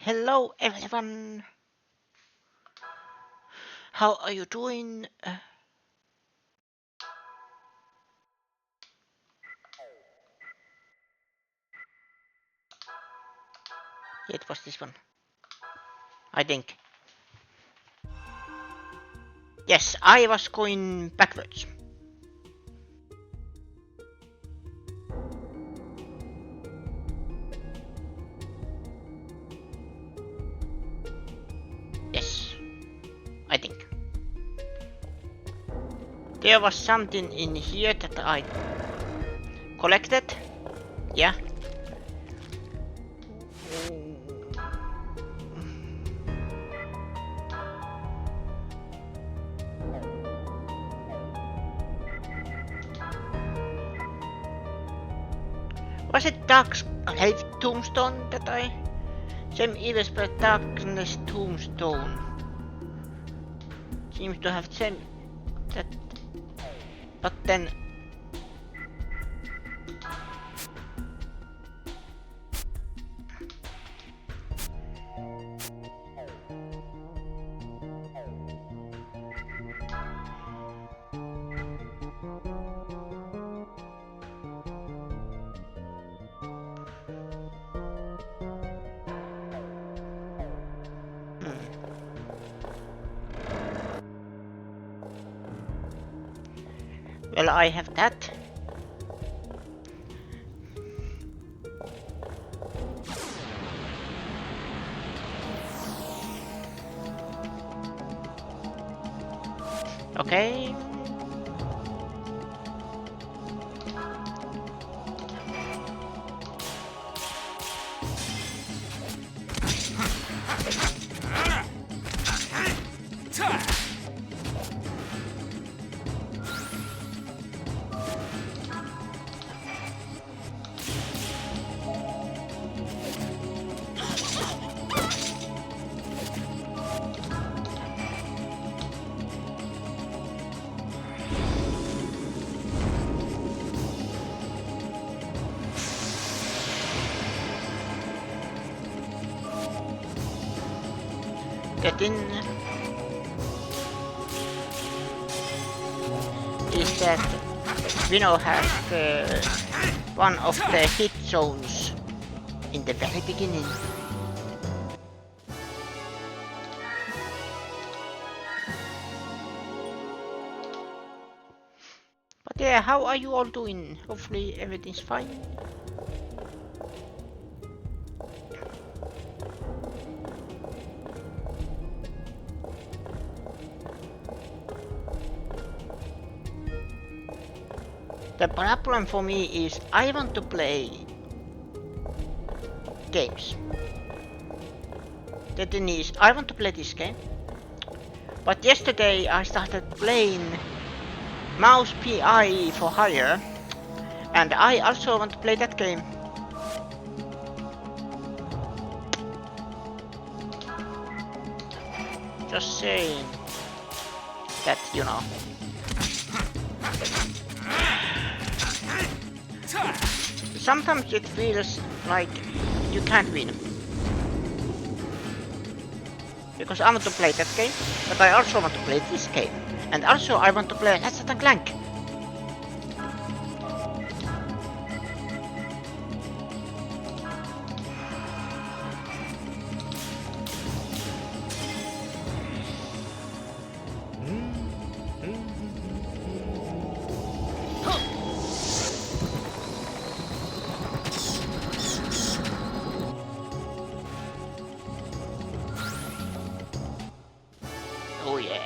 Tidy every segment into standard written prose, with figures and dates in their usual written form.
Hello everyone. How are you doing? It was this one. I think. Yes, I was going backwards. Yes, I think. There was something in here that I collected. Yeah. Was it Dark Tombstone that I... Same evil spread Darkness Tombstone. Seems to have same... That... But then... Well, I have that. Okay. Get in. Is that Vino has one of the hit zones in the very beginning. But yeah, how are you all doing? Hopefully everything's fine. The problem for me is I want to play games. The thing is, I want to play this game. But yesterday I started playing Mouse PI for Hire, and I also want to play that game. Just saying that, you know. Sometimes it feels like you can't win. Because I want to play that game, but I also want to play this game. And also I want to play Ratchet & Clank. Oh yeah.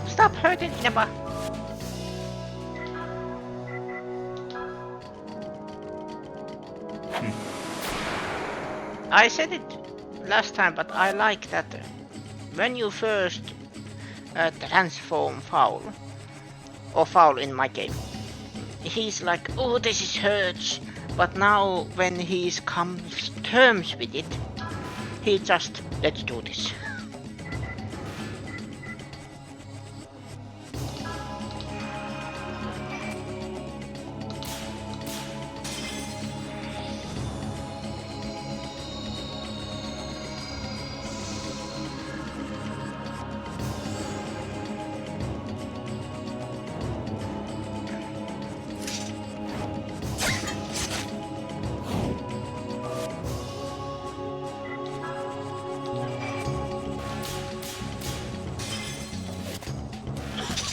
Stop hurting Inaba! I said it last time, but I like that when you first transform Foul, or Foul in my game, he's like, oh, this is hurts, but now when he's comes terms with it, he just, let's do this.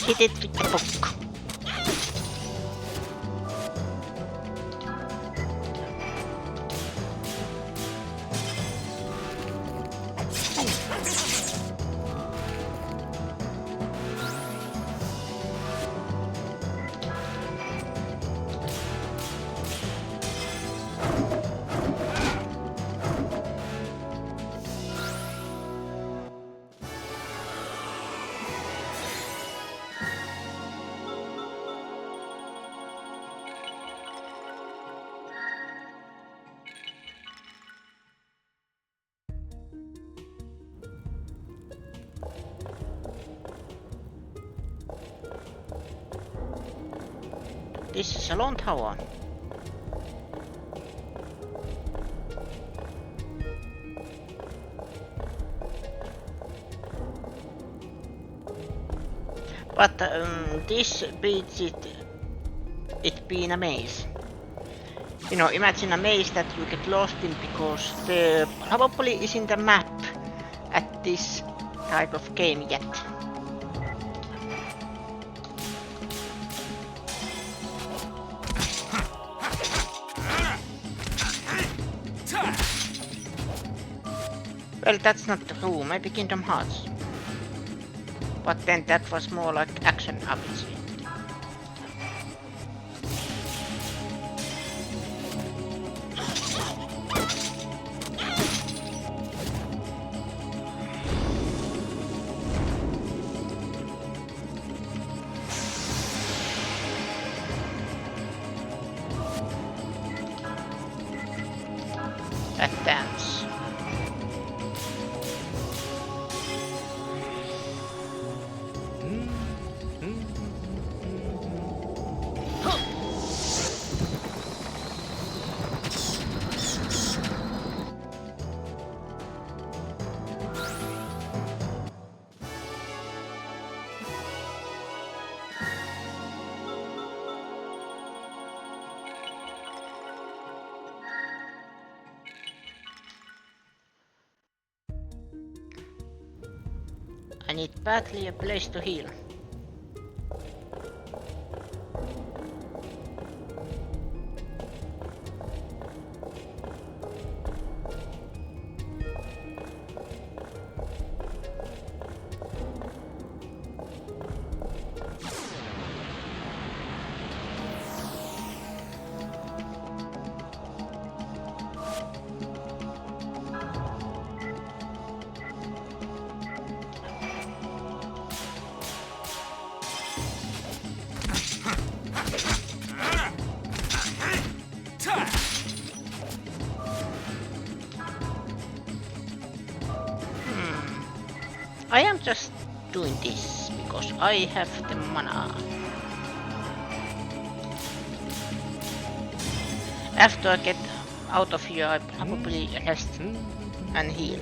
Hit it with the book. This is a long tower. But this beats it being a maze. You know, imagine a maze that you get lost in because there probably isn't a map at this type of game yet. Well, that's not true, maybe Kingdom Hearts. But then that was more like action RPG. That dance. I need badly a place to heal. I am just doing this because I have the mana. After I get out of here, I probably rest and heal.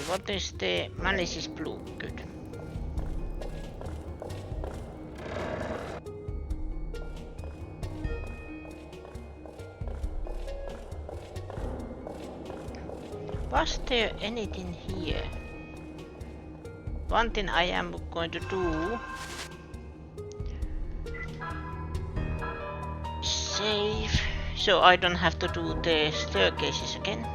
what is the Malice is blue? Good. Was there anything here? One thing I am going to do. Save. So I don't have to do the staircases again.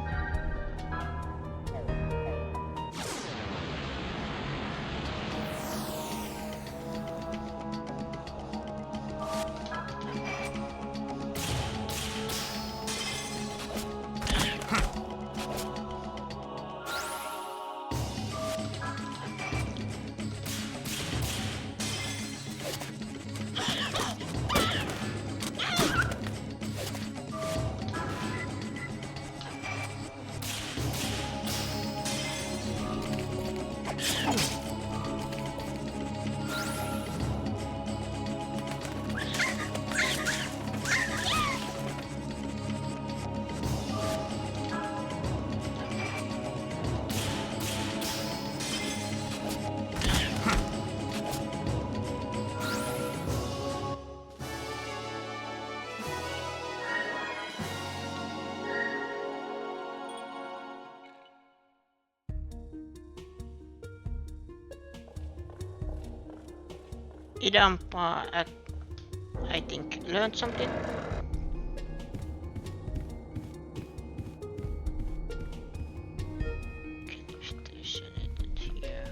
Idampa, I think, learned something. Stationed here.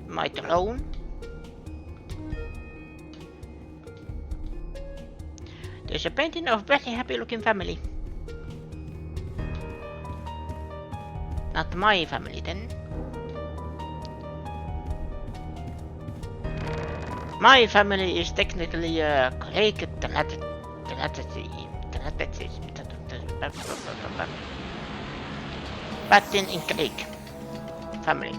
Might alone. There's a painting of very happy looking family. Not my family then. My family is technically Greek Latin in Greek family.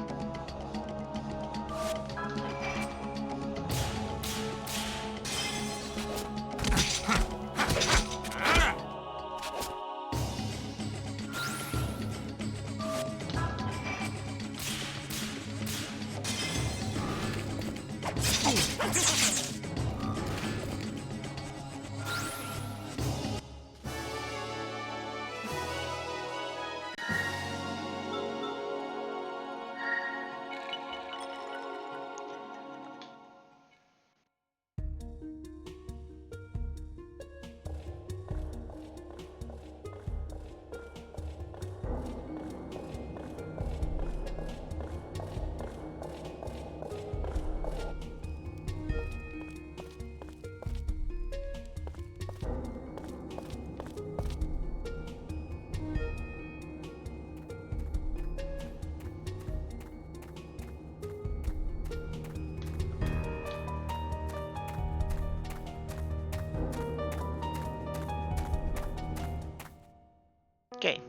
Okay.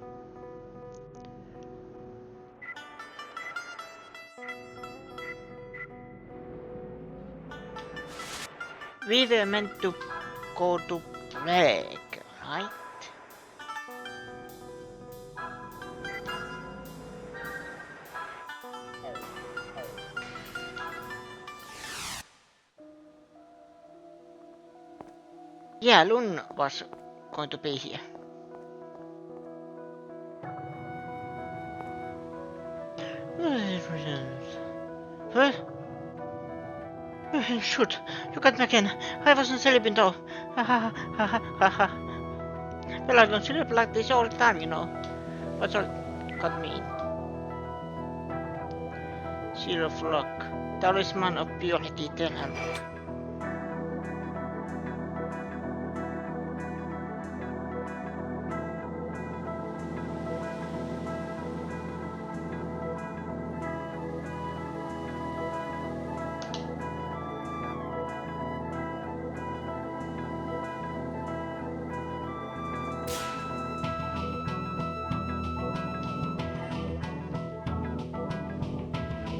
We were meant to go to Prague, right? Yeah, Lun was going to be here. What? Shoot, you got me again. I wasn't sleeping though. Well, I don't sleep like this all the time, you know. What's all got me in? Zero flock. Talisman of purity talent.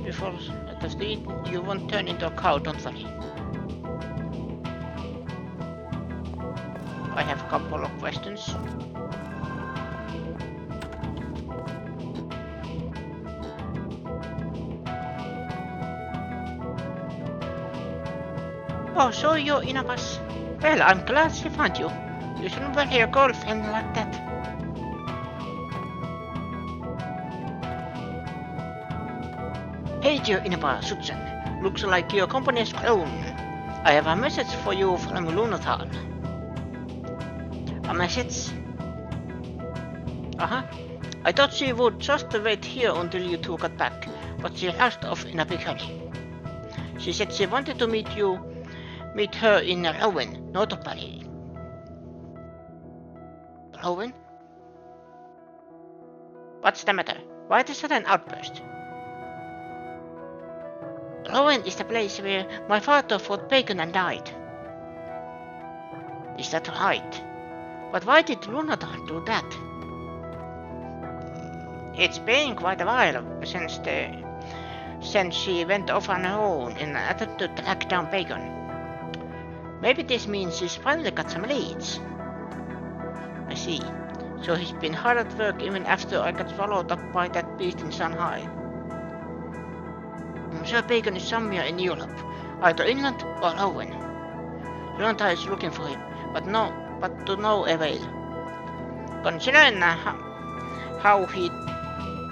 Before at the speed, you won't turn into a cow, don't worry. I have a couple of questions. Oh, so you're in a bus. Well, I'm glad she found you. You shouldn't worry your girlfriend like that. Hey dear Inaba Sutsen, looks like your company has grown. I have a message for you from Lunathal. A message? Uh-huh. I thought she would just wait here until you two got back, but she rushed off in a big hurry. She said she wanted to meet her in Rowan, Notably. Rowan? What's the matter? Why the sudden outburst? Rowan is the place where my father fought Bacon and died. Is that right? But why did Lunathal do that? It's been quite a while since she went off on her own in an attempt to track down Bacon. Maybe this means she's finally got some leads. I see. So he's been hard at work even after I got swallowed up by that beast in Shanghai. I'm sure Bacon is somewhere in Europe, either inland or Rowan. Lunathal is looking for him, but to no avail. Considering how he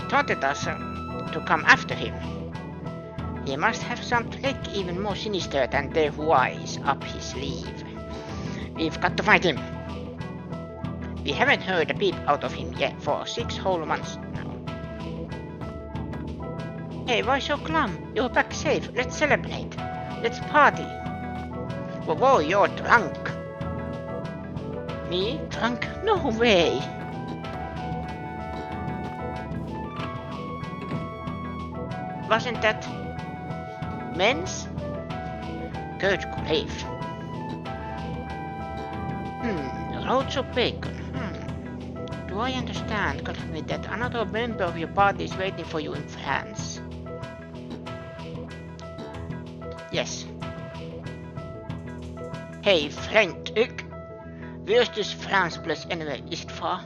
taunted us to come after him, he must have some trick even more sinister than the Huais up his sleeve. We've got to find him. We haven't heard a peep out of him yet for 6 whole months now. Hey, why so glum? You're back safe. Let's celebrate. Let's party. Whoa, you're drunk. Me? Drunk? No way. Wasn't that men's? Good grief. Loads of bacon. Do I understand correctly that another member of your party is waiting for you in France? Yes. Hey, friend, where's this France place anyway? Is it far?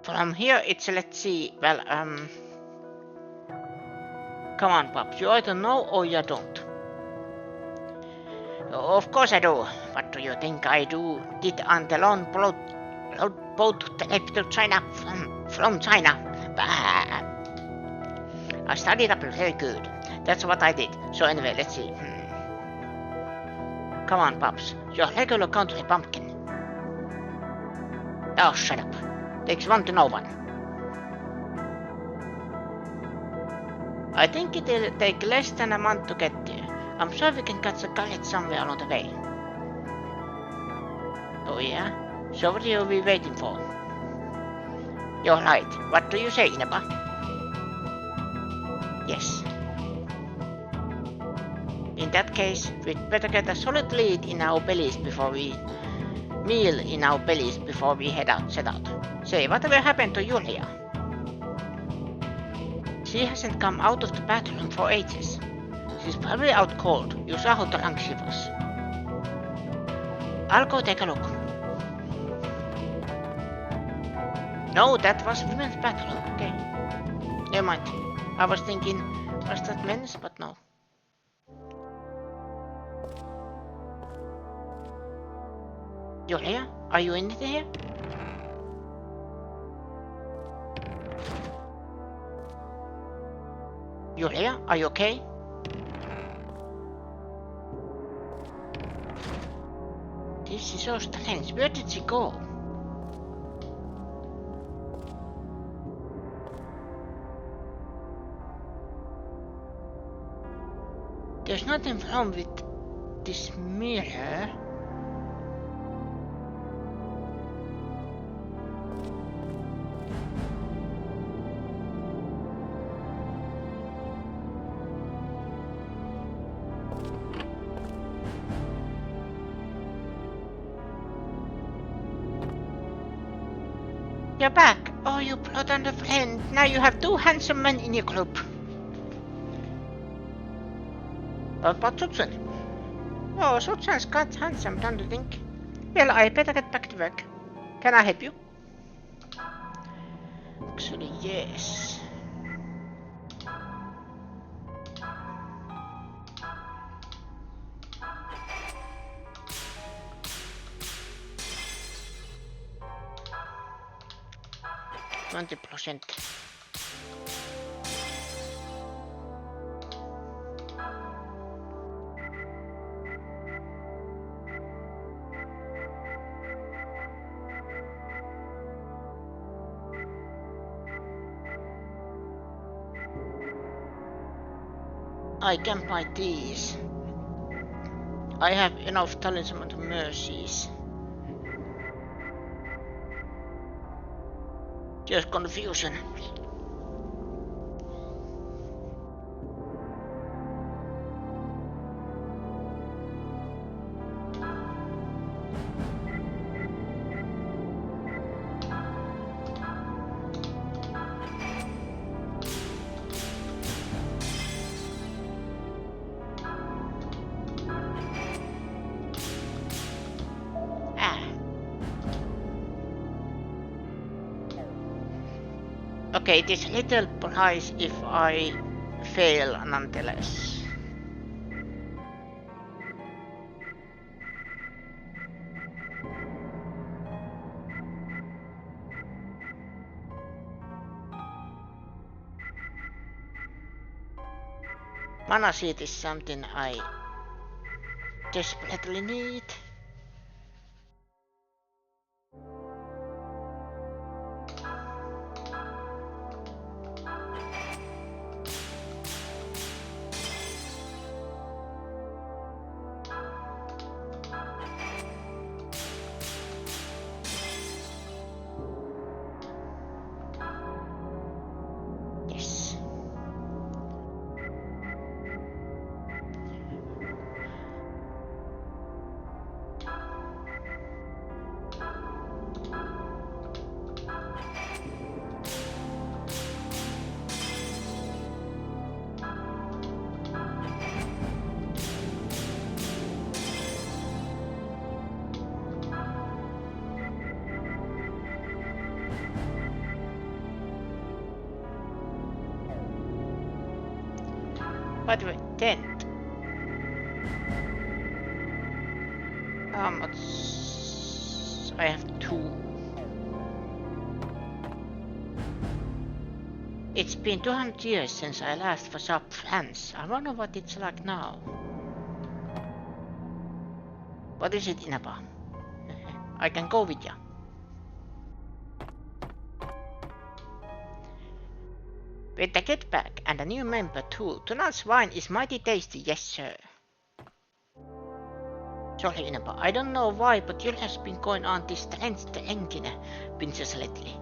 From here it's, let's see, well, come on, Pops, you either know or you don't. Of course I do. What do you think I did on the long boat trip to China from China? Bah. I studied up very good. That's what I did. So anyway, let's see. Come on, Pops. You're a regular country bumpkin. Oh, shut up. Takes one to know one. I think it'll take less than a month to get there. I'm sure we can catch a carriage somewhere along the way. Oh yeah? So what are we waiting for? You're right. What do you say, Inaba? Yes. In that case, we'd better get a solid lead in our bellies before we set out. Say, whatever happened to Julia? She hasn't come out of the bathroom for ages. She's probably out cold. You saw how drunk she was. I'll go take a look. No, that was women's bathroom. Okay. Never mind. I was thinking, was that men's? But no. Julia, are you in here? Julia, are you okay? This is so strange. Where did she go? There's nothing wrong with this mirror. You're back. Oh, you brought on a friend. Now you have 2 handsome men in your group. What about Sutsen? Oh, Sutsen's quite handsome, don't you think? Well, I better get back to work. Can I help you? Actually, yes. 20%. I can buy these. I have enough talisman to mercies. Just confusion. Okay, it is little price if I fail nonetheless. Mana seed is something I desperately need. Yes. By the way, tent. How much? I have 2. It's been 200 years since I last was up France. I wonder what it's like now. What is it, Inaba? I can go with ya. With the get back and a new member too. Tonight's wine is mighty tasty, yes sir. Sorry Inaba, I don't know why, but Jill has been going on this strange enkine, Princess lately.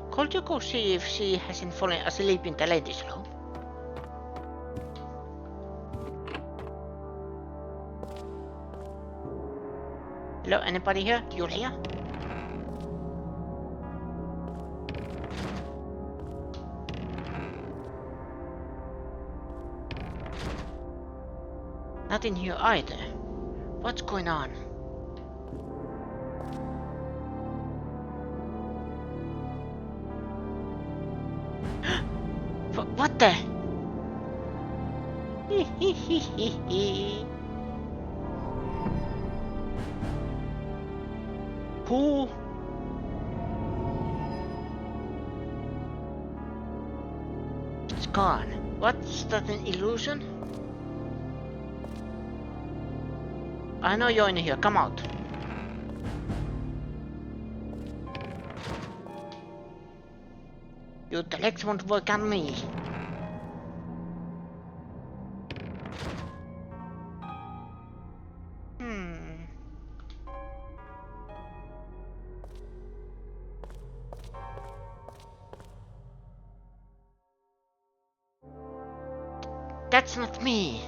Could you go see if she hasn't fallen asleep in the ladies' room? Hello, anybody here? Julia? Not in here either. What's going on? What the? Who? It's gone. What's that, an illusion? I know you're in here, come out. Your legs won't work on me. That's not me.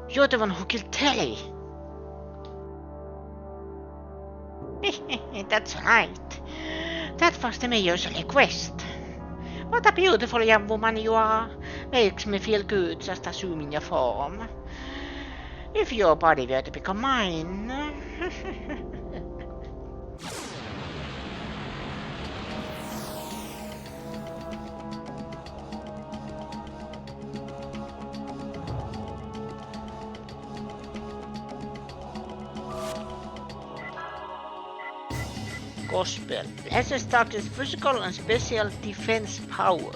You're the one who killed Telly. That's right. That was the mayor's request. What a beautiful young woman you are. Makes me feel good just assuming your form. If your body were to become mine. Gospel. Lesser starts physical and special defense power.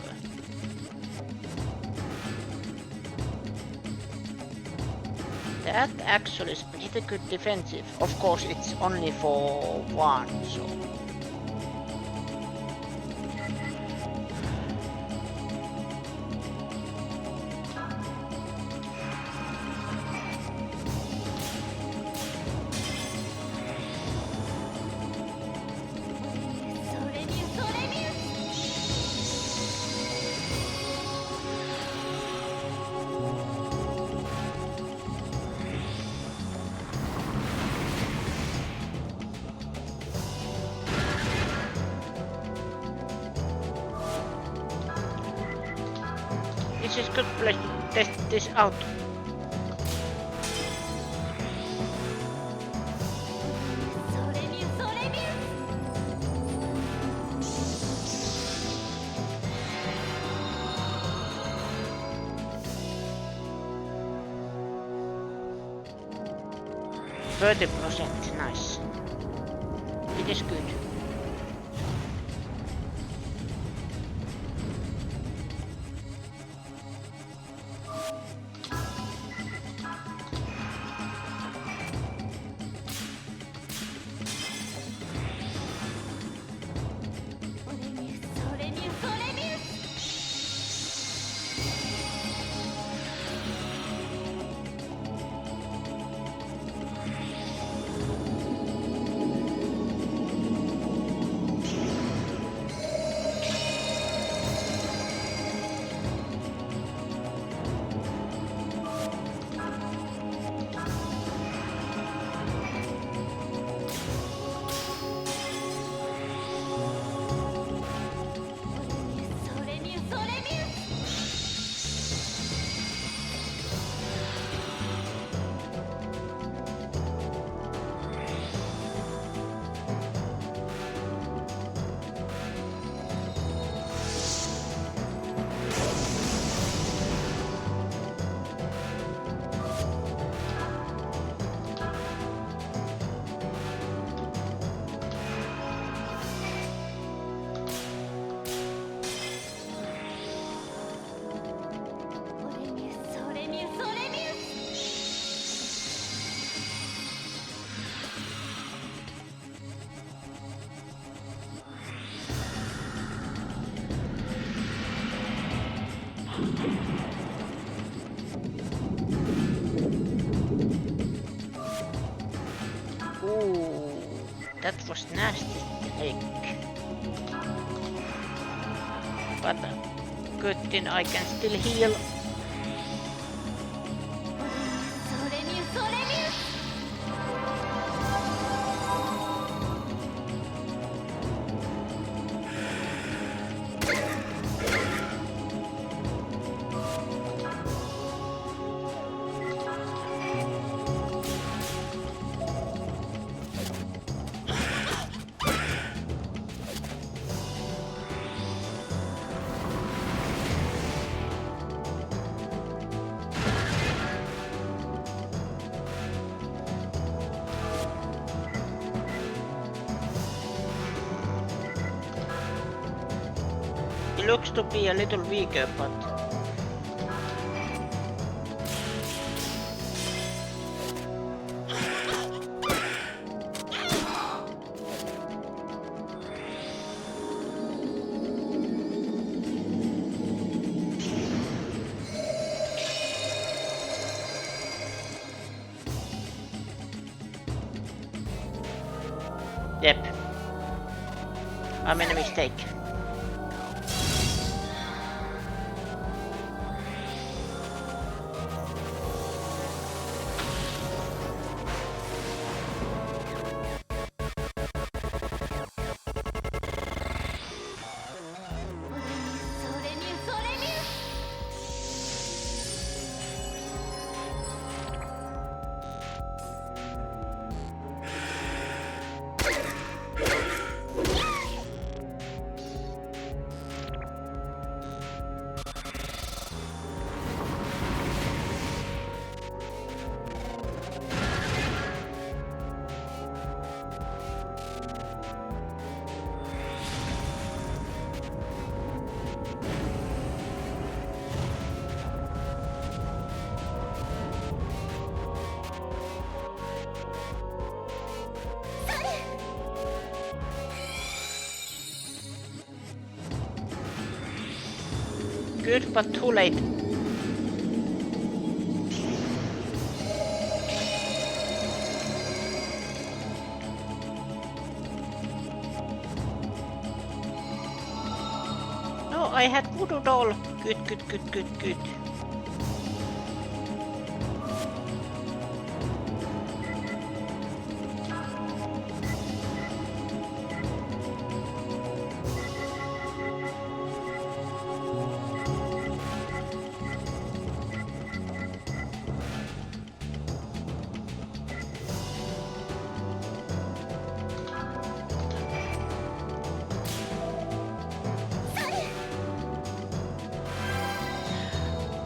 That actually is pretty good defensive. Of course, it's only for one, so. This is good place to test this out. %, nice. It is good. Ooh, that was nasty snake. But good thing I can still heal. He looks to be a little weaker, but yep, I made a mistake. good, but too late. No, I had voodoo doll. Good, good, good, good, good.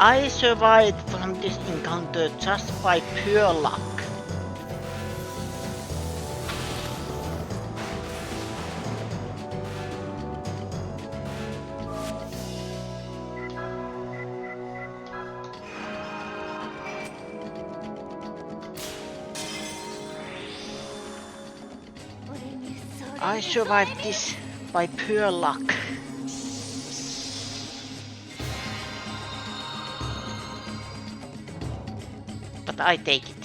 I survived from this encounter just by pure luck. I survived this by pure luck. But I take it.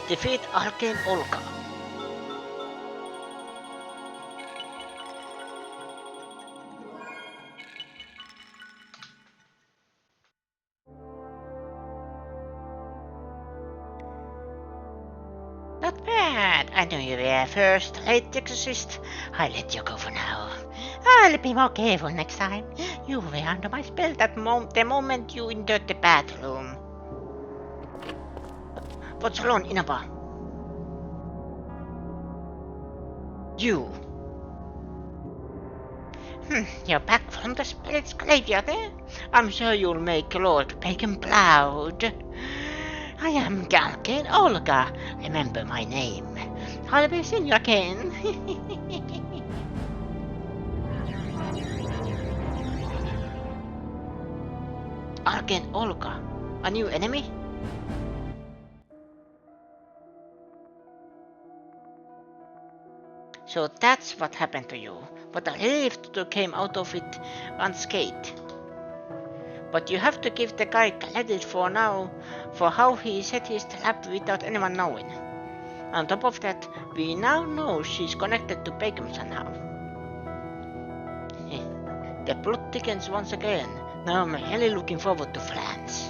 Defeat Arcane Olga. Not bad. I knew you were first, late exorcist. I'll let you go for now. I'll be more careful next time. You were under my spell the moment you entered the bathroom. What's wrong, Inaba? You. You're back from the spirit's graveyard, eh? I'm sure you'll make Lord Bacon proud. I am Arcane Olga. Remember my name. I'll be seeing you again. Arcane Olga, a new enemy? So that's what happened to you. But a relief you came out of it unscathed. But you have to give the guy credit for now, for how he set his trap without anyone knowing. On top of that, we now know she's connected to Bacon somehow. The plot thickens once again. Now I'm really looking forward to France.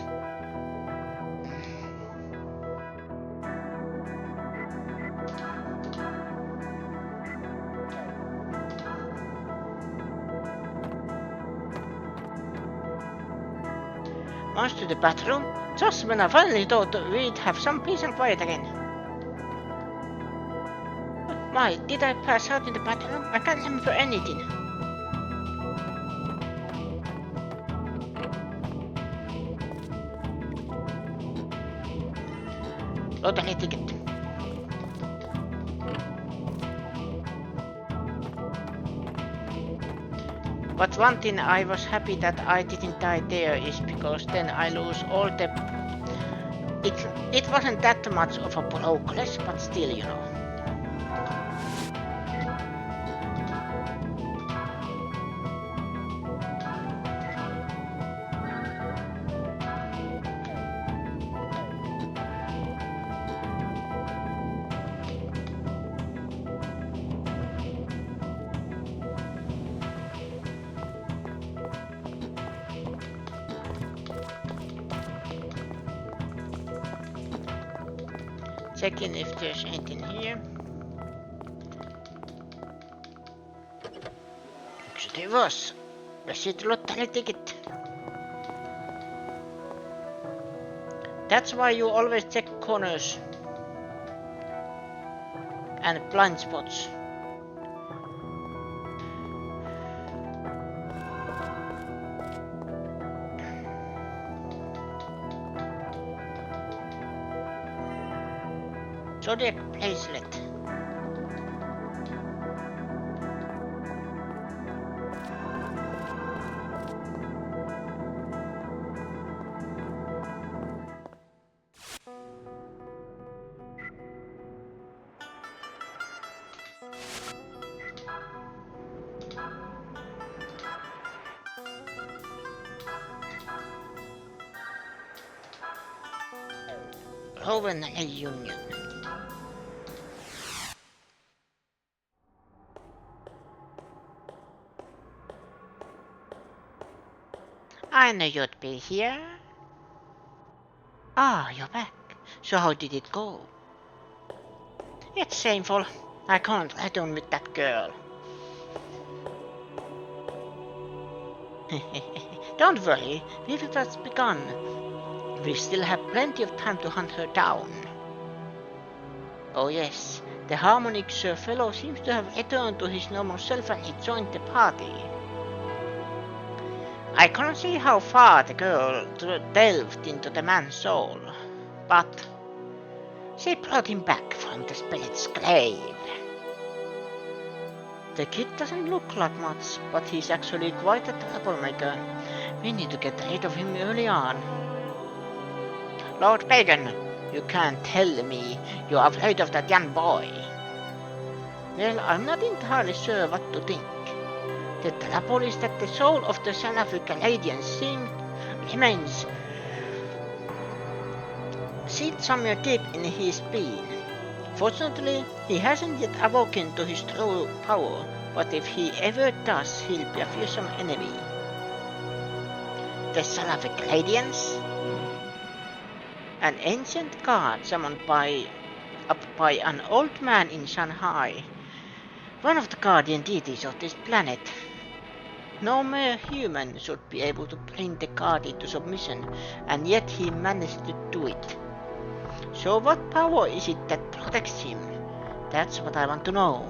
Once to the bathroom, just when I finally thought we'd have some peace and quiet again. Why, did I pass out in the bathroom? I can't remember anything. Lottery ticket. But one thing I was happy that I didn't die there is because then I lose all the... It wasn't that much of a progress, but still, you know. Checking if there's anything here. Because there was. Receipt lottery ticket. That's why you always check corners. And blind spots. Zodiac bracelet. Rowan Union. I knew you'd be here. Ah, you're back. So how did it go? It's shameful. I can't let on with that girl. Don't worry, we've just begun. We still have plenty of time to hunt her down. Oh yes, the Harmonic Sir fellow seems to have returned to his normal self and he joined the party. I can't see how far the girl delved into the man's soul, but she brought him back from the spirit's grave. The kid doesn't look like much, but he's actually quite a troublemaker. We need to get rid of him early on. Lord Pagan, you can't tell me you're afraid of that young boy. Well, I'm not entirely sure what to think. The trouble is that the soul of the Salafric Radiance remains seated somewhere deep in his being. Fortunately, he hasn't yet awoken to his true power, but if he ever does, he'll be a fearsome enemy. The Salafric Radiance? An ancient god summoned by an old man in Shanghai, one of the guardian deities of this planet. No mere human should be able to bring the god into submission, and yet he managed to do it. So what power is it that protects him? That's what I want to know.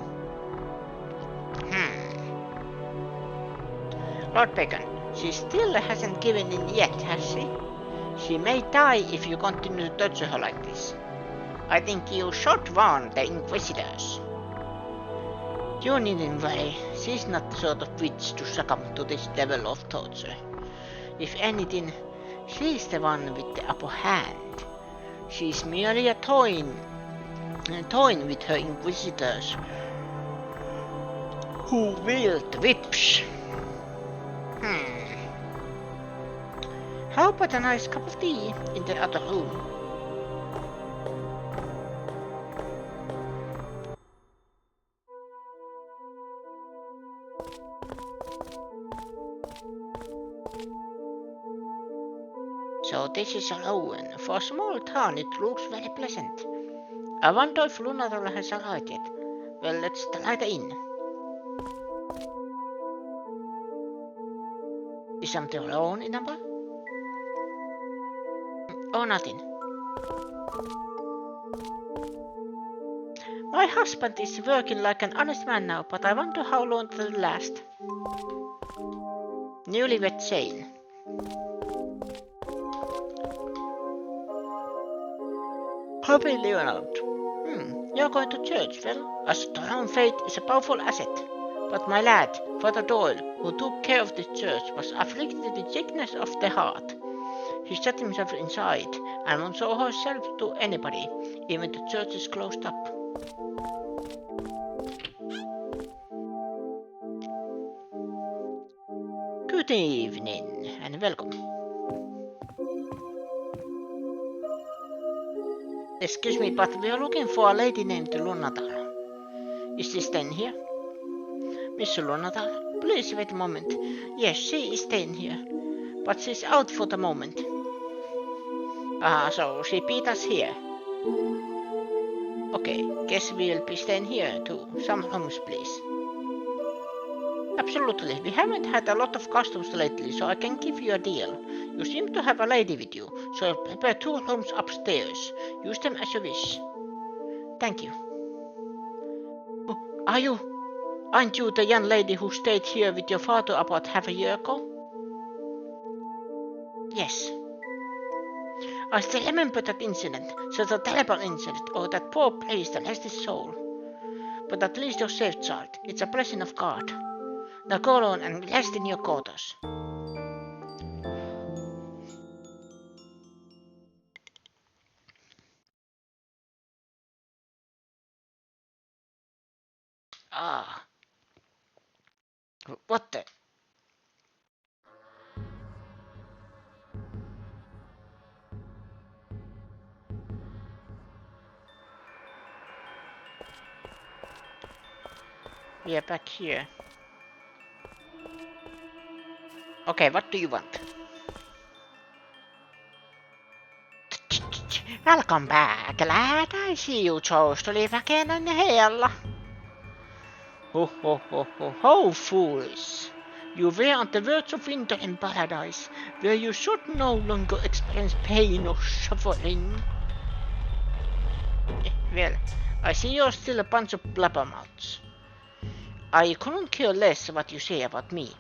Lord Bacon, she still hasn't given in yet, has she? She may die if you continue to torture her like this. I think you should warn the Inquisitors. You needn't worry, she's not the sort of witch to succumb to this level of torture. If anything, she's the one with the upper hand. She's merely toying with her Inquisitors, who wield the whips. How about a nice cup of tea in the other room? So this is Rowan. For a small town it looks very pleasant. I wonder if Lunathal has arrived yet. Well, let's try the inn. Is something wrong, Inaba? Oh, nothing. My husband is working like an honest man now, but I wonder how long it will last. Newlywed Shane. Happy Leonard. You're going to church, well, a strong faith is a powerful asset. But my lad, Father Doyle, who took care of this church, was afflicted with sickness of the heart. He shut himself inside and won't show himself to anybody, even the church is closed up. Good evening and welcome. Excuse me, but we are looking for a lady named Lunathal. Is she staying here? Miss Lunathal, please wait a moment. Yes, she is staying here, but she's out for the moment. So she beat us here. Okay, guess we'll be staying here too. Some rooms, please. Absolutely, we haven't had a lot of customs lately, so I can give you a deal. You seem to have a lady with you, so I'll prepare 2 rooms upstairs. Use them as you wish. Thank you. Oh, aren't you the young lady who stayed here with your father about half a year ago? Yes. I still remember that incident, such a terrible incident. Oh, that poor priest and rest his soul. But at least you're safe, child. It's a blessing of God. Now go on and rest in your quarters. Ah, what the? We are back here. Okay, what do you want? Welcome back, lad. I see you chose to live again in hell. Ho ho ho ho ho, fools! You were on the verge of winter in paradise, where you should no longer experience pain or suffering. Well, I see you're still a bunch of blabbermouths. I couldn't care less what you say about me.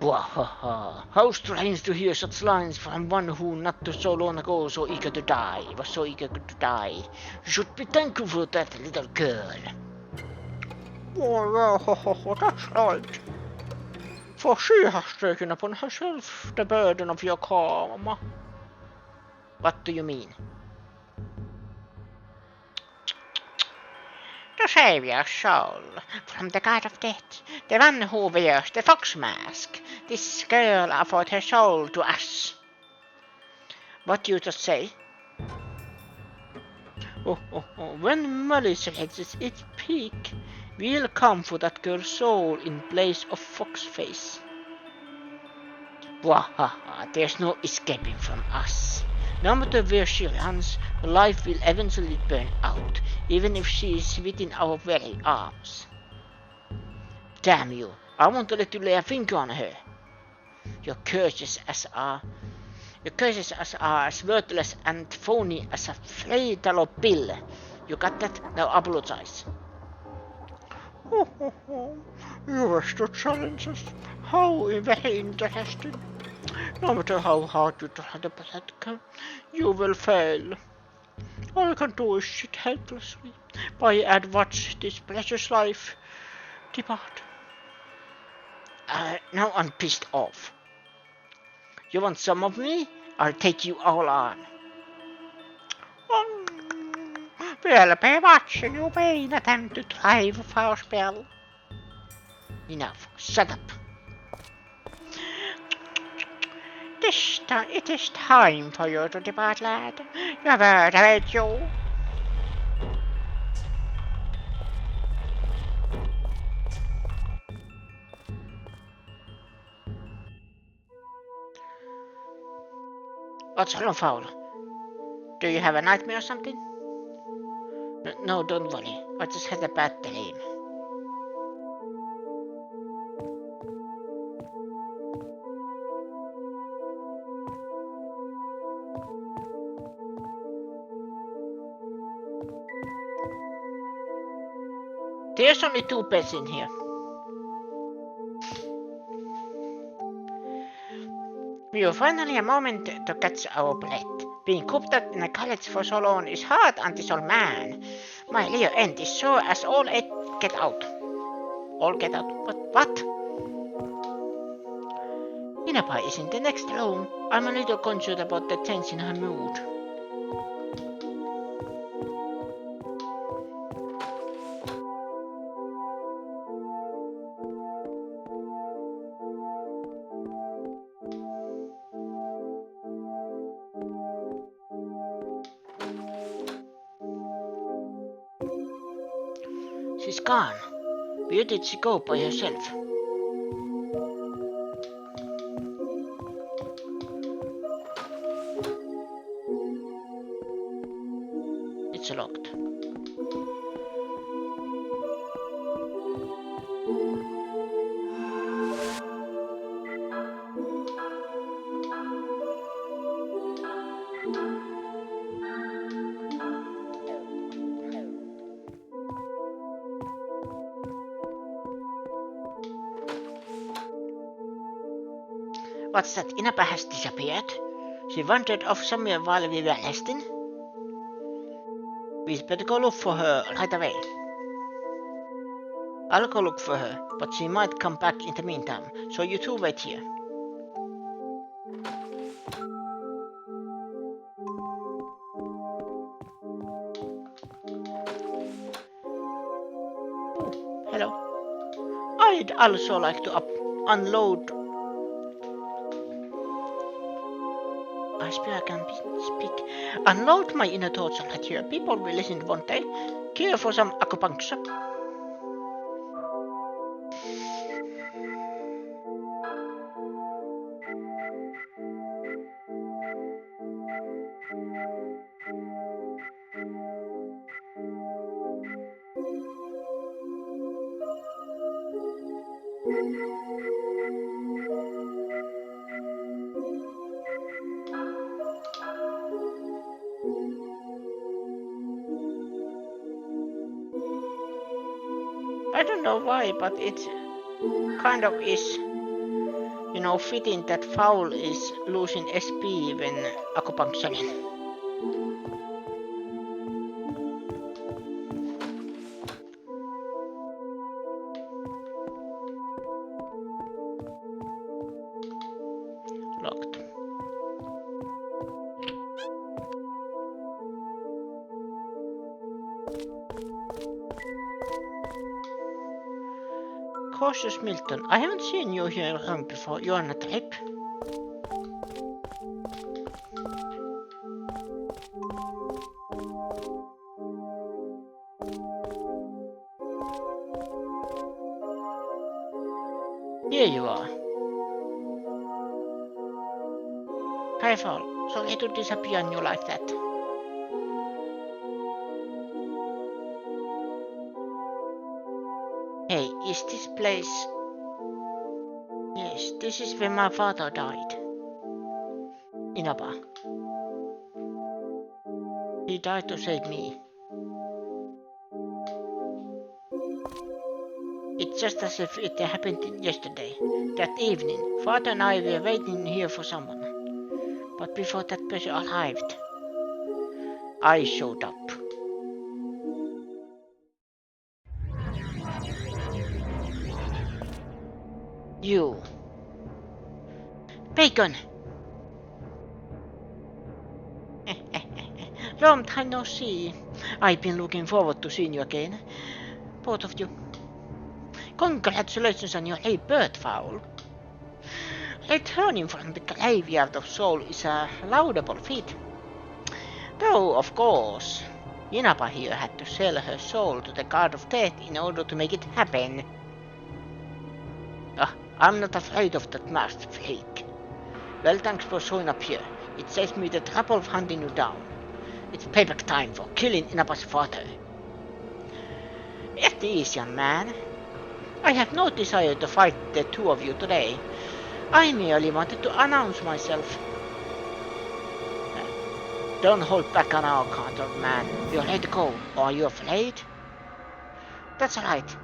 Wahaha! How strange to hear such lines from one who not so long ago was so eager to die. You should be thankful for that little girl. Oh, that's right. For she has taken upon herself the burden of your karma. What do you mean? The Saviour's soul, from the God of Death, the one who wears the fox mask. This girl offered her soul to us. What you just say? Oh, when malice reaches its peak, we'll come for that girl's soul in place of Foxface. Wahaha, there's no escaping from us. No matter where she runs, her life will eventually burn out, even if she is within our very arms. Damn you, I want to let you lay a finger on her. Your curses are as worthless and phony as a $3 bill. You got that? Now apologize. You wish to challenge us? How very interesting. No matter how hard you try to practical, you will fail. All you can do is sit helplessly by and watch this precious life depart. Now I'm pissed off. You want some of me? I'll take you all on. We'll be watching you vain attempt to drive our spell. Enough. Shut up. It is time for you to depart, lad. Your word awaits you. What's wrong, Fowl? Do you have a nightmare or something? No, don't worry. I just had a bad dream. There's only 2 beds in here. We have finally a moment to catch our breath. Being cooped up in a college for so long is hard on this old man. My rear end is sore as all get out. All get out? What? Inaba is in the next room. I'm a little concerned about the change in her mood. She's gone. Where did she go by herself? It's locked. What's that? Inaba has disappeared. She wandered off somewhere while we were resting. We'd better go look for her right away. I'll go look for her, but she might come back in the meantime, so you two wait here. Hello. I'd also like to unload. I can speak. Unload my inner thoughts right here. People will listen, won't they? Care for some acupuncture? I don't know why, but it kind of is, fitting that Fowl is losing SP when acupuncturing. Locked. Cautious Milton, I haven't seen you here around before. You're on a trip? Here you are. Hi, Fowl. Sorry to disappear on you like that. Hey, is this place... Yes, this is where my father died. Inaba. He died to save me. It's just as if it happened yesterday. That evening, Father and I were waiting here for someone. But before that person arrived, I showed up. You. Bacon! Long time no see. I've been looking forward to seeing you again. Both of you. Congratulations on your rebirth, Fowl. Returning from the graveyard of soul is a laudable feat. Though, of course, Inaba here had to sell her soul to the god of death in order to make it happen. I'm not afraid of that masked freak. Well, thanks for showing up here. It saves me the trouble of hunting you down. It's payback time for killing Inaba's father. At ease, young man. I have no desire to fight the two of you today. I merely wanted to announce myself. Don't hold back on our account, old man. You're ready to go, or are you afraid? That's right.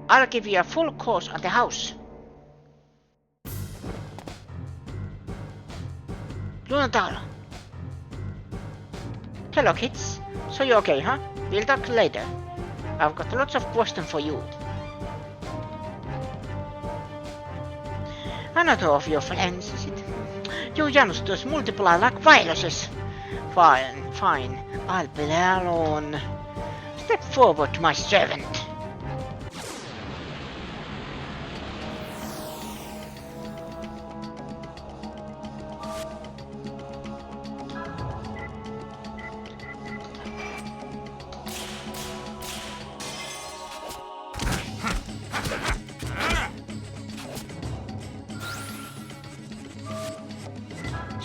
I'll give you a full course on the house. Lunataro. Hello, kids. So you're okay, huh? We'll talk later. I've got lots of questions for you. Another of your friends, is it? You youngsters multiply like viruses. Fine. I'll be there alone. Step forward, my servant.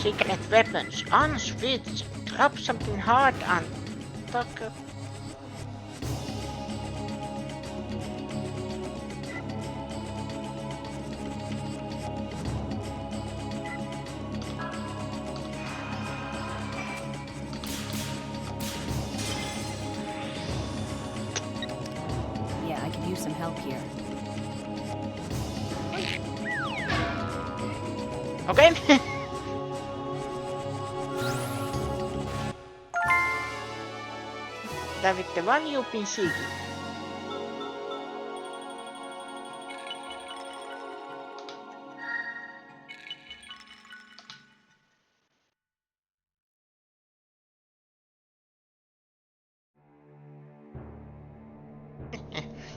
Secret weapons, on switch, drop something hard and talk. Yeah, I could use some help here. Okay. Tarvitte Valjupin siikin.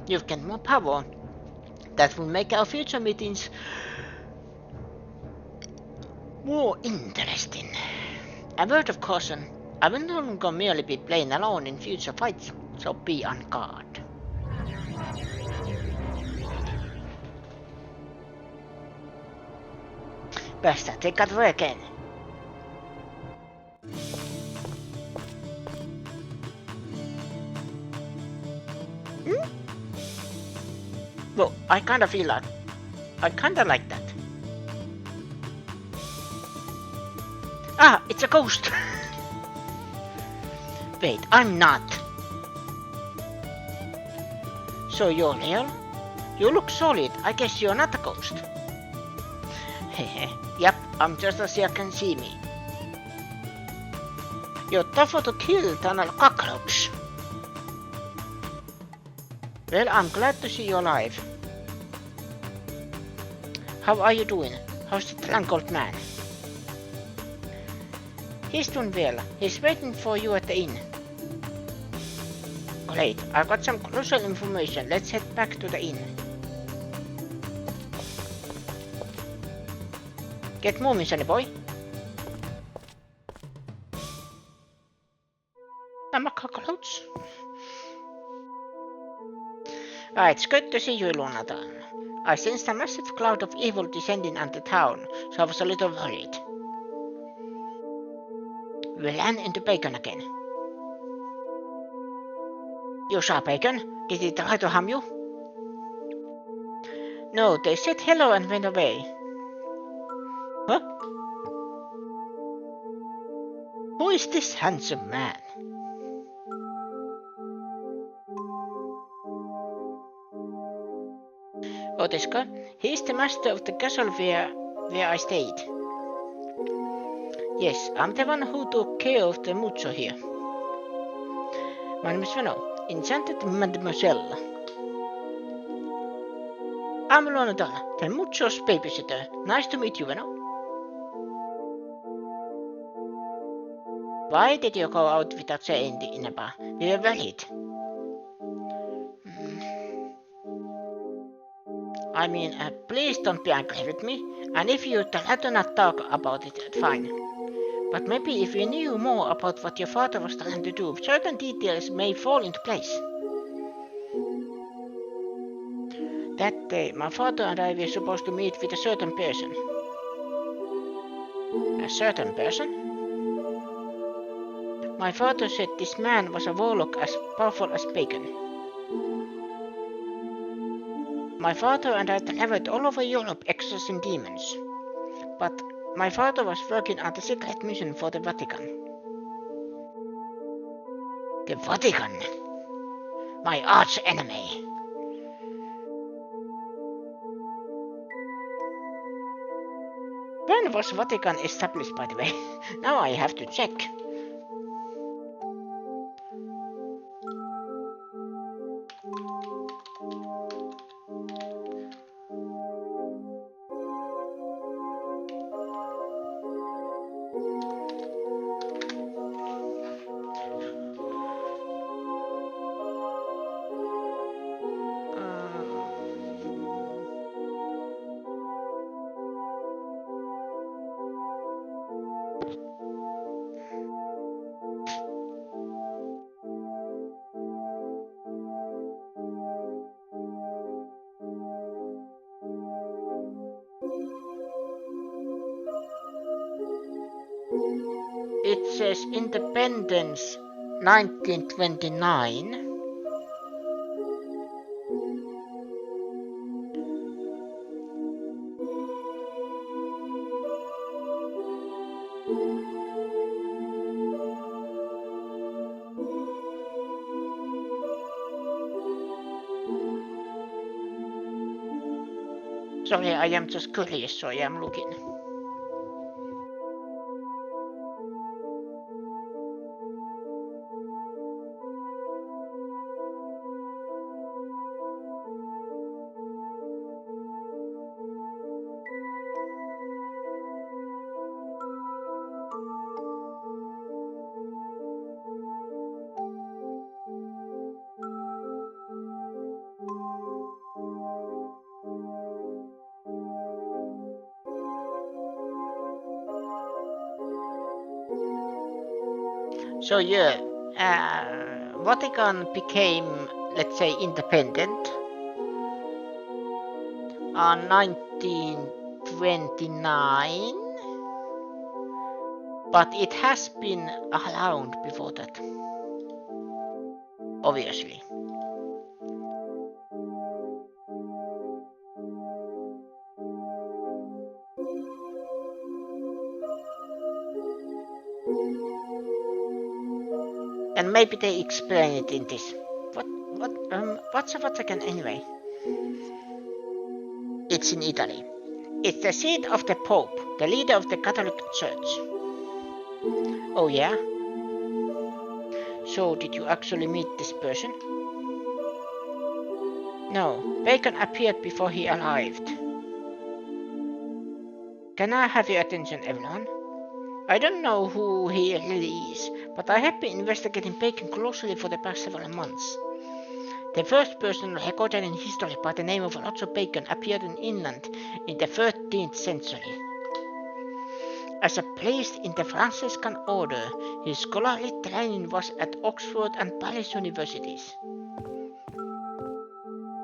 You've gained more power. That will make our future meetings more interesting. A word of caution. I will no longer merely be playing alone in future fights, so be on guard. Bästa tyckat worken. Well, I kinda feel like I kinda like that. Ah, it's a ghost! Wait, I'm not. So you're real? You look solid. I guess you're not a ghost. Hehe. Yep, I'm just as you can see me. You're tougher to kill than a cockroach. Well, I'm glad to see you alive. How are you doing? How's the Trangold man? He's doing well. He's waiting for you at the inn. Great, I got some crucial information. Let's head back to the inn. Get moving, sonny boy. I'm a cockroach. It's good to see you, Lunatan. I sensed a massive cloud of evil descending on the town, so I was a little worried. We ran into Bacon again. You saw Bacon? Did he try to harm you? No, they said hello and went away. Huh? Who is this handsome man? Otiska, he is the master of the castle where I stayed. Yes, I'm the one who took care of the mucho here. My name is Veno, enchanted mademoiselle. I'm Lonadana, the mucho's babysitter. Nice to meet you, Veno. Why did you go out without saying the Inaba? We were worried. I mean, please don't be angry with me, and if you'd rather not talk about it, fine. But maybe if you knew more about what your father was trying to do, certain details may fall into place. That day, my father and I were supposed to meet with a certain person. A certain person? My father said this man was a warlock as powerful as Bacon. My father and I traveled all over Europe exorcising demons. But my father was working on the secret mission for the Vatican. The Vatican? My arch enemy. When was Vatican established, by the way? Now I have to check. It says Independence 1929. Sorry, I am just curious, so I am looking. So yeah, Vatican became, let's say, independent on 1929, but it has been around before that, obviously. And maybe they explain it in this. What's the Vatican anyway? It's in Italy. It's the seat of the Pope, the leader of the Catholic Church. Oh yeah? So did you actually meet this person? No, Bacon appeared before he arrived. Can I have your attention, everyone? I don't know who he really is, but I have been investigating Bacon closely for the past several months. The first person recorded in history by the name of Roger Bacon appeared in England in the 13th century. As a priest in the Franciscan order, his scholarly training was at Oxford and Paris universities.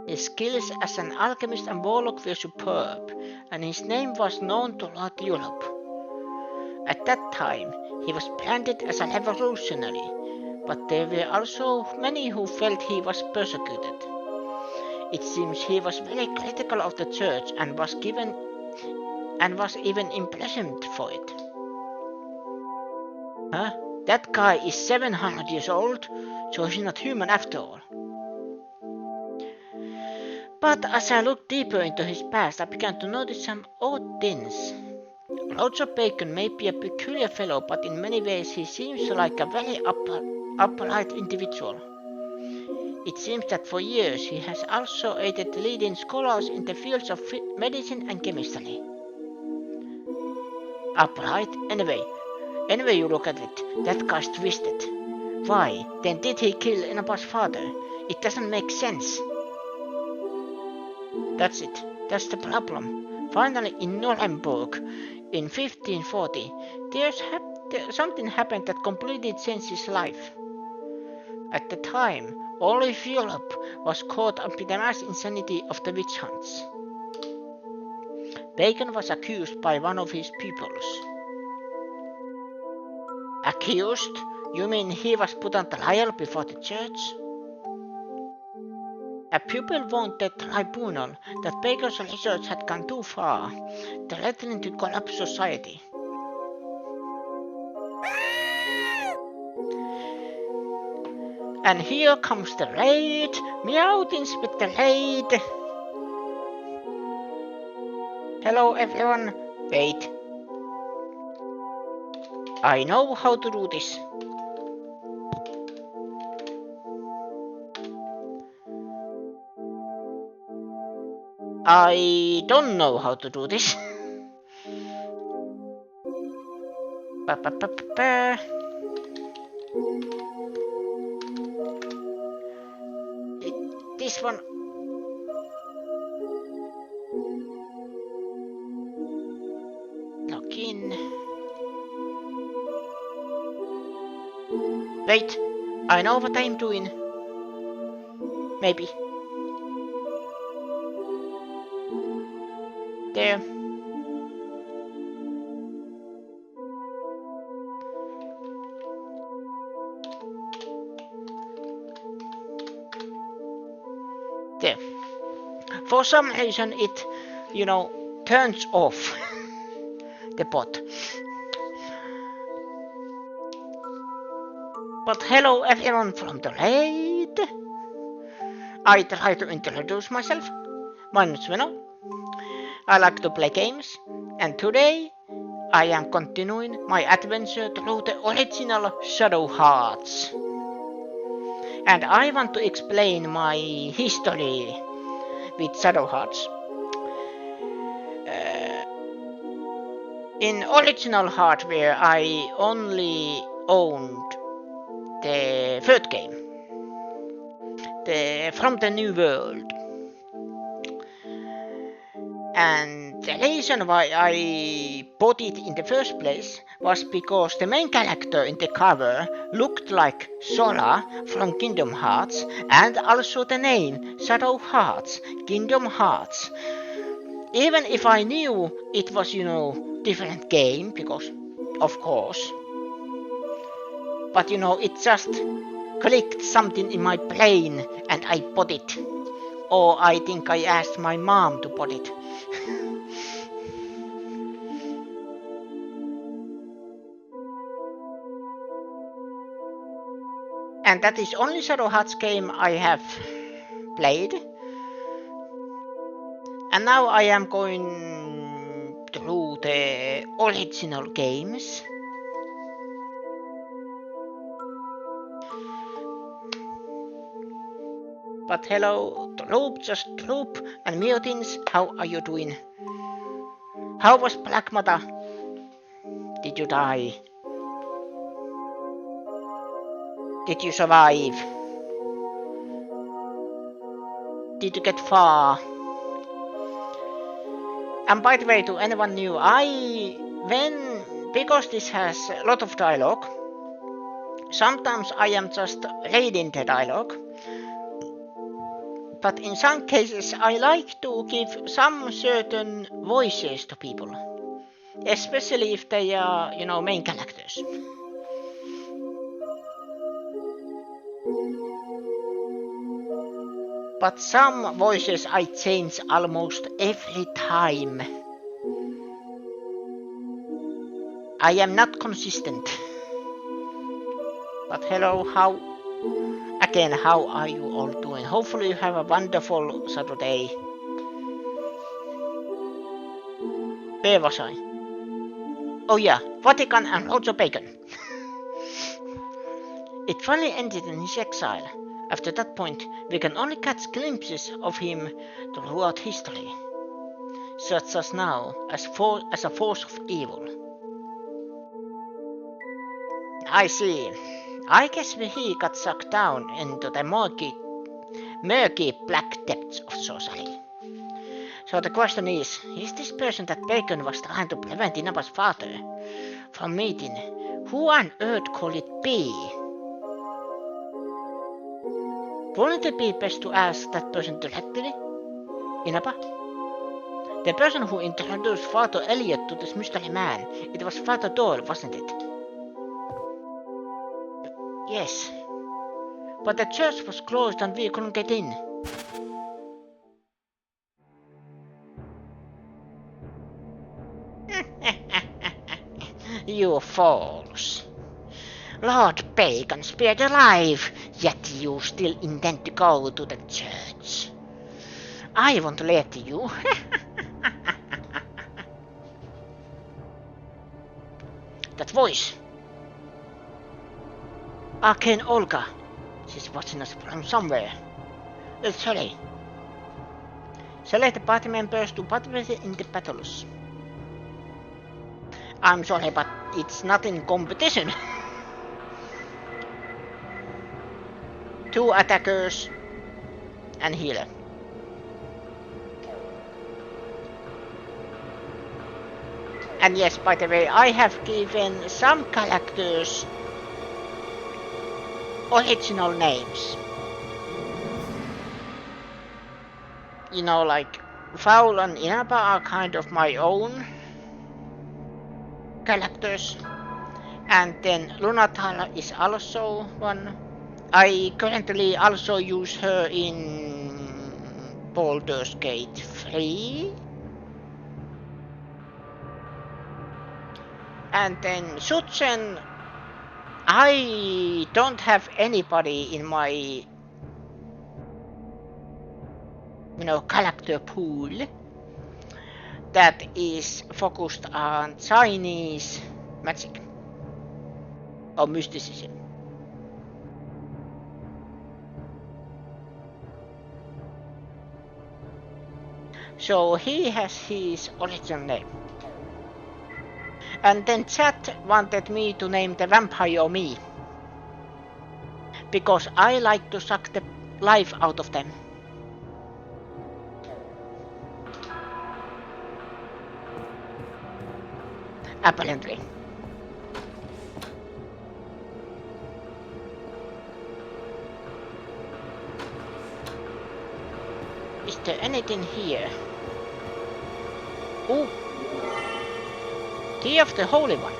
His skills as an alchemist and warlock were superb, and his name was known throughout Europe. At that time, he was branded as a revolutionary, but there were also many who felt he was persecuted. It seems he was very critical of the church and was even imprisoned for it. Huh? That guy is 700 years old, so he's not human after all. But as I looked deeper into his past, I began to notice some odd things. Roger Bacon may be a peculiar fellow, but in many ways he seems like a very upright individual. It seems that for years he has also aided leading scholars in the fields of medicine and chemistry. Upright? Anyway you look at it, that guy's twisted. Why? Then did he kill Inaba's father? It doesn't make sense. That's it. That's the problem. Finally, in Nuremberg, in 1540, something happened that completely changed his life. At the time, all of Europe was caught up in the mass insanity of the witch hunts. Bacon was accused by one of his pupils. Accused? You mean he was put on trial before the church? A pupil warned the tribunal that Bacon's research had gone too far, threatening to collapse society. And here comes the raid! Meowth, Inspector Raid! Hello everyone! Wait. I know how to do this. I don't know how to do this. This one. Log in. Wait, I know what I'm doing. Maybe. There. There. For some reason it, turns off the bot. But hello everyone from the raid. I try to introduce myself. My name is Veno. I like to play games, and today I am continuing my adventure through the original Shadow Hearts. And I want to explain my history with Shadow Hearts. In original hardware, I only owned the third game, From the New World. And The reason why I bought it in the first place was because the main character in the cover looked like Sora from Kingdom Hearts, and also the name Shadow Hearts, Kingdom Hearts. Even if I knew it was, different game, because of course, but it just clicked something in my brain and I bought it. Or I think I asked my mom to bought it. And that is only Shadow Hearts game I have played. And now I am going through the original games. But hello, Troop, just Troop and Miotins, how are you doing? How was Black Mata? Did you die? Did you survive? Did you get far? And by the way, to anyone new, because this has a lot of dialogue, sometimes I am just reading the dialogue. But in some cases I like to give some certain voices to people. Especially if they are, main characters. But some voices I change almost every time. I am not consistent. But hello, how are you all doing? Hopefully you have a wonderful Saturday. Where was I? Oh yeah, Vatican and Roger Bacon. It finally ended in his exile. After that point, we can only catch glimpses of him throughout history, such as now as a force of evil. I see. I guess he got sucked down into the murky black depths of sorcery. So the question is this person that Bacon was trying to prevent Inaba's father from meeting, who on earth could it be? Wouldn't it be best to ask that person directly? Inaba? The person who introduced Father Elliot to this mystery man, it was Father Doyle, wasn't it? Yes. But the church was closed and we couldn't get in. You fools. Lord Bacon spared alive, yet you still intend to go to the church. I won't let you. That voice. Arcane Olga. She's watching us from somewhere. Let's hurry. Select the party members to participate in the battles. I'm sorry, but it's not in competition. 2 attackers and healer. And yes, by the way, I have given some characters original names. Like Foul and Inaba are kind of my own characters. And then Lunatara is also one. I currently also use her in Baldur's Gate 3. And then Sutchen, I don't have anybody in my character pool that is focused on Chinese magic or mysticism. So he has his original name. And then chat wanted me to name the vampire me, because I like to suck the life out of them. Apparently. Is there anything here? Ooh! Key of the Holy One.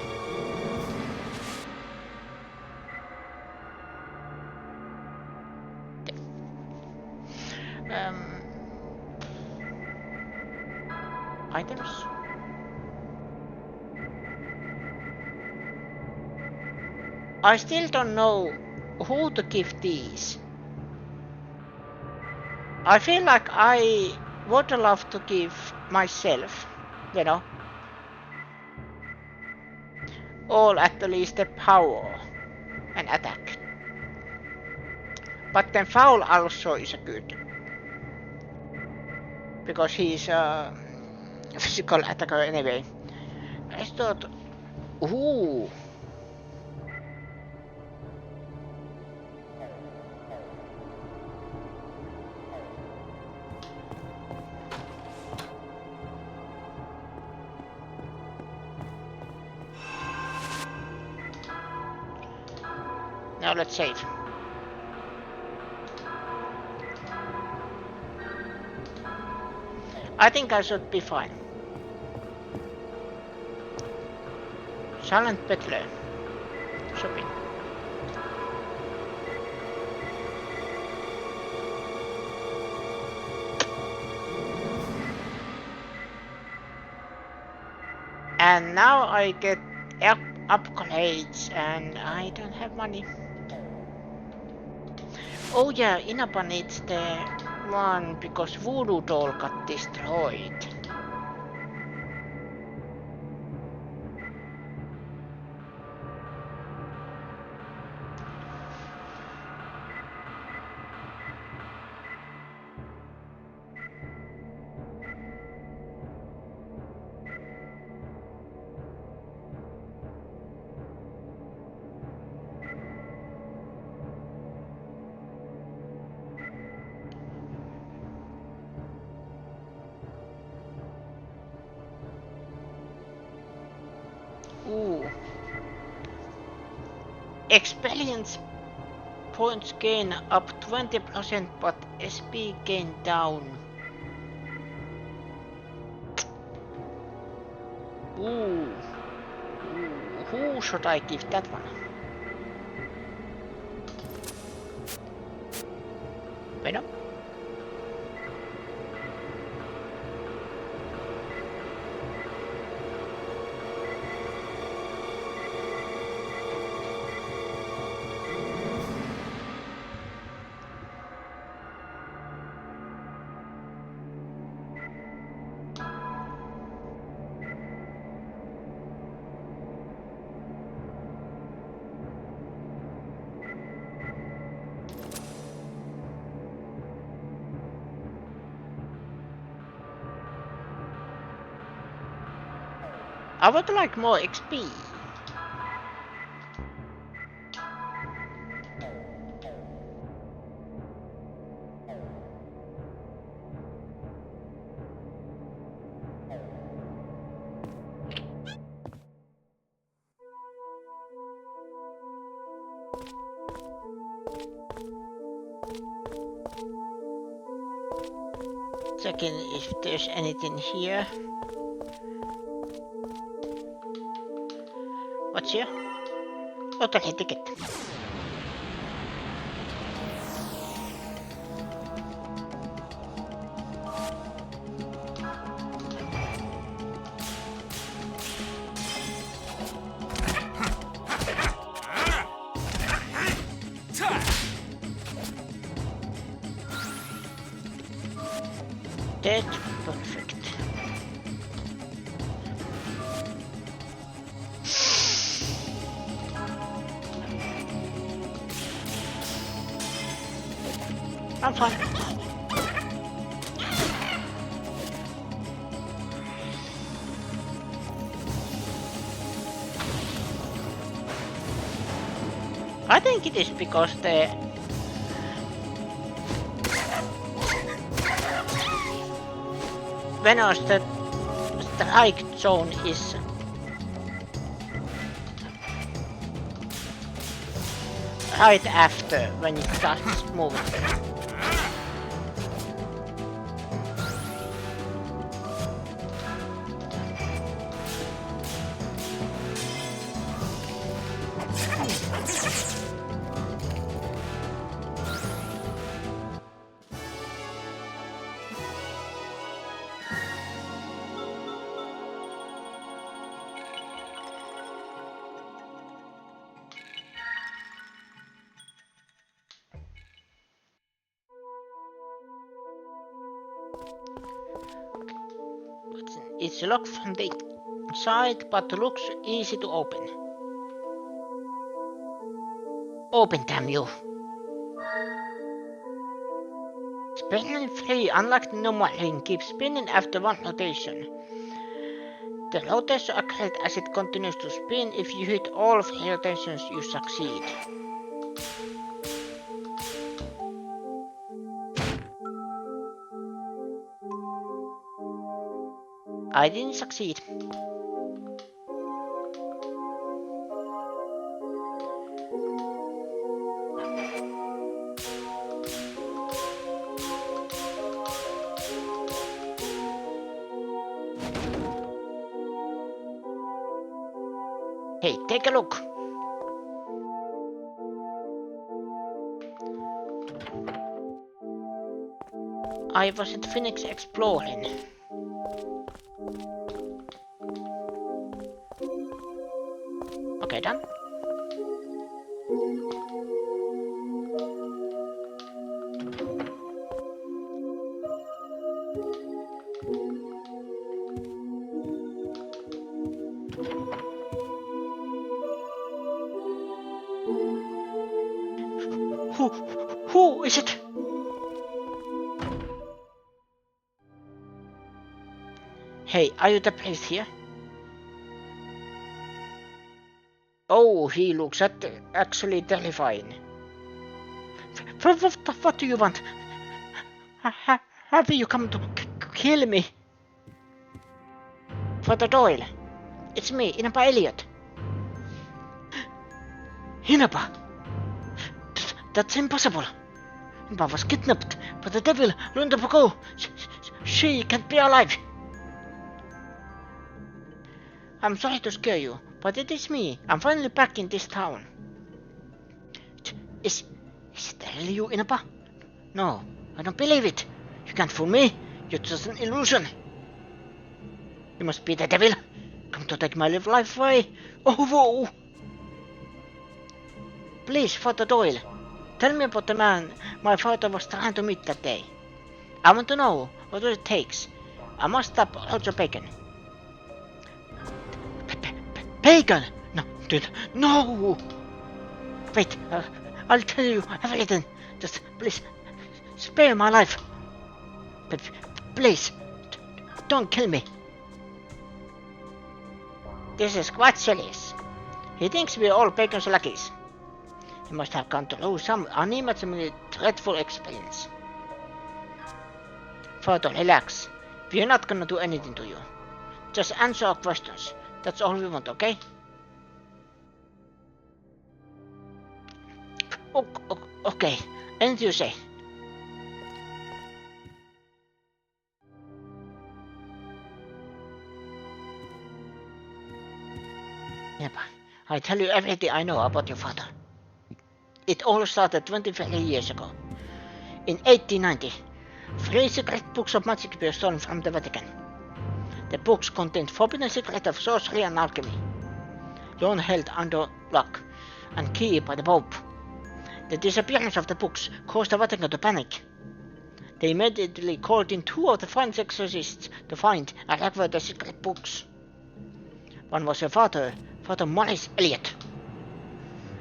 Items? I still don't know who to give these. I feel like I would love to give myself, you know, all at least the power and attack. But then Foul also is good. Because he's a physical attacker anyway. I thought, ooh. Now let's save. I think I should be fine. Silent Peddler. Shopping. And now I get upgrades and I don't have money. Oh yeah, Inaba needs the one because Voodoo Doll got destroyed. Ooh. Experience points gain up 20%, but SP gain down. Ooh. Who should I give that one? Venom? I would like more XP. Checking if there's anything here. What's here? Lottery ticket. That's perfect. I'm fine. I think it is because the Venom's the strike zone is right after when it starts moving. It's locked from the inside, but looks easy to open. Open, damn you! Spinning free, unlock the normal ring. Keep spinning after one rotation. The rotation accelerates as it continues to spin. If you hit all 3 rotations, you succeed. I didn't succeed. Hey, take a look. I wasn't finished exploring. Okay, done. Who is it? Hey, are you the priest here? Oh, he looks actually terrifying. What do you want? Have you come to kill me? Father Doyle, it's me, Inaba Elliot. Inaba? That's impossible. Inaba was kidnapped by the devil long ago. She can't be alive. I'm sorry to scare you, but it is me. I'm finally back in this town. Is it really you, Inaba? No, I don't believe it. You can't fool me. You're just an illusion. You must be the devil. Come to take my life away. Oh, whoa. Please, Father Doyle, tell me about the man my father was trying to meet that day. I want to know what it takes. I must stop Roger Bacon. Bacon! No! Wait, I'll tell you everything. Just please, spare my life. Please, don't kill me. This is quite serious. He thinks we're all Bacon's lackeys. He must have gone through some unimaginably dreadful experience. Father, relax. We're not gonna do anything to you. Just answer our questions. That's all we want, okay? Okay, anything you say. Yep, I tell you everything I know about your father. It all started 23 years ago. In 1890, 3 secret books of magic were stolen from the Vatican. The books contained forbidden secrets of sorcery and alchemy, long held under lock and key by the Pope. The disappearance of the books caused the Vatican to panic. They immediately called in 2 of the finest exorcists to find and recover the secret books. One was your father, Father Maurice Elliot,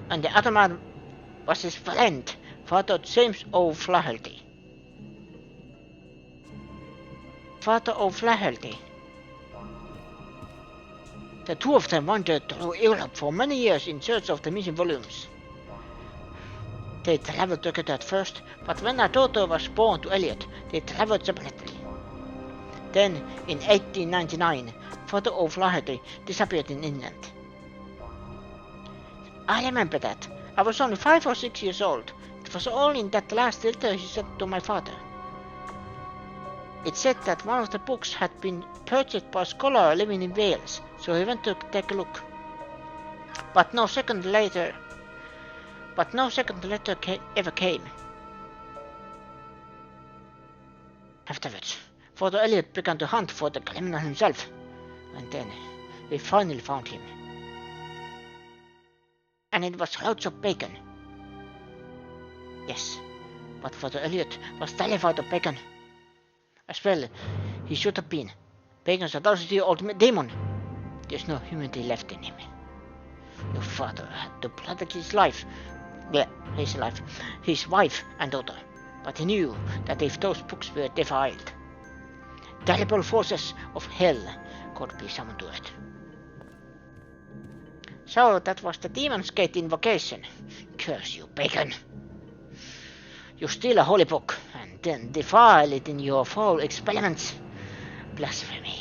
and the other man was his friend, Father James O'Flaherty. Father O'Flaherty. The 2 of them wandered through Europe for many years in search of the missing volumes. They traveled together at first, but when a daughter was born to Elliot, they traveled separately. Then, in 1899, Father O'Flaherty disappeared in England. I remember that. I was only 5 or 6 years old. It was all in that last letter he sent to my father. It said that one of the books had been purchased by a scholar living in Wales, so he went to take a look. But no second letter ever came. Afterwards, Father Elliot began to hunt for the criminal himself, and then we finally found him. And it was loads of bacon. Yes, but Father Elliot was terrified of bacon. As well, he should have been. Bacon's a dirty old demon. There's no humanity left in him. Your father had to protect his life. Yeah, his wife and daughter. But he knew that if those books were defiled, terrible forces of hell could be summoned to it. So that was the Demon's Gate invocation. Curse you, Bacon. You steal a holy book and then defile it in your foul experiments. Blasphemy.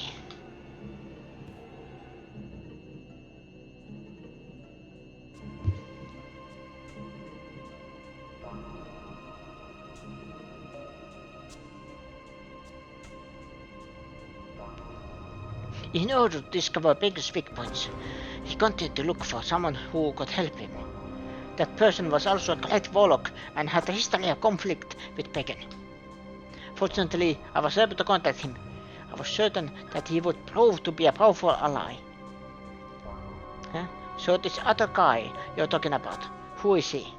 In order to discover Bacon's weak points, he continued to look for someone who could help him. That person was also a great warlock and had a history of conflict with Bacon. Fortunately, I was able to contact him. I was certain that he would prove to be a powerful ally. So this other guy you're talking about, who is he?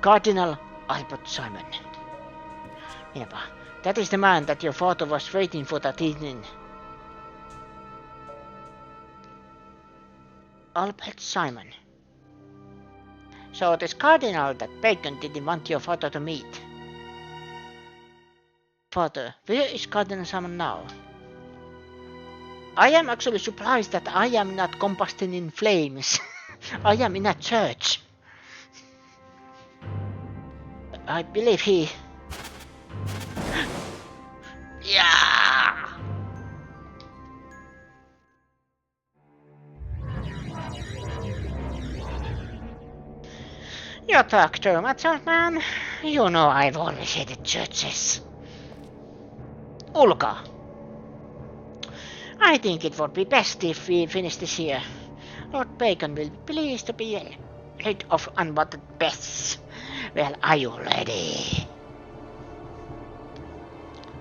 Cardinal Albert Simon. Yep, that is the man that your father was waiting for that evening. Albert Simon. So this cardinal that Bacon didn't want your father to meet. Father, where is Cardinal Simon now? I am actually surprised that I am not combusting in flames. I am in a church. I believe he... Yeah! You talk too much, old man. You know I've always hated churches. Ulka. I think it would be best if we finish this here. Lord Bacon will be pleased to be rid of unwanted pests. Well, are you ready?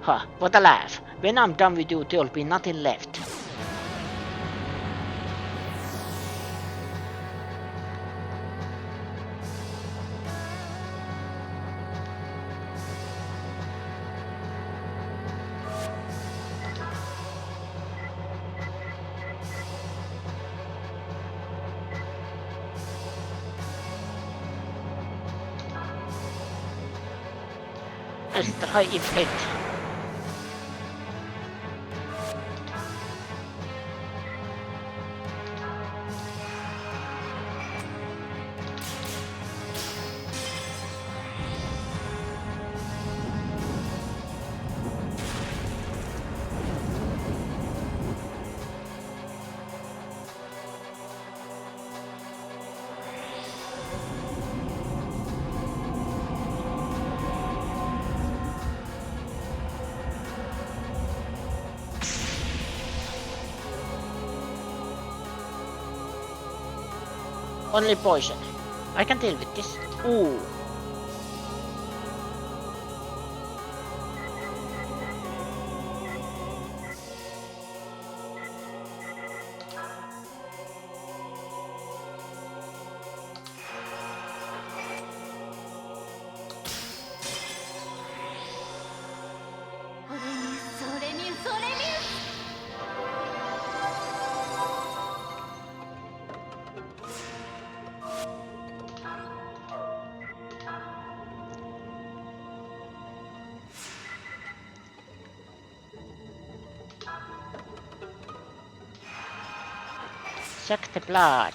Huh, what a laugh. When I'm done with you, there'll be nothing left. Let's try if it. Only poison. I can deal with this. Ooh. Suck the blood.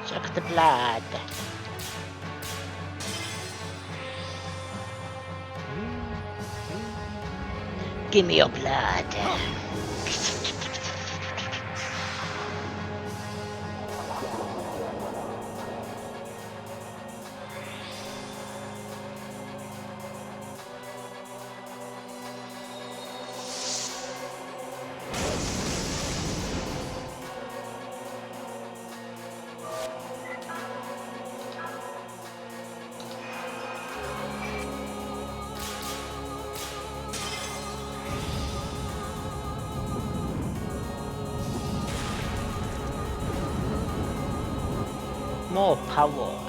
Suck the blood. Give me your blood. More power.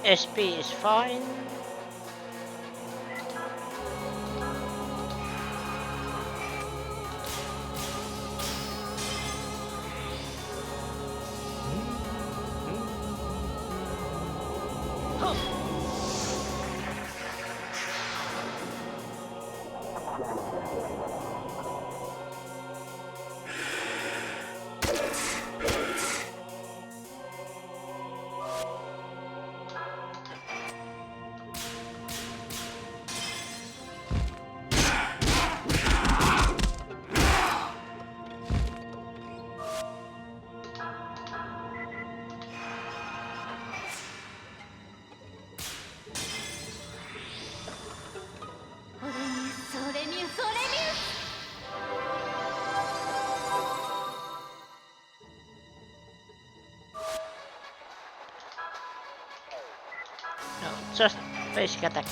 SP is fine. No, just basic attack.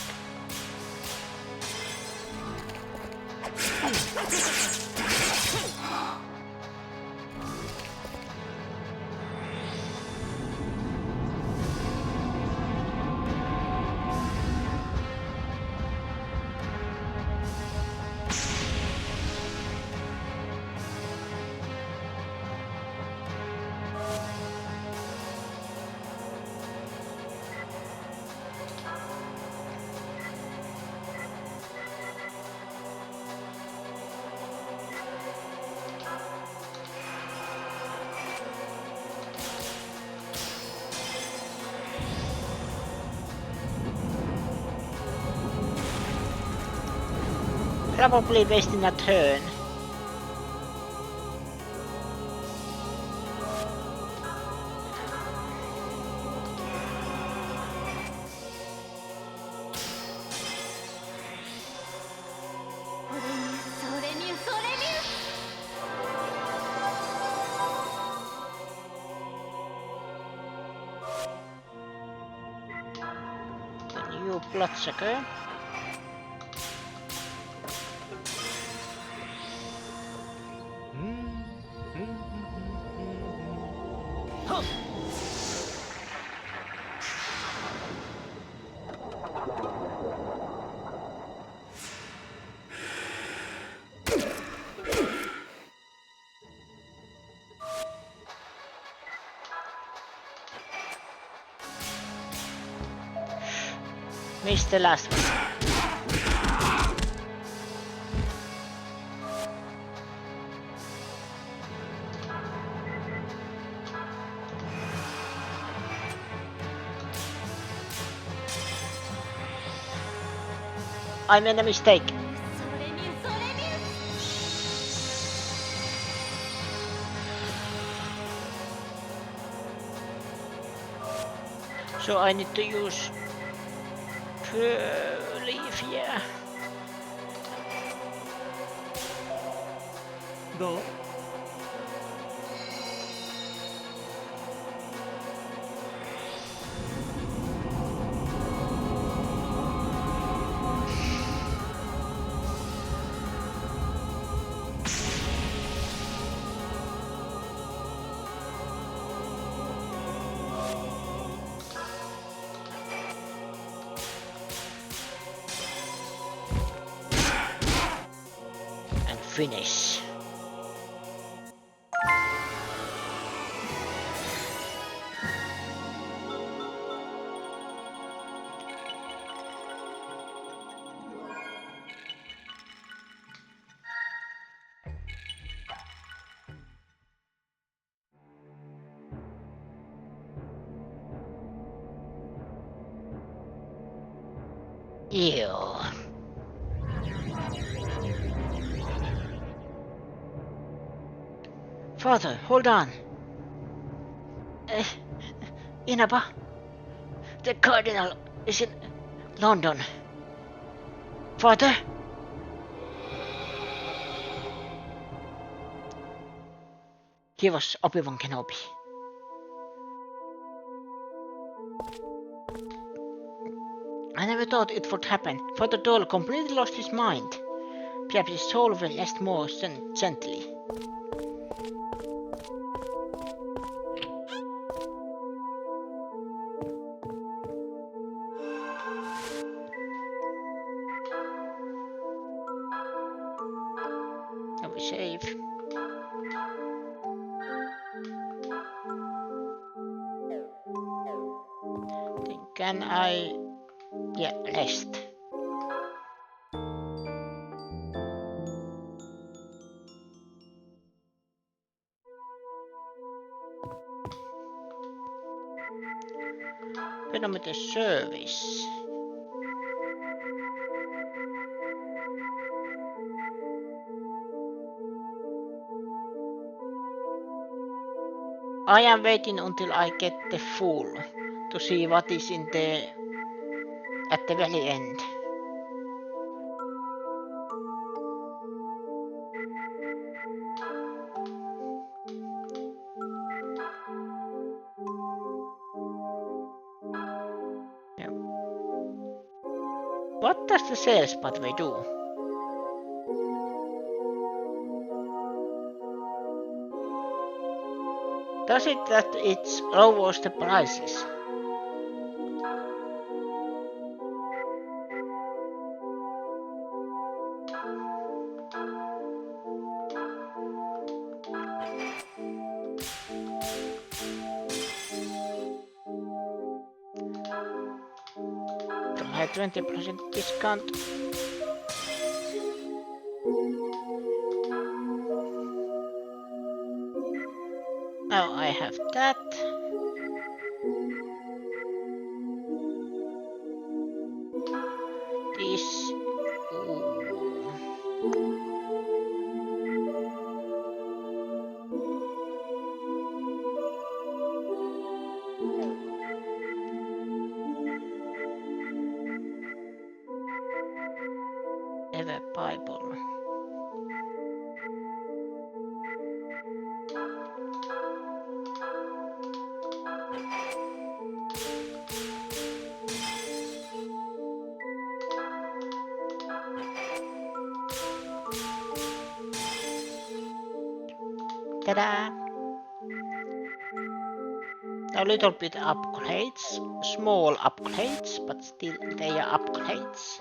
probably wasting a turn. Then you bloodsucker. Missed the last one. I made a mistake. So I need to use leaf, yeah. どう? And finish. Ew. Father, hold on. Inaba, the Cardinal is in London. Father? He was Obi-Wan Kenobi. I never thought it would happen. Father Dole completely lost his mind. Perhaps his soul will rest more gently. Are we safe? Then can I... yeah, rest. Pedometer service. I am waiting until I get the full to see what is in the at the very end. Yeah. What does the sales pathway do? Does it that it lowers the prices? Do I have 20% discount? Now I have that. This. Ooh. eyeball. Ta-da! A little bit upgrades, small upgrades, but still they are upgrades.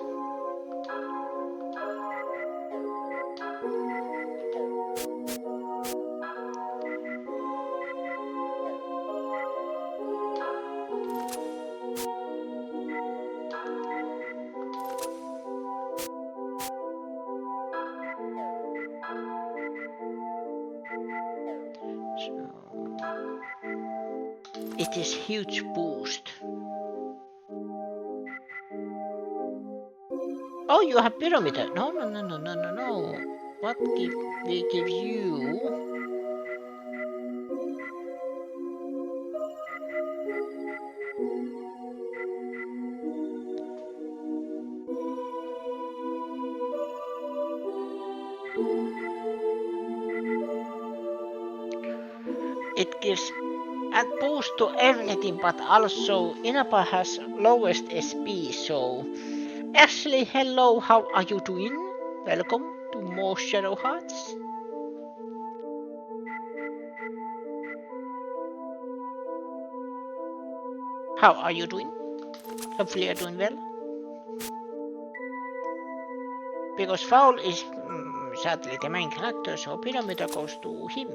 It is huge boost. Oh, you have pyramid. No. What we give you? It gives a boost to everything, but also Inaba has lowest SP, so Ashley, hello, how are you doing? Welcome to more Shadow Hearts. How are you doing? Hopefully you're doing well. Because Foul is sadly the main character, so Pyramida goes to him.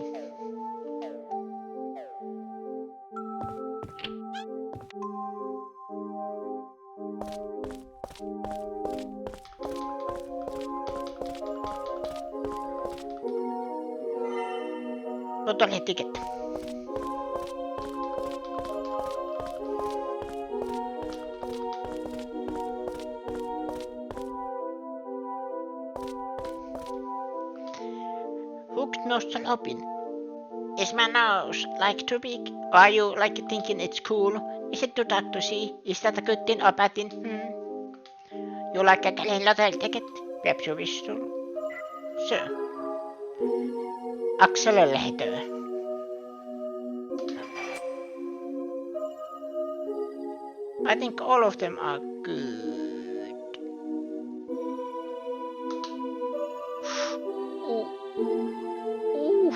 Lottery ticket. Hooked nose and open. Is my nose like too big? Or are you like thinking it's cool? Is it too dark to see? Is that a good thing or bad thing? You like a green lottery ticket? Perhaps you wish to? Sure. Accelerator. I think all of them are good. Ooh. Ooh.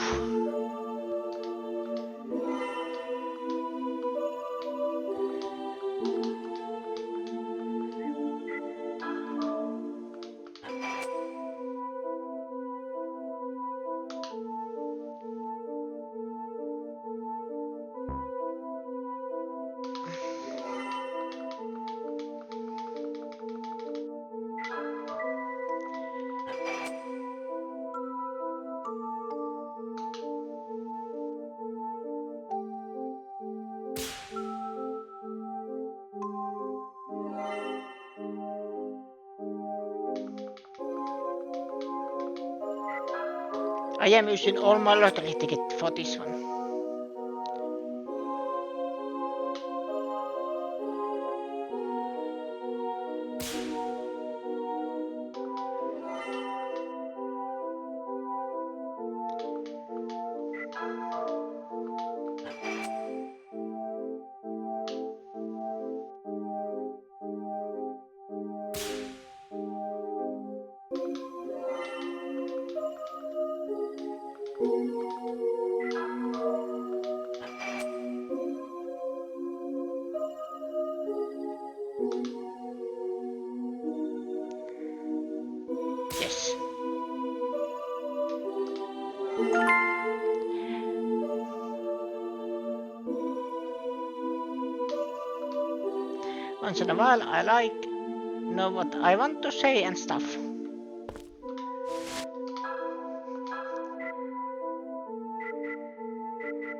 I am using all my lottery ticket for this one. Yes. Once in a while I like know what I want to say and stuff.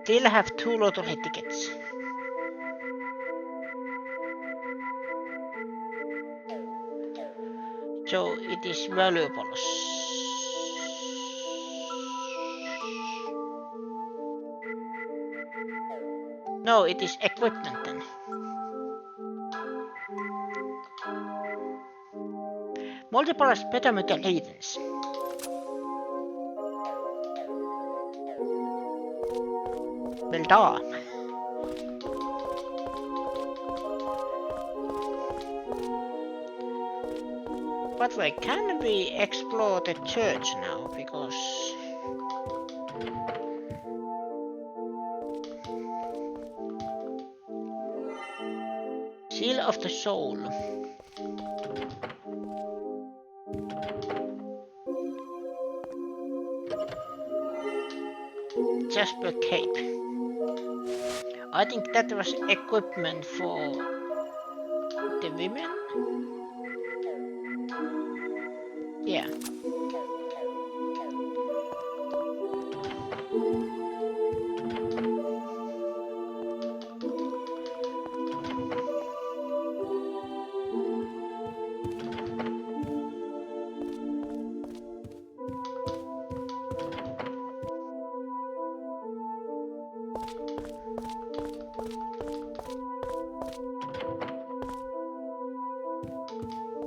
Still have 2 lottery tickets. So it is valuable. No, it is equipment then. Multiple speedometer readings. Väl da. But like, can we explore the church now? Because Seal of the Soul. Jasper Cape. I think that was equipment for the women. Yeah.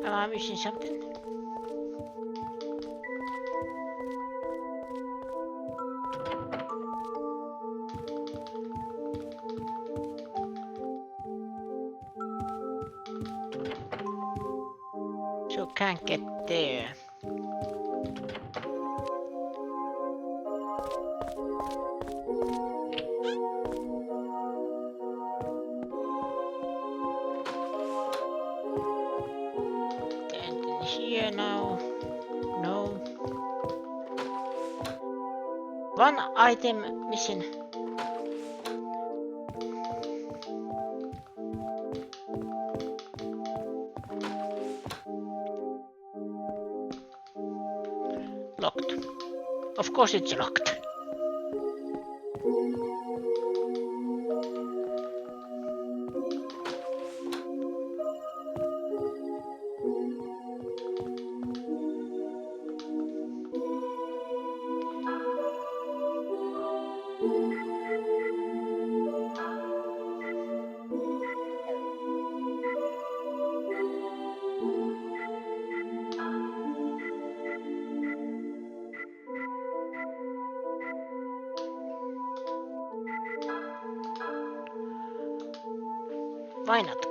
Am I missing something? So can't get there. And here now. No. One item missing. Locked. Of course it's locked. Why not?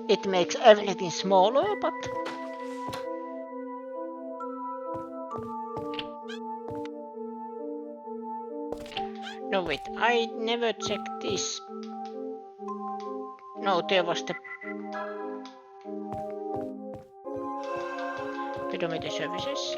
It makes everything smaller, but no wait, I never checked this. No, there was the pedometer services.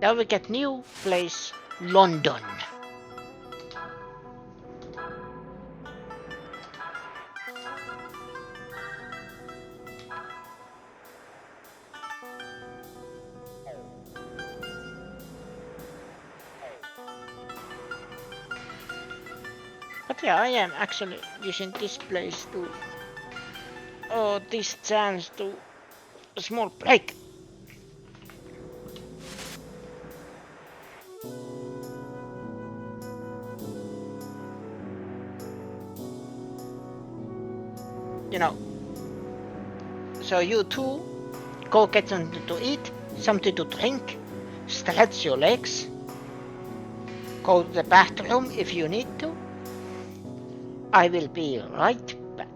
Now we get new place, London. But yeah, I am actually using this place to, or this chance to a small break. You know, so you two go get something to eat, something to drink, stretch your legs, go to the bathroom if you need to. I will be right back.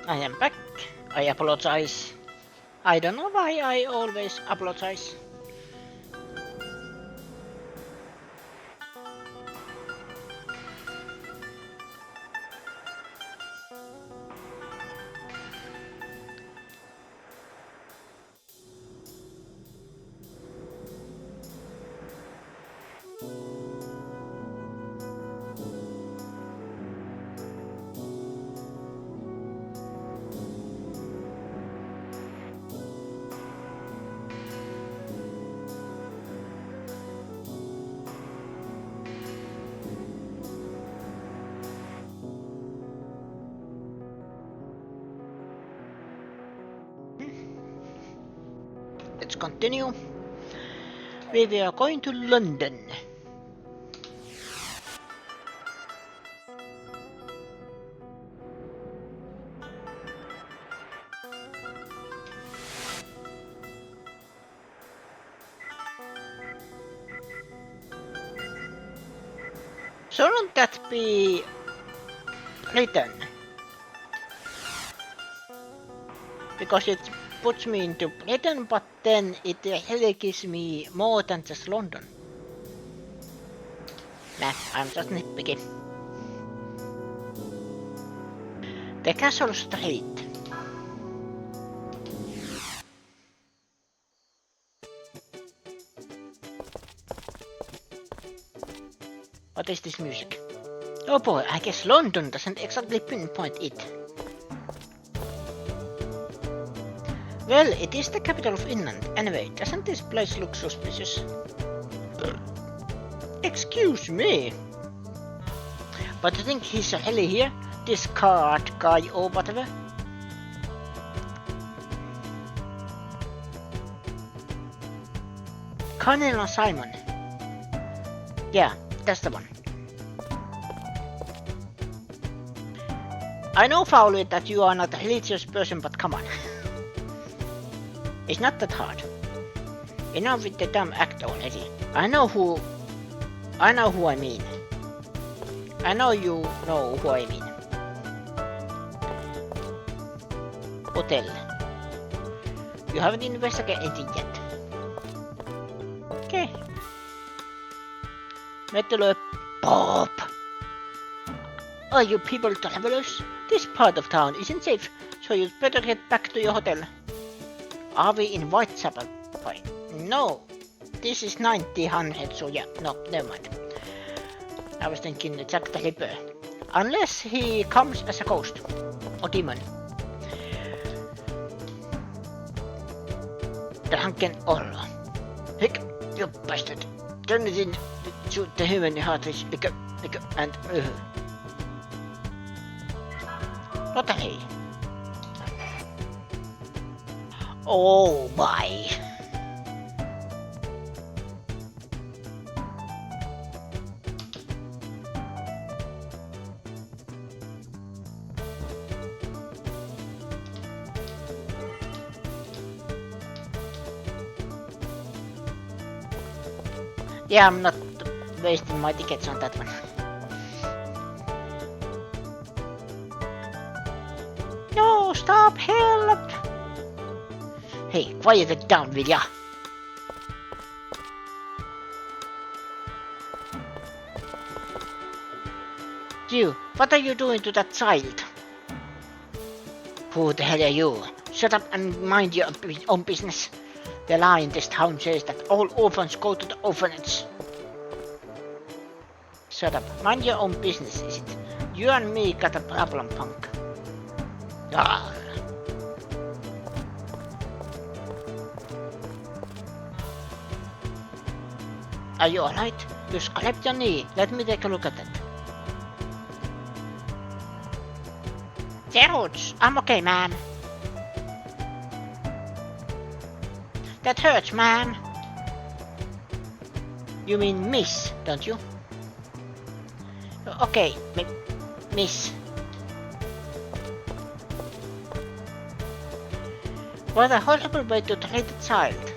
I am back. I apologize. I don't know why I always apologize. Let's continue. We are going to London. Shouldn't that be Britain? Because it puts me into Britain, but then it really gives me more than just London. Nah, I'm just nitpicky. The Castle Street. What is this music? Oh boy, I guess London doesn't exactly pinpoint it. Well, it is the capital of England. Anyway, doesn't this place look suspicious? Excuse me. But you think he's really here? This card guy or whatever? Colonel Simon. Yeah, that's the one. I know, Fowler, that you are not a religious person, but come on. It's not that hard. Enough with the dumb act already. I know who I mean. I know you know who I mean. Hotel. You haven't investigated anything yet. Okay. Metal Bob. Are you people travelers? This part of town isn't safe, so you'd better get back to your hotel. Are we in Whitechapel? Fine. No, this is 1900, so yeah, no, never mind. I was thinking Jack the Ripper. Unless he comes as a ghost or demon. Drunken Orlo. Hick, you bastard. Turn it in to the human heart is and What the hell? Oh my. Yeah, I'm not wasting my tickets on that one. No, stop, help! Hey, quiet it down, will ya? You, what are you doing to that child? Who the hell are you? Shut up and mind your own business. The law in this town says that all orphans go to the orphanage. Shut up. Mind your own business, is it? You and me got a problem, punk. Ah. Are you alright? You scraped your knee. Let me take a look at it. George, I'm okay, ma'am. That hurts, ma'am. You mean miss, don't you? Okay, miss. What a horrible way to treat a child.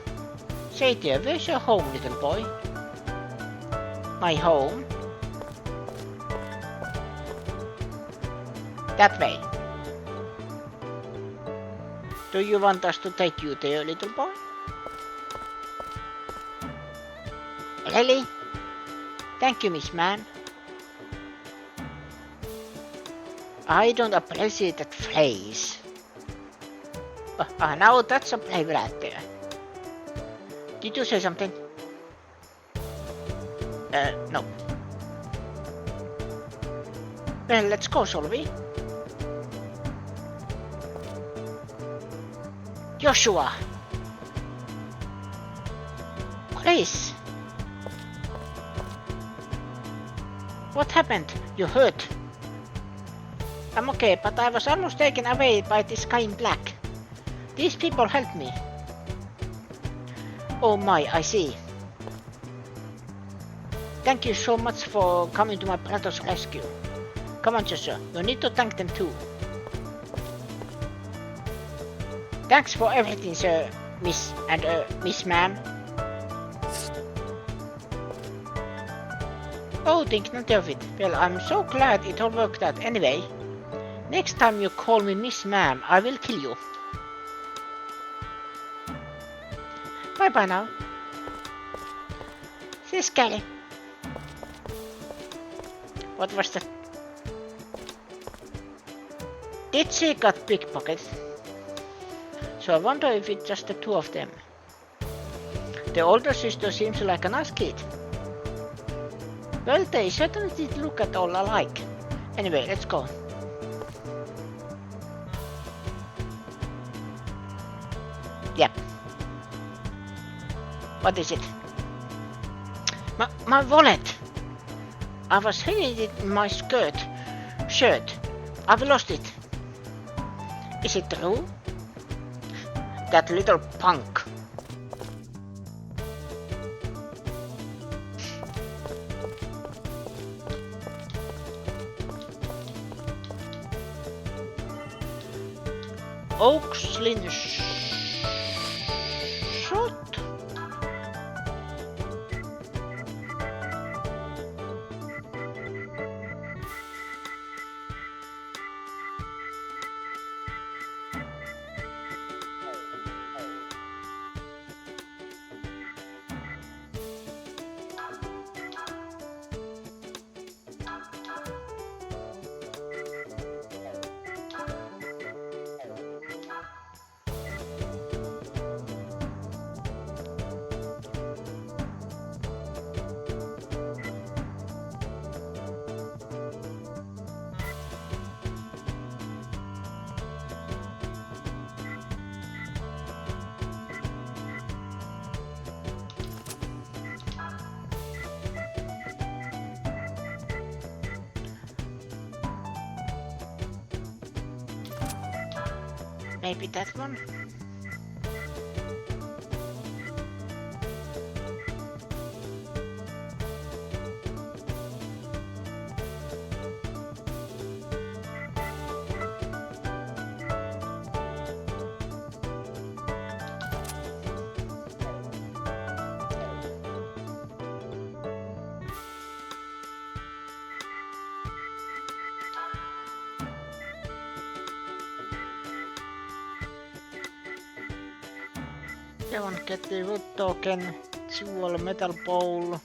Say dear, where's your home, little boy? My home? That way. Do you want us to take you there, little boy? Really? Thank you, Miss Man. I don't appreciate that phrase. Now that's a play right there. Did you say something? No. Well, let's go, shall we? Joshua! Chris! What happened? You hurt? I'm okay, but I was almost taken away by this guy in black. These people helped me. Oh my, I see. Thank you so much for coming to my brother's rescue. Come on, Joshua, you need to thank them too. Thanks for everything, sir, Miss Ma'am. Oh, think not of it. Well, I'm so glad it all worked out anyway. Next time you call me Miss Ma'am, I will kill you. Bye-bye now. See, scary. What was that? Did she got pickpockets? So I wonder if it's just the two of them. The older sister seems like a nice kid. Well, they certainly did look at all alike. Anyway, let's go. Yep. What is it? My wallet! I was hiding it in my shirt. I've lost it. Is it true? That little punk. Oak slingshot? Maybe that one? That one, get the wood token, jewel, metal bowl.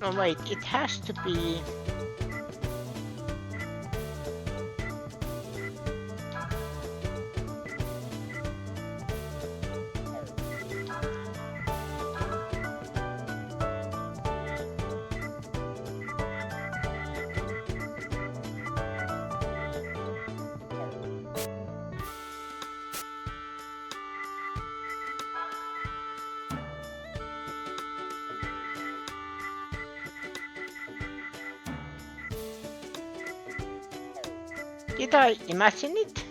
Oh wait, it has to be... Did I imagine it?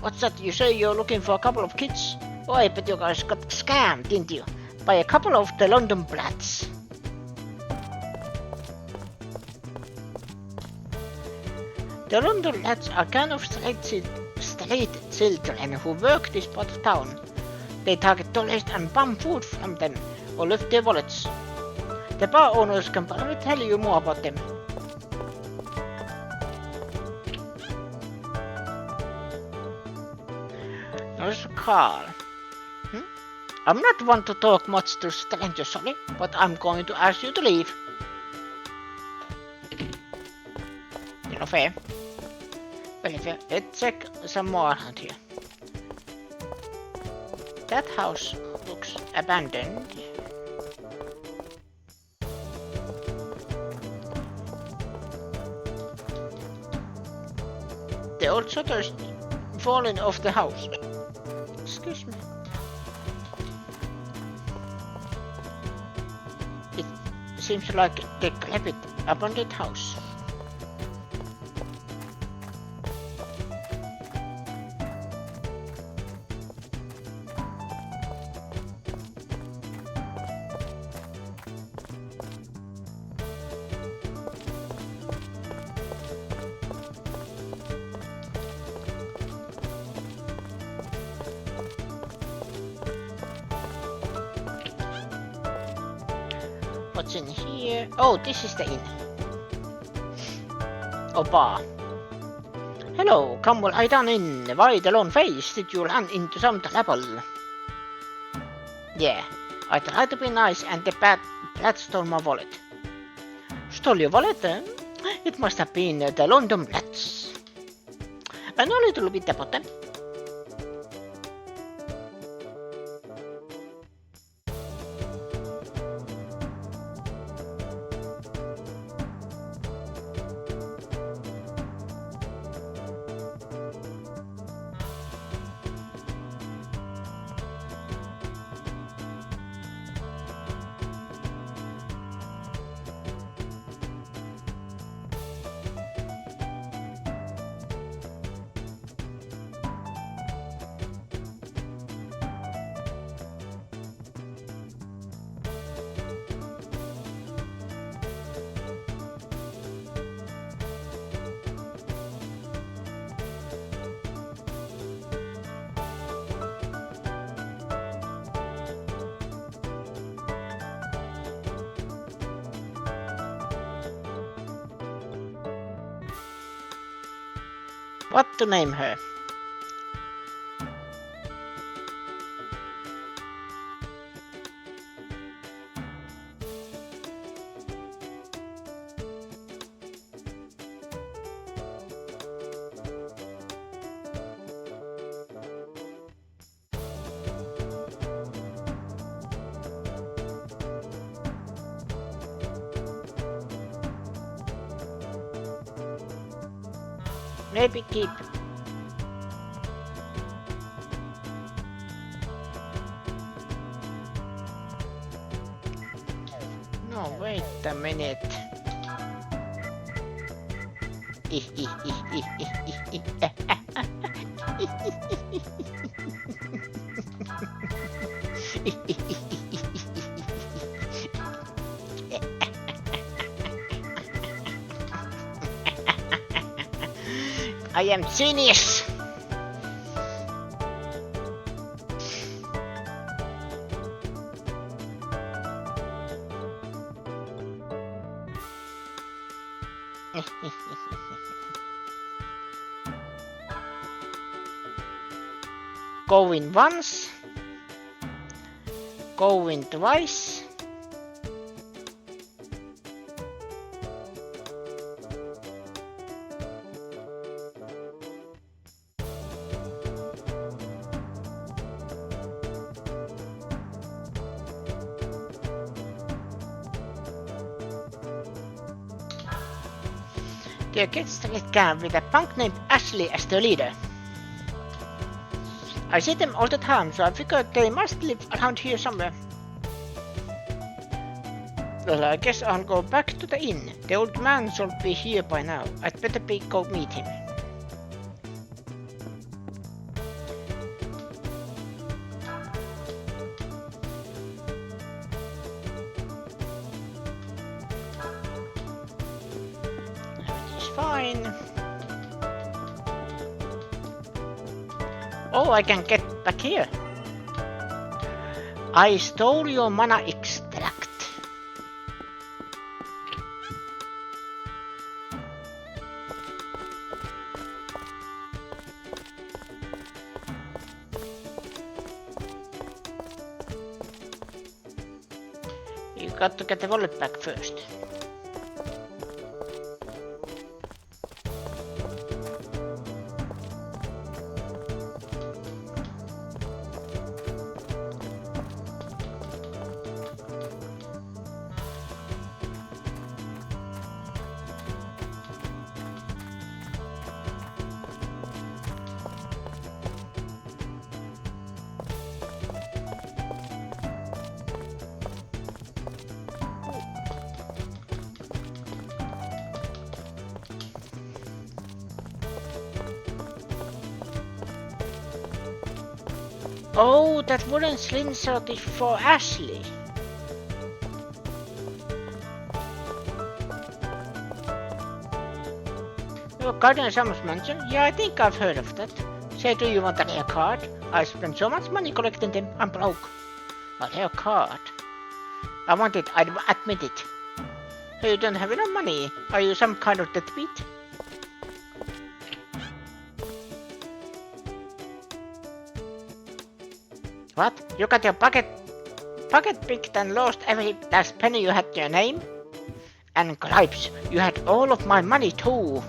What's that? You say you're looking for a couple of kids? Oh, I bet you guys got scammed, didn't you? By a couple of the London brats. The London lads are kind of straight children who work this part of town. They target tourists and bum food from them, or lift their wallets. The bar owners can probably tell you more about them. There's Carl. I'm not one to talk much to strangers, sorry, but I'm going to ask you to leave. You know, fair. Well, let's check some more around here. That house looks abandoned. The old shutter's fallen off the house. Excuse me. It seems like a decrepit, abandoned house. What's in here? Oh, this is the inn. Or bar. Hello, come lie down in. Why the long face? Did you run into some trouble? Yeah, I tried to be nice and the brat stole my wallet. Stole your wallet? It must have been the London brats. I know a little bit about them. What to name her? Maybe keep. No, wait a minute. I am genius! Going once, going twice. to a Get Street camp with a punk named Ashley as the leader. I see them all the time, so I figured they must live around here somewhere. Well, I guess I'll go back to the inn. The old man should be here by now. I'd better go meet him. Everything's fine. Oh, I can get back here. I stole your mana extract. You got to get the wallet back first. Oh, that wooden slingshot is for Ashley. Your Guardian Summers Mansion? Yeah, I think I've heard of that. Say, do you want a rare card? I spent so much money collecting them, I'm broke. A rare card? I want it, I admit it. You don't have enough money. Are you some kind of deadbeat? What? You got your pocket picked and lost every last penny you had to your name? And gripes, you had all of my money too.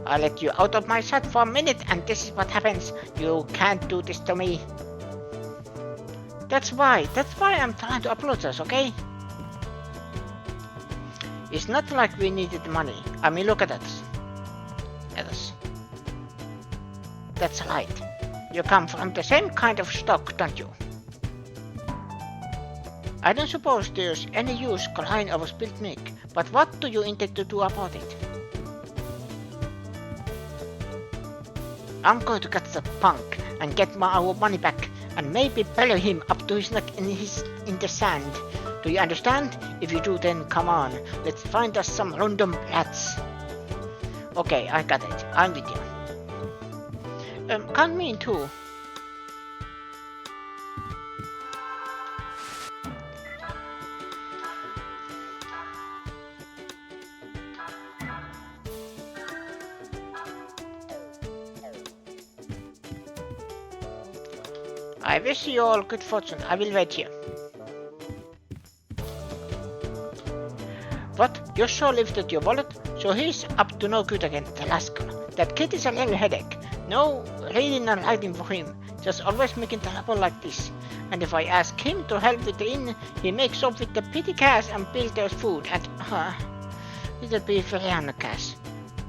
I let you out of my sight for a minute and this is what happens. You can't do this to me. That's why I'm trying to apologize, okay? It's not like we needed the money. I mean, look at us. That's right. You come from the same kind of stock, don't you? I don't suppose there's any use crying over spilled milk, but what do you intend to do about it? I'm going to catch the punk and get our money back and maybe bury him up to his neck in the sand. Do you understand? If you do, then come on. Let's find us some random rats. Okay, I got it. I'm with you. Count me in too. I wish you all good fortune. I will wait here. What? You sure lifted your wallet? So he's up to no good again, the rascal. That kid is a real headache. No reading and writing for him. Just always making trouble like this. And if I ask him to help with the inn, he makes up with the petty cash and builds us food. And it'll be very on the cash.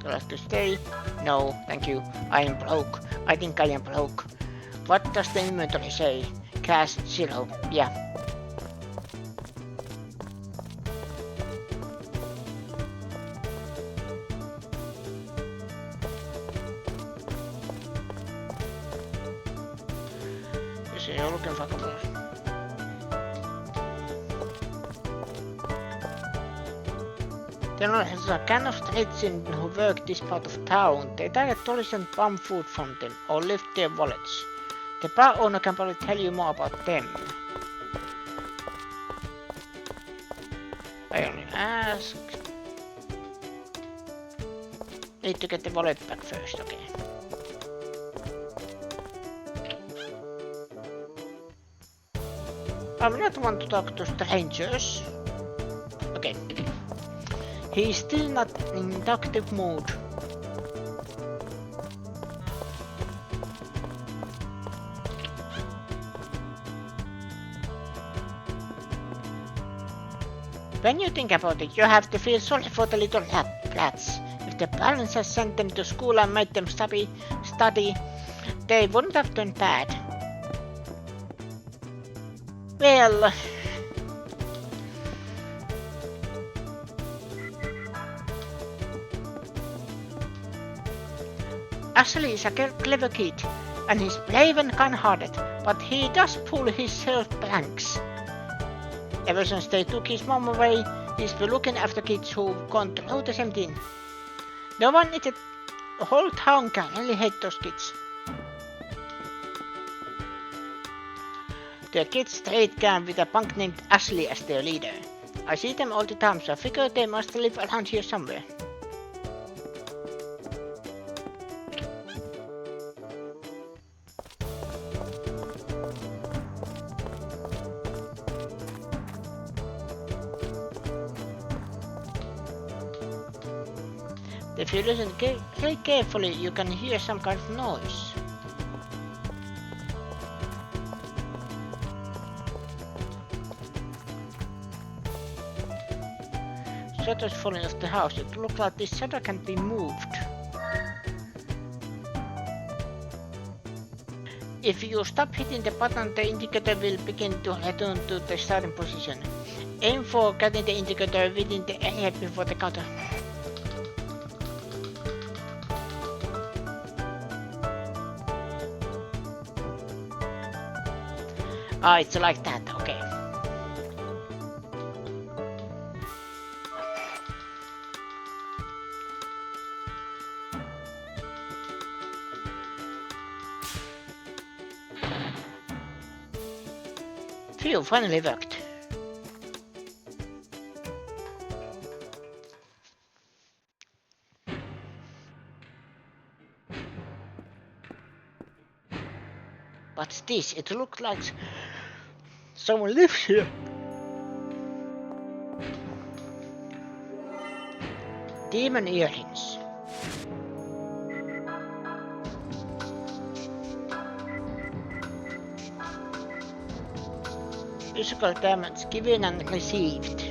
Do I have to stay? No, thank you. I am broke. I think I am broke. What does the inventory say? Cash 0. Yeah. So you're looking for a There are a can of street children who work this part of town. They direct tourists and bum food from them or lift their wallets. The bar owner can probably tell you more about them. I only ask. Need to get the wallet back first, okay. I will not want to talk to strangers. Okay. He is still not in inductive mood. When you think about it, you have to feel sorry for the little rats. If their parents had sent them to school and made them study, they wouldn't have done bad. Well... Ashley is a clever kid, and he's brave and kind-hearted, but he does pull his self-pranks. Ever since they took his mom away, he's been looking after kids who've gone through the same thing. No one in the whole town can really hate those kids. The kids trade gang with a punk named Ashley as their leader. I see them all the time, so I figure they must live around here somewhere. If you listen very carefully, you can hear some kind of noise. Shutters falling off the house. It looks like this shutter can be moved. If you stop hitting the button, the indicator will begin to return to the starting position. Aim for getting the indicator within the area before the counter. Ah, it's like that, okay. Phew, finally worked. What's this? It looks like someone lives here. Demon earrings. Physical damage given and received.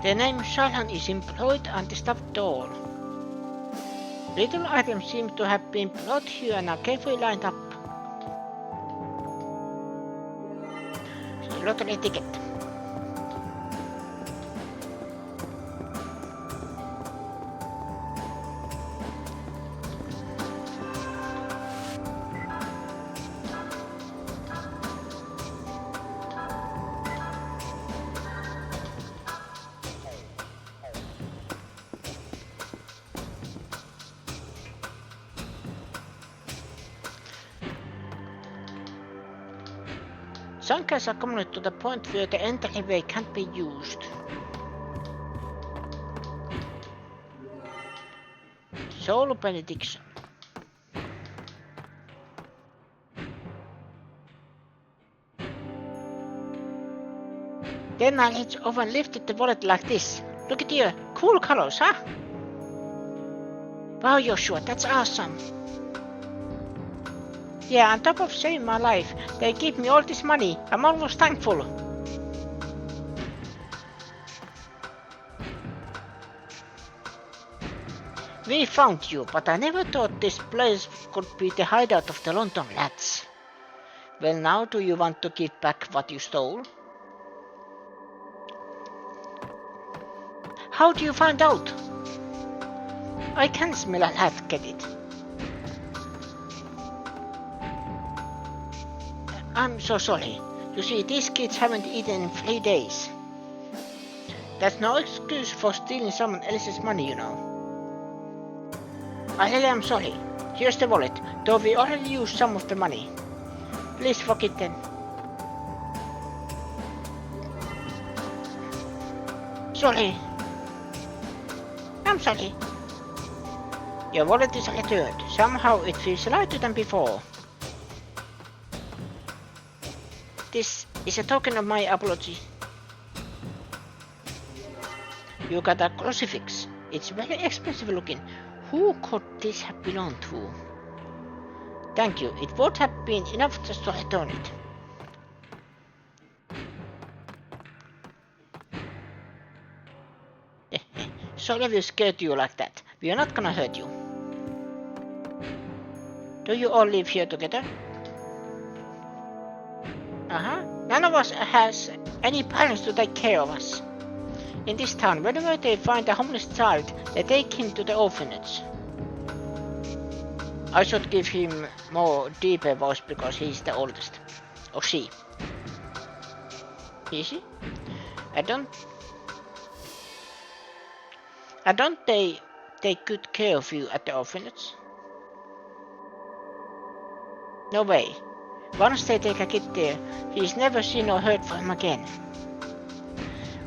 The name Sharan is employed on the stuffed doll. Little items seem to have been brought here and are carefully lined up. Lottery ticket. Some cars are coming to the point where the entryway can't be used. Soul benediction. Then I reached over and lifted the wallet like this. Look at here, cool colors, huh? Wow, Joshua, that's awesome. Yeah, on top of saving my life, they give me all this money. I'm almost thankful. We found you, but I never thought this place could be the hideout of the London rats. Well, now do you want to give back what you stole? How do you find out? I can smell a rat, get it? I'm so sorry. You see, these kids haven't eaten in 3 days. That's no excuse for stealing someone else's money, you know. I really am sorry. Here's the wallet, though we already used some of the money. Please forget them. Sorry. I'm sorry. Your wallet is returned. Somehow it feels lighter than before. This is a token of my apology. You got a crucifix. It's very expensive looking. Who could this have belonged to? Thank you. It would have been enough just to return it. Sorry we scared you like that. We are not gonna hurt you. Do you all live here together? None of us has any parents to take care of us. In this town, whenever they find a homeless child, they take him to the orphanage. I should give him more deeper voice because he's the oldest. Or she. Is she? Don't they take good care of you at the orphanage? No way. Once they take a kid there, he is never seen or heard from again.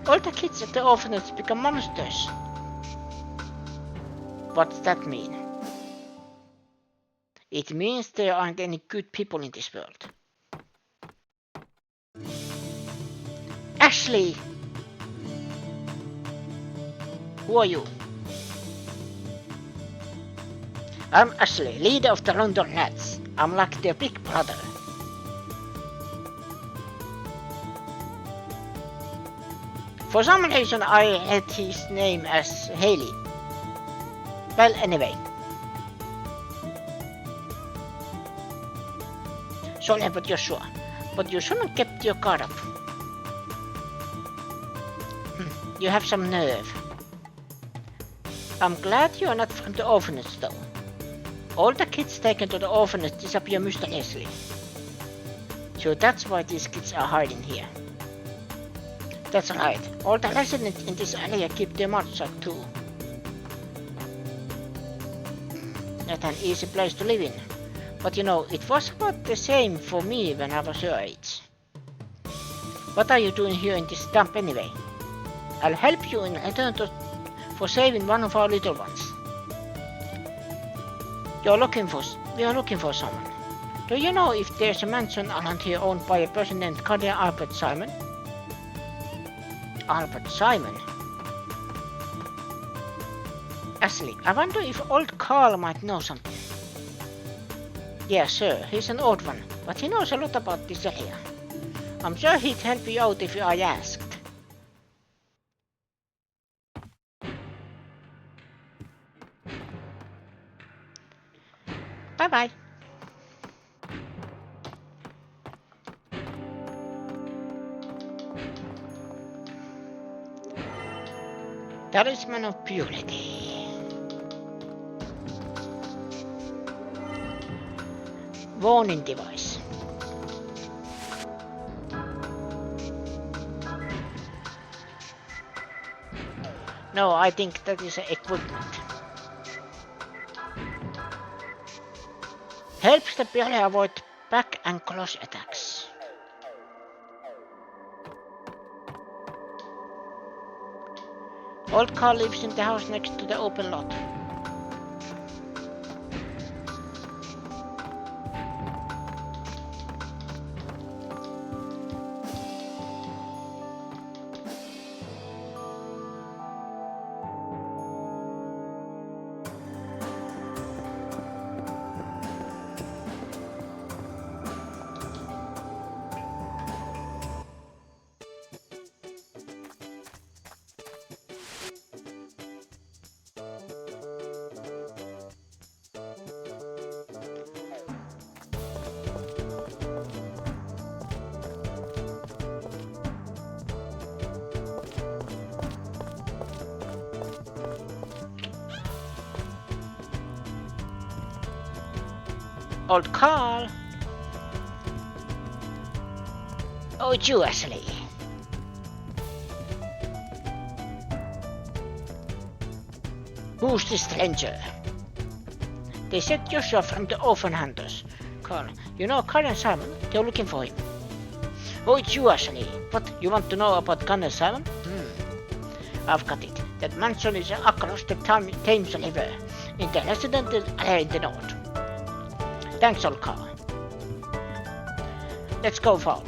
All the kids at the orphanage become monsters. What's that mean? It means there aren't any good people in this world. Ashley! Who are you? I'm Ashley, leader of the London Rats. I'm like their big brother. For some reason I had his name as Haley. Well, anyway. Sorry about Joshua, but you shouldn't kept your guard up. You have some nerve. I'm glad you are not from the orphanage though. All the kids taken to the orphanage disappear mysteriously. So that's why these kids are hiding here. That's right, all the residents in this area keep their mouths shut too. Not an easy place to live in. But you know, it was about the same for me when I was your age. What are you doing here in this dump anyway? I'll help you in return for saving one of our little ones. We are looking for someone. Do you know if there's a mansion around here owned by a person named Cardia Albert Simon? Albert Simon? Ashley, I wonder if old Carl might know something. Yeah, sir, he's an old one, but he knows a lot about this area. I'm sure he'd help you out if I asked. Bye-bye. Talisman of Purity. Warning device. No, I think that is equipment. Helps the player avoid back and close attacks. Old Carl lives in the house next to the open lot. Old Carl! Oh, it's you, Ashley. Who's this stranger? They said Joshua from the Orphan Hunters. Carl, you know Carl and Simon? They're looking for him. Oh, it's you, Ashley. What, you want to know about Carl and Simon? I've got it. That mansion is across the Thames River, in the residential area in the north. Thanks, old Carl. Let's go, Fowl.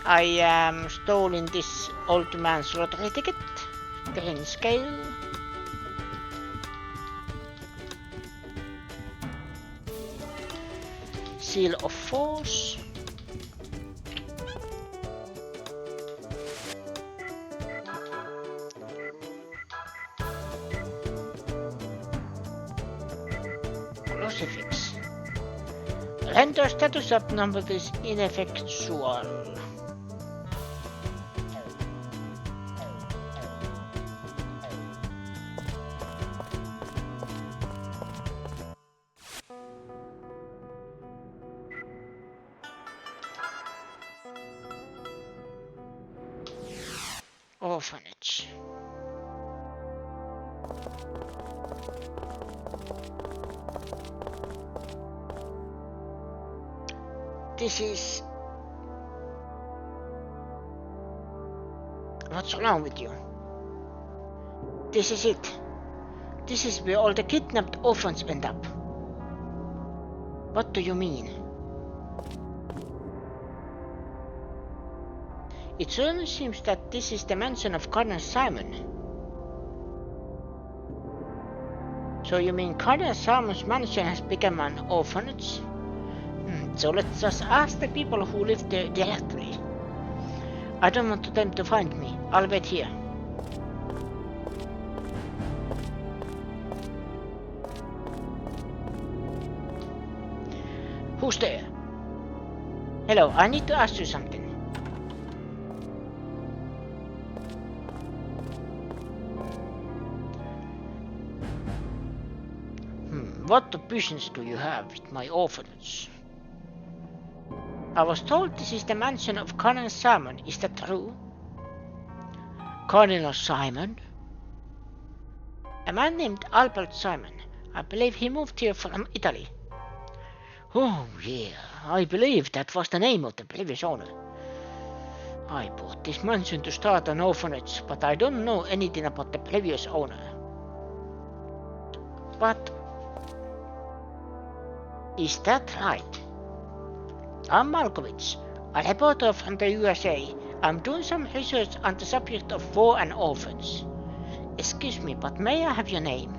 I am stealing this old man's lottery ticket. Green scale. Seal of Force. Crucifix. Render status abnormal is ineffectual. Orphanage. This is... What's wrong with you? This is it. This is where all the kidnapped orphans end up. What do you mean? It certainly seems that this is the mansion of Cardinal Simon. So you mean Cardinal Simon's mansion has become an orphanage? So let's just ask the people who live there directly. I don't want them to find me. I'll wait here. Who's there? Hello, I need to ask you something. What business do you have with my orphanage? I was told this is the mansion of Cardinal Simon. Is that true? Cardinal Simon? A man named Albert Simon. I believe he moved here from Italy. Oh yeah, I believe that was the name of the previous owner. I bought this mansion to start an orphanage, but I don't know anything about the previous owner. But... is that right? I'm Malkovich, a reporter from the USA. I'm doing some research on the subject of war and orphans. Excuse me, but may I have your name?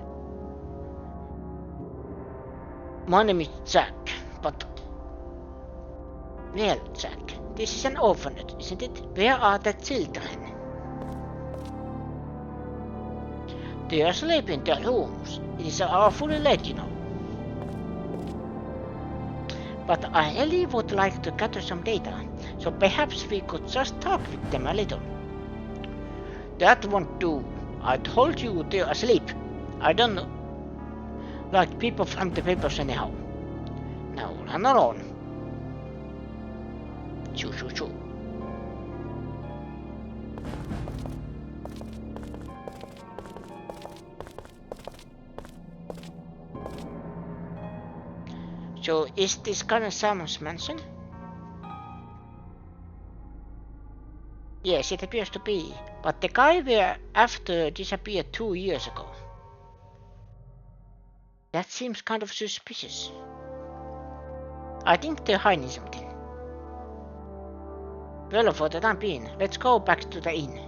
My name is Jack, but... Well, Jack, this is an orphanage, isn't it? Where are the children? They are sleeping in their rooms. It is awfully late, you know. But I really would like to gather some data, so perhaps we could just talk with them a little. That won't do. I told you they're asleep. I don't like people from the papers anyhow. Now run along. Choo choo choo. So is this Cardinal Simon's mansion? Yes, it appears to be, but the guy we're after disappeared 2 years ago. That seems kind of suspicious. I think they're hiding something. Well, for the time being, let's go back to the inn.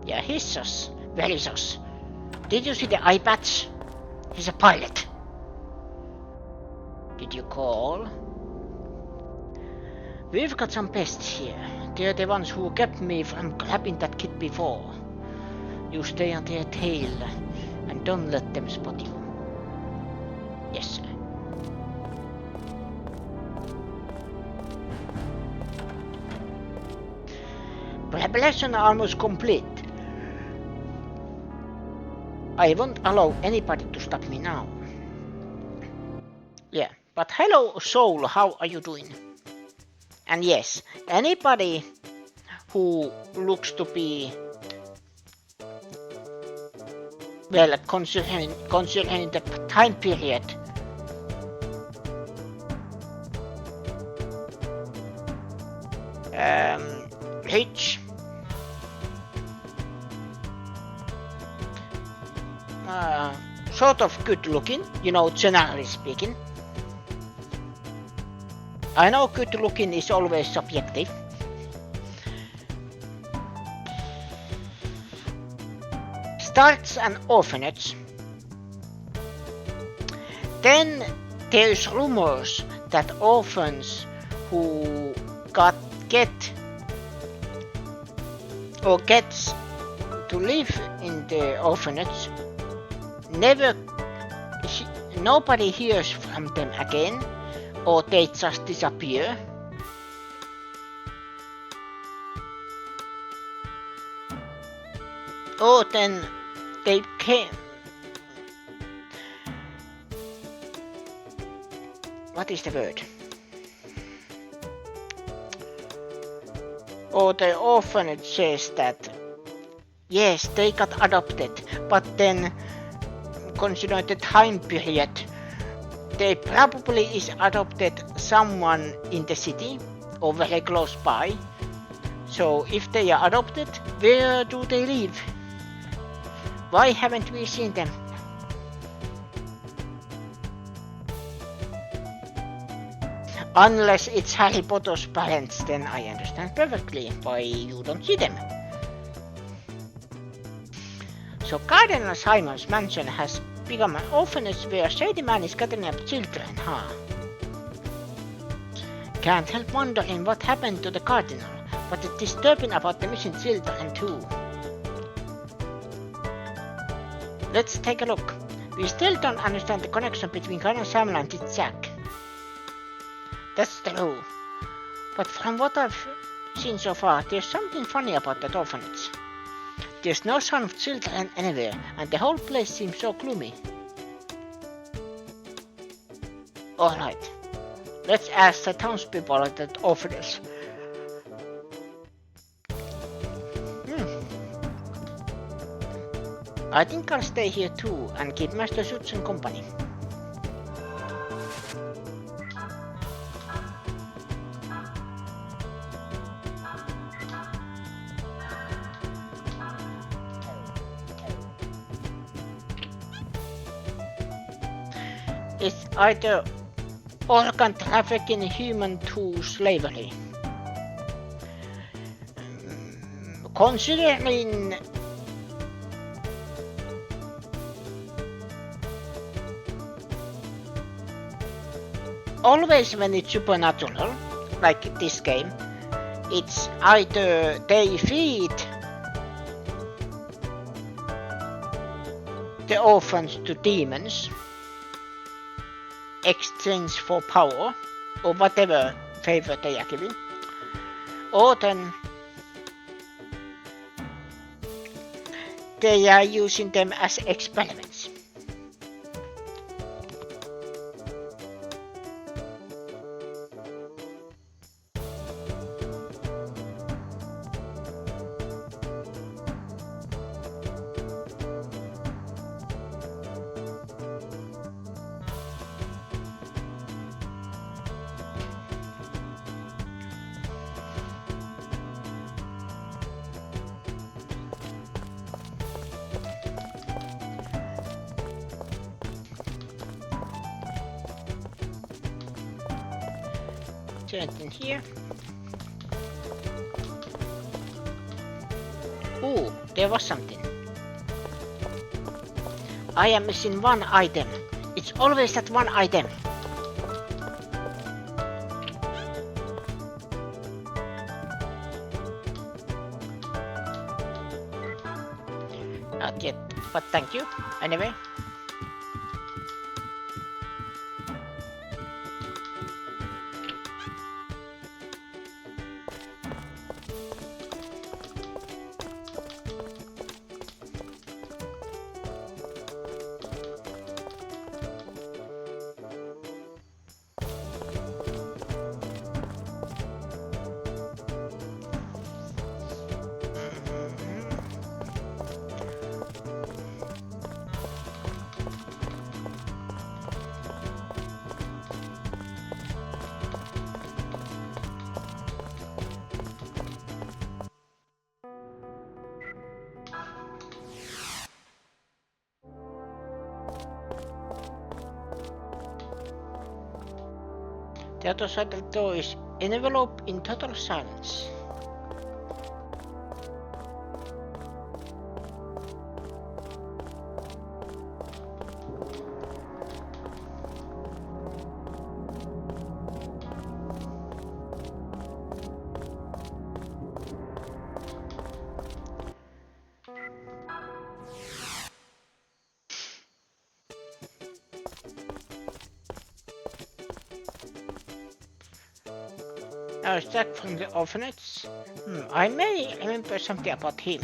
Yeah, he's sus. Very sus. Did you see the eye patch? He's a pilot. Did you call? We've got some pests here. They're the ones who kept me from grabbing that kid before. You stay on their tail and don't let them spot you. Yes, sir. Preparation almost complete. I won't allow anybody to stop me now. Yeah, but hello soul, how are you doing? And yes, anybody who looks to be, well, considering the time period, rich, sort of good looking, you know, generally speaking. I know good looking is always subjective. Starts an orphanage. Then there's rumors that orphans who gets to live in the orphanage nobody hears from them again, or they just disappear. Or then they came. What is the word? Or the orphanage says that yes, they got adopted, but then considering the time period, they probably is adopted someone in the city or very close by. So if they are adopted, where do they live? Why haven't we seen them? Unless it's Harry Potter's parents, then I understand perfectly why you don't see them. So Cardinal Simon's mansion has become an orphanage where shady man is gathering up children, huh? Can't help wondering what happened to the Cardinal, but it's disturbing about the missing children too. Let's take a look. We still don't understand the connection between Cardinal Simon and this Jack. That's true. But from what I've seen so far, there's something funny about that orphanage. There's no sign of children anywhere, and the whole place seems so gloomy. Alright, let's ask the townspeople at that orphanage. I think I'll stay here too and keep Master Sutsun company. It's either organ trafficking human to slavery. Considering always when it's supernatural, like this game, it's either they feed the orphans to demons, exchange for power, or whatever favor they are giving, or then they are using them as experiments. In here. Ooh, there was something. I am missing one item. It's always that one item. Not yet, but thank you. Anyway. The other side of the door is enveloped in total silence. Jack from the orphanage. I may remember something about him.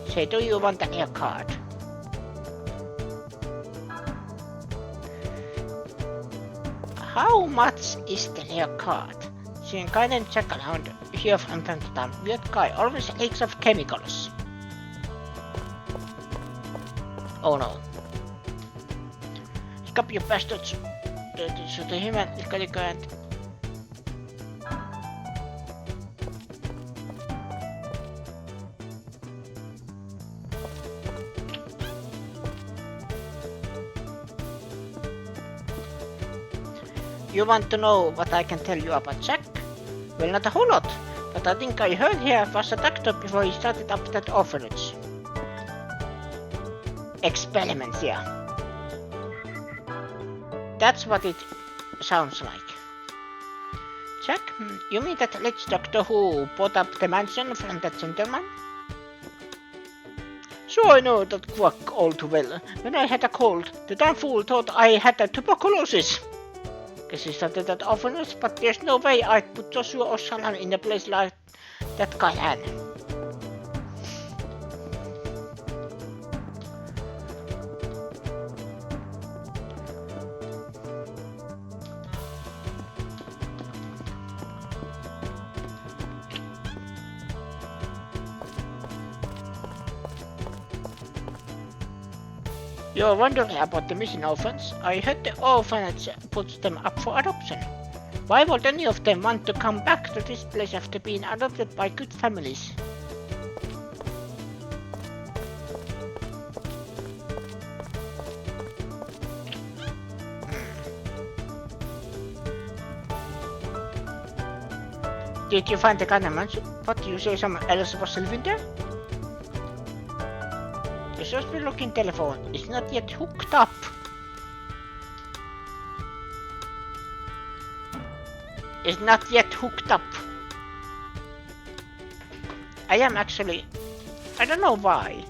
Say, do you want a card? How much is the card? Seeing kind and check around here from time to time. Weird guy always leaks of chemicals. Oh no. Stop you bastards. So the human is gonna go and you want to know what I can tell you about Jack? Well, not a whole lot, but I think I heard he was a doctor before he started up that orphanage. Experiments, yeah. That's what it sounds like. Jack, you mean that rich doctor who bought up the mansion from that gentleman? So I know that quack all too well. When I had a cold, the damn fool thought I had a tuberculosis. Guess he started that orphanage, but there's no way I'd put Joshua O'Sullivan in a place like that guy had. You're wondering about the missing orphans? I heard the orphanage puts them up for adoption. Why would any of them want to come back to this place after being adopted by good families? Did you find the kind of mansion? What, you say someone else was living there? The suspect looking telephone is not yet hooked up. Is not yet hooked up. I am actually... I don't know why.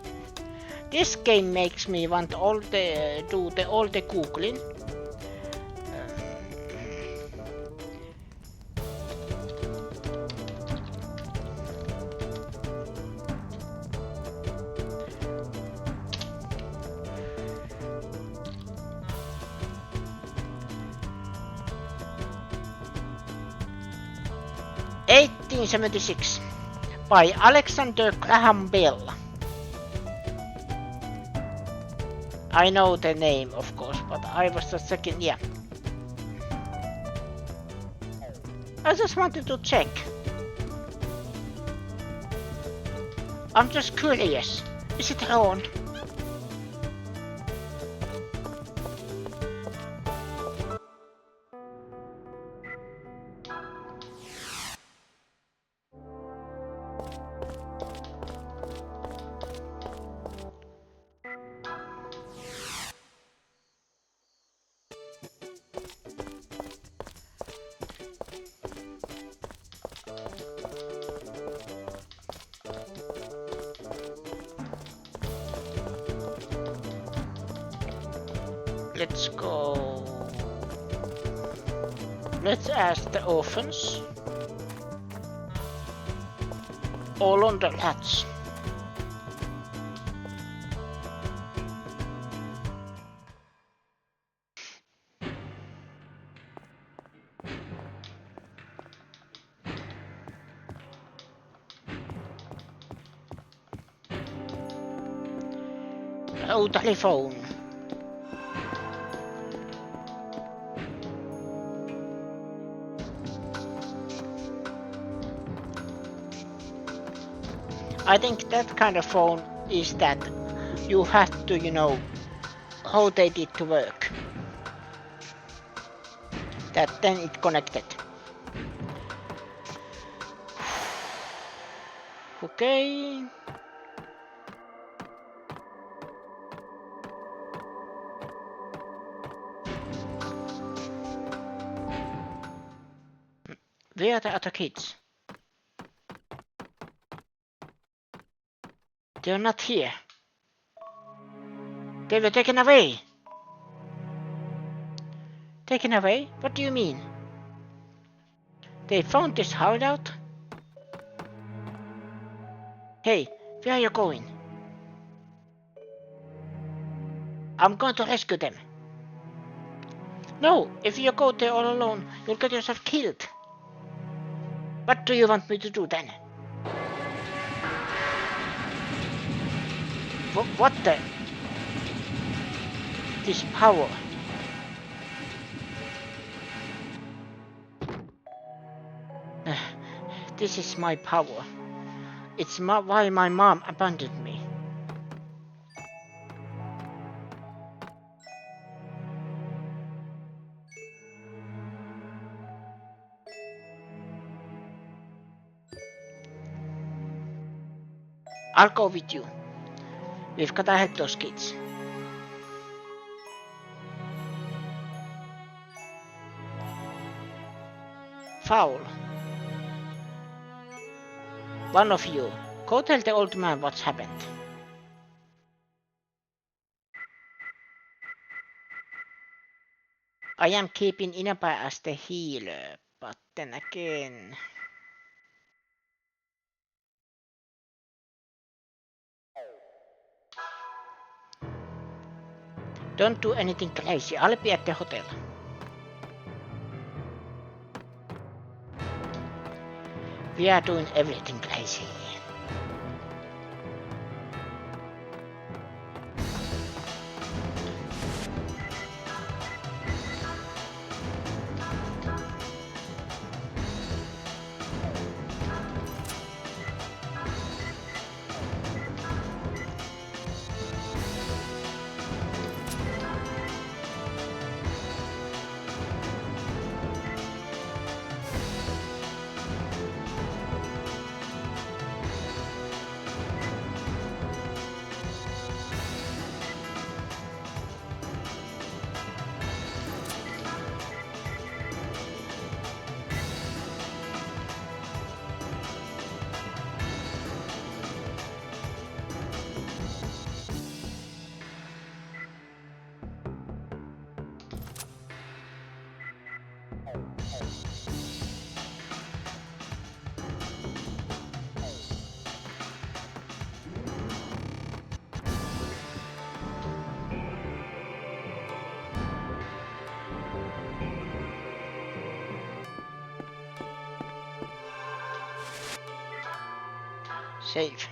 This game makes me want all the googling. 1876 by Alexander Graham Bell. I know the name, of course, but I was just checking, yeah. I just wanted to check. I'm just curious. Is it on? Let's go. Let's ask the orphans. All on the latch. Oh, telephone. I think that kind of phone is that you have to, you know, how they did to work. That then it connected. Okay. Where are the other kids? They're not here. They were taken away. Taken away? What do you mean? They found this hideout? Hey, where are you going? I'm going to rescue them. No, if you go there all alone, you'll get yourself killed. What do you want me to do then? What the? This power. This is my power. It's why my mom abandoned me. I'll go with you. We've gotta help those kids. Foul. One of you, go tell the old man what's happened. I am keeping Inaba as the healer, but then again... Don't do anything crazy, I'll be at the hotel. We are doing everything crazy. Save.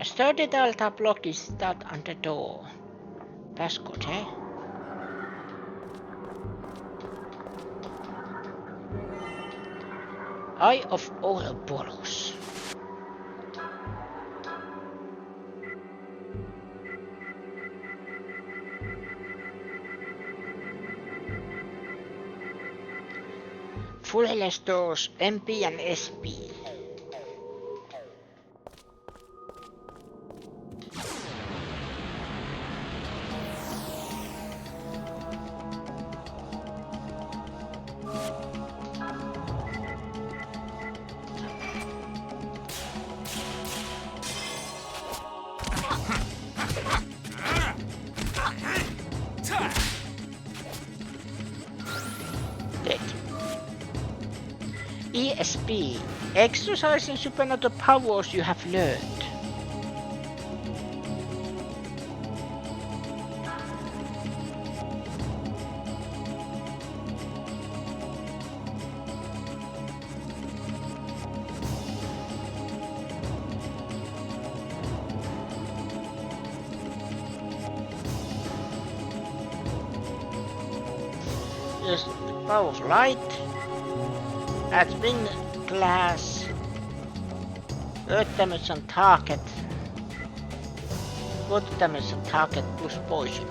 A sturdy delta block is stuck on the door. That's good, eh? Eye of Ouroboros. Full stores MP and SP. ESP. Exercising supernatural powers you have learned. Yes, power of light. Adds wind, glass, earth damage on target, water damage on target plus poison.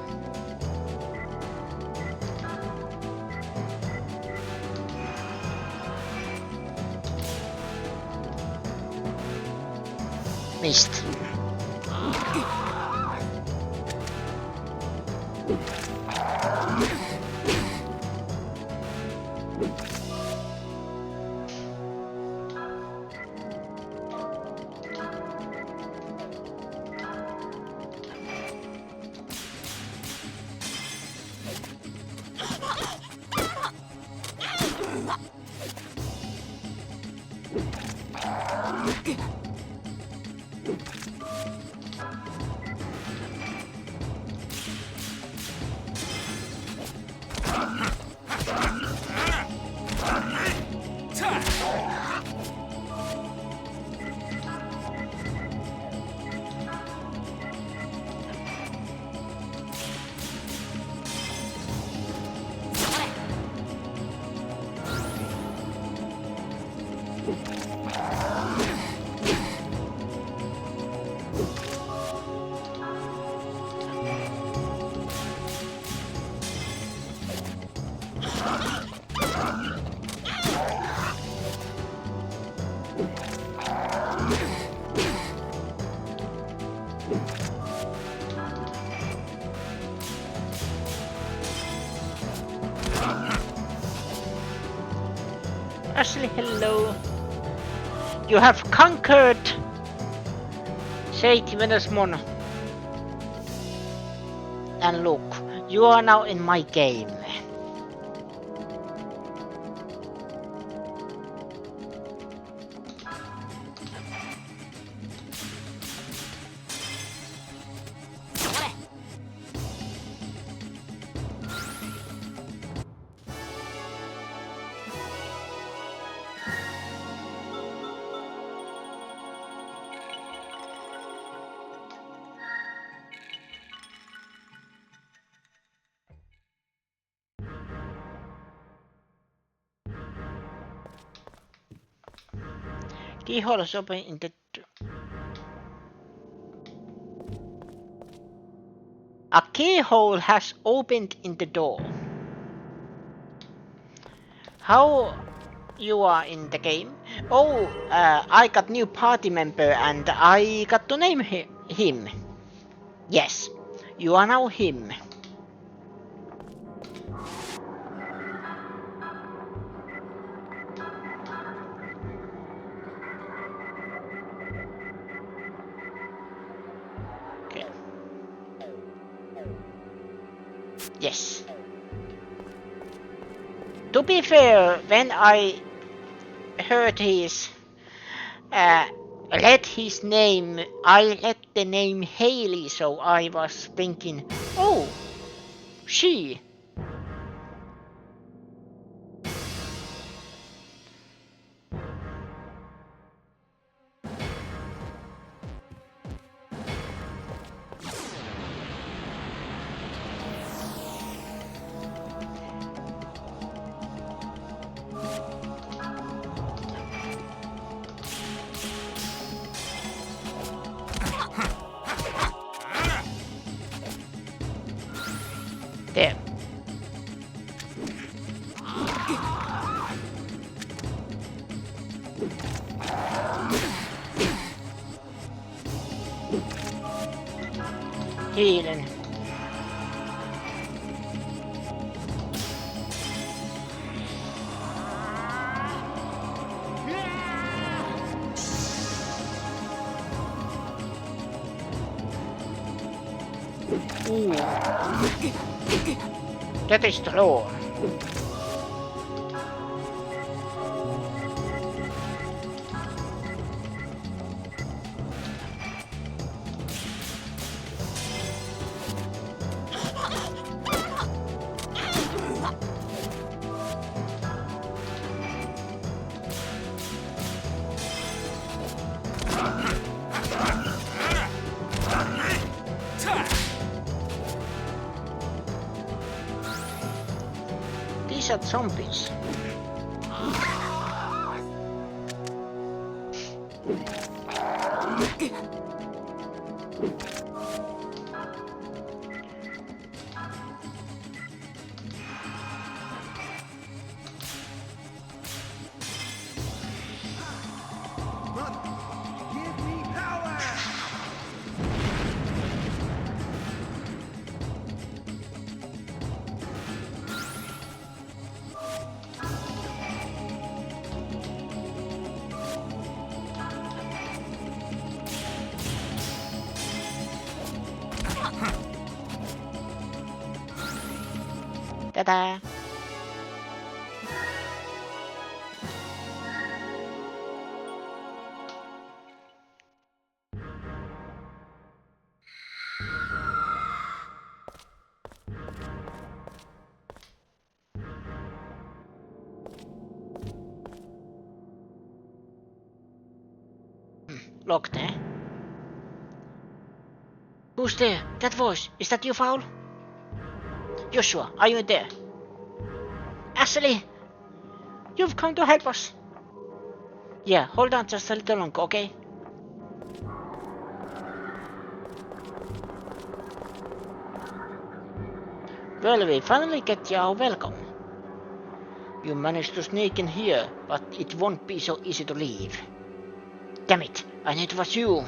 Missed. Ashley, hello. You have conquered Seiti Venusmon. And look, you are now in my game. Keyhole is open in the... A keyhole has opened in the door. How you are in the game? Oh, I got new party member and I got to name him. Yes, you are now him. Yes. To be fair, when I heard his I let the name Haley, so I was thinking, oh, she. There. Healing. Ooh. That is the law. these are zombies. Give me power! Ta-da! Locked, eh? Who's there? That voice. Is that you, Foul? Joshua, are you there? Ashley! You've come to help us. Yeah, hold on just a little longer, okay? Well, we finally get your welcome. You managed to sneak in here, but it won't be so easy to leave. Damn it, I knew it was you.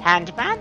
Handman?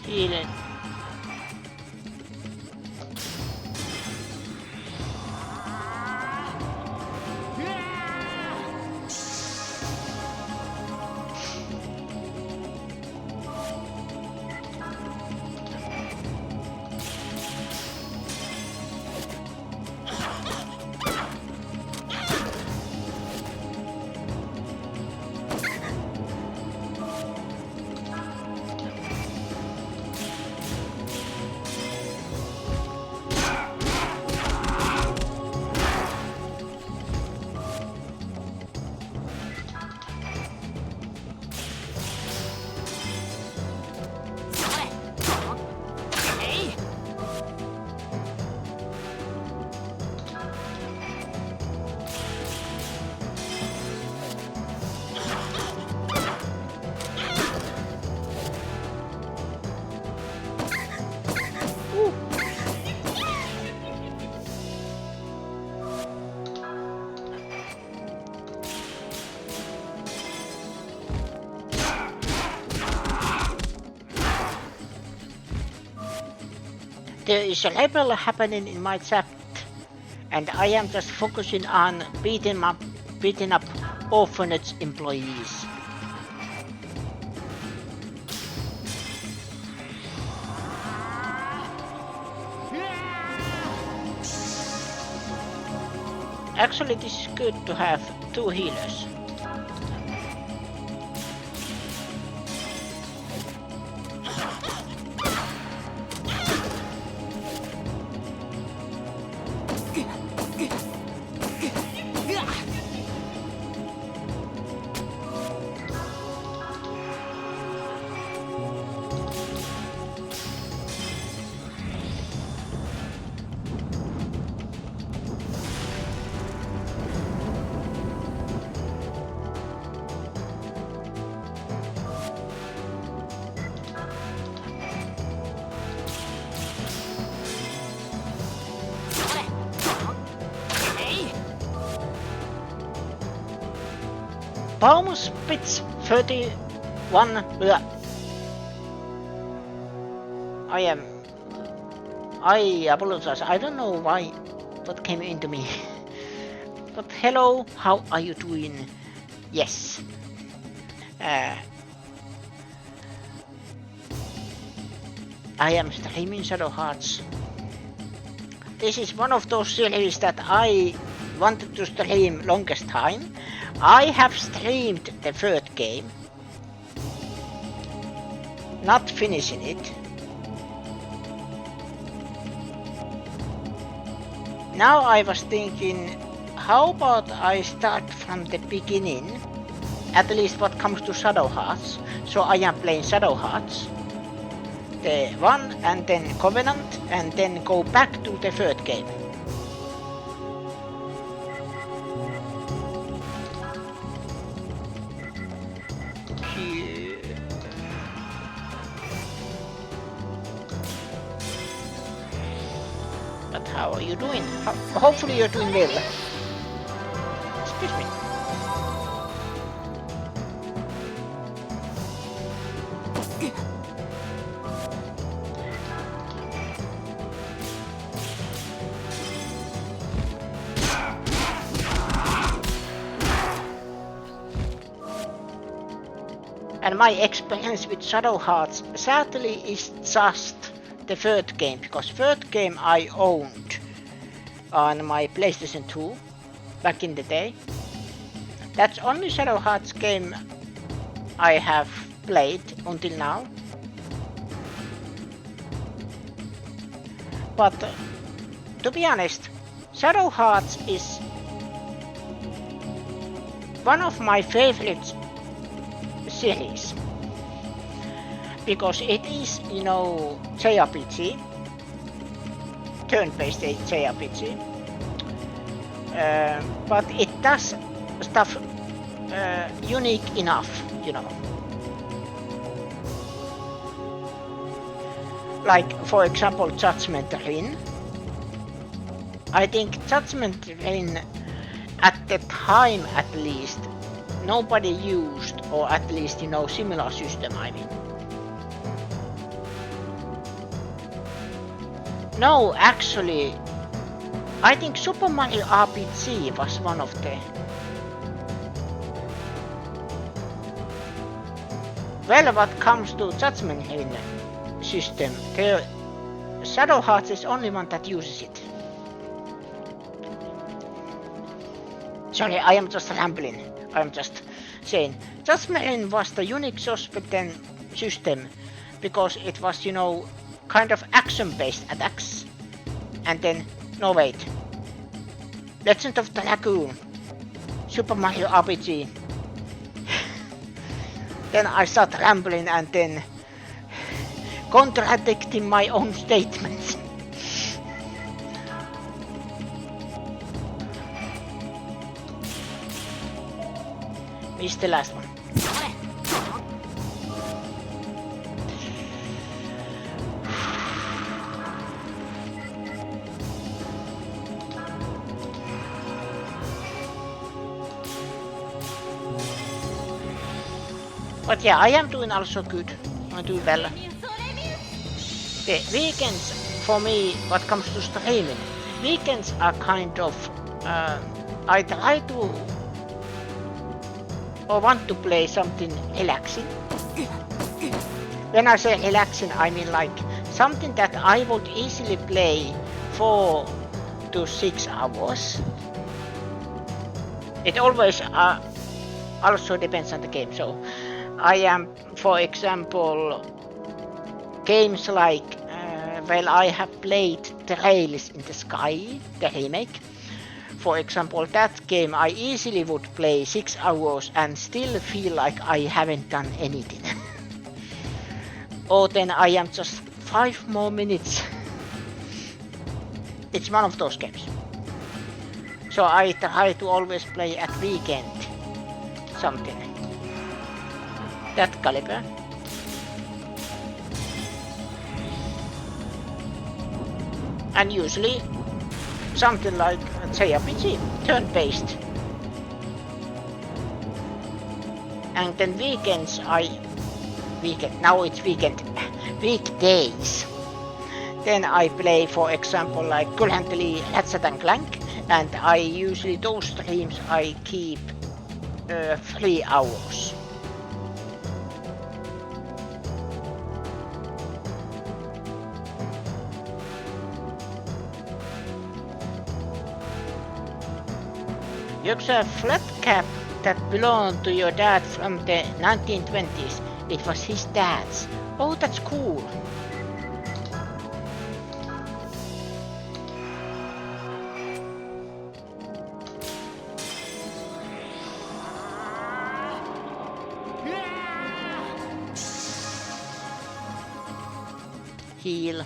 Healing. There is a label happening in my chat, and I am just focusing on beating up orphanage employees. Actually, this is good to have two healers. Baumus 31. Bleh. I apologize. I don't know why what came into me. But hello, how are you doing? Yes. I am streaming Shadow Hearts. This is one of those series that I wanted to stream longest time. I have streamed the third game. Not finishing it. Now I was thinking, how about I start from the beginning, at least what comes to Shadow Hearts. So I am playing Shadow Hearts, the 1 and then Covenant, and then go back to the third game. But how are you doing? Hopefully you're doing well. Excuse me. And my experience with Shadow Hearts sadly is just the third game, because third game I owned on my PlayStation 2 back in the day. That's only Shadow Hearts game I have played until now. But to be honest, Shadow Hearts is one of my favorite series, because it is, you know, JRPG, turn-based JRPG, but it does stuff unique enough, you know. Like, for example, Judgment Ring. I think Judgment Ring, at the time at least, nobody used, or at least, you know, similar system, I mean. No, actually, I think Super Mario RPG was one of the... Well, what comes to Judgment Ring system, the Shadow Hearts is only one that uses it. Sorry, I am just rambling. I am just saying. Judgment Ring was the unique system because it was, you know, kind of action-based attacks. And then, no wait. Legend of the Lagoon. Super Mario RPG. Then I start rambling and then contradicting my own statements. Missed the last one. But yeah, I am doing also good. I do well. The weekends for me, what comes to streaming, weekends are kind of, I try to, or want to play something relaxing. When I say relaxing, I mean like something that I would easily play 4 to 6 hours. It always also depends on the game. So I am, for example, games like, well, I have played Trails in the Sky, the remake. For example, that game I easily would play 6 hours and still feel like I haven't done anything. Or then I am just 5 more minutes. It's one of those games. So I try to always play at weekend something. That caliber. And usually something like JRPG, turn-based. And then weekends now it's weekdays. Then I play, for example, like currently Ratchet and Clank, and I usually those streams I keep 3 hours. You're a flat cap that belonged to your dad from the 1920s. It was his dad's. Oh, that's cool. Heal.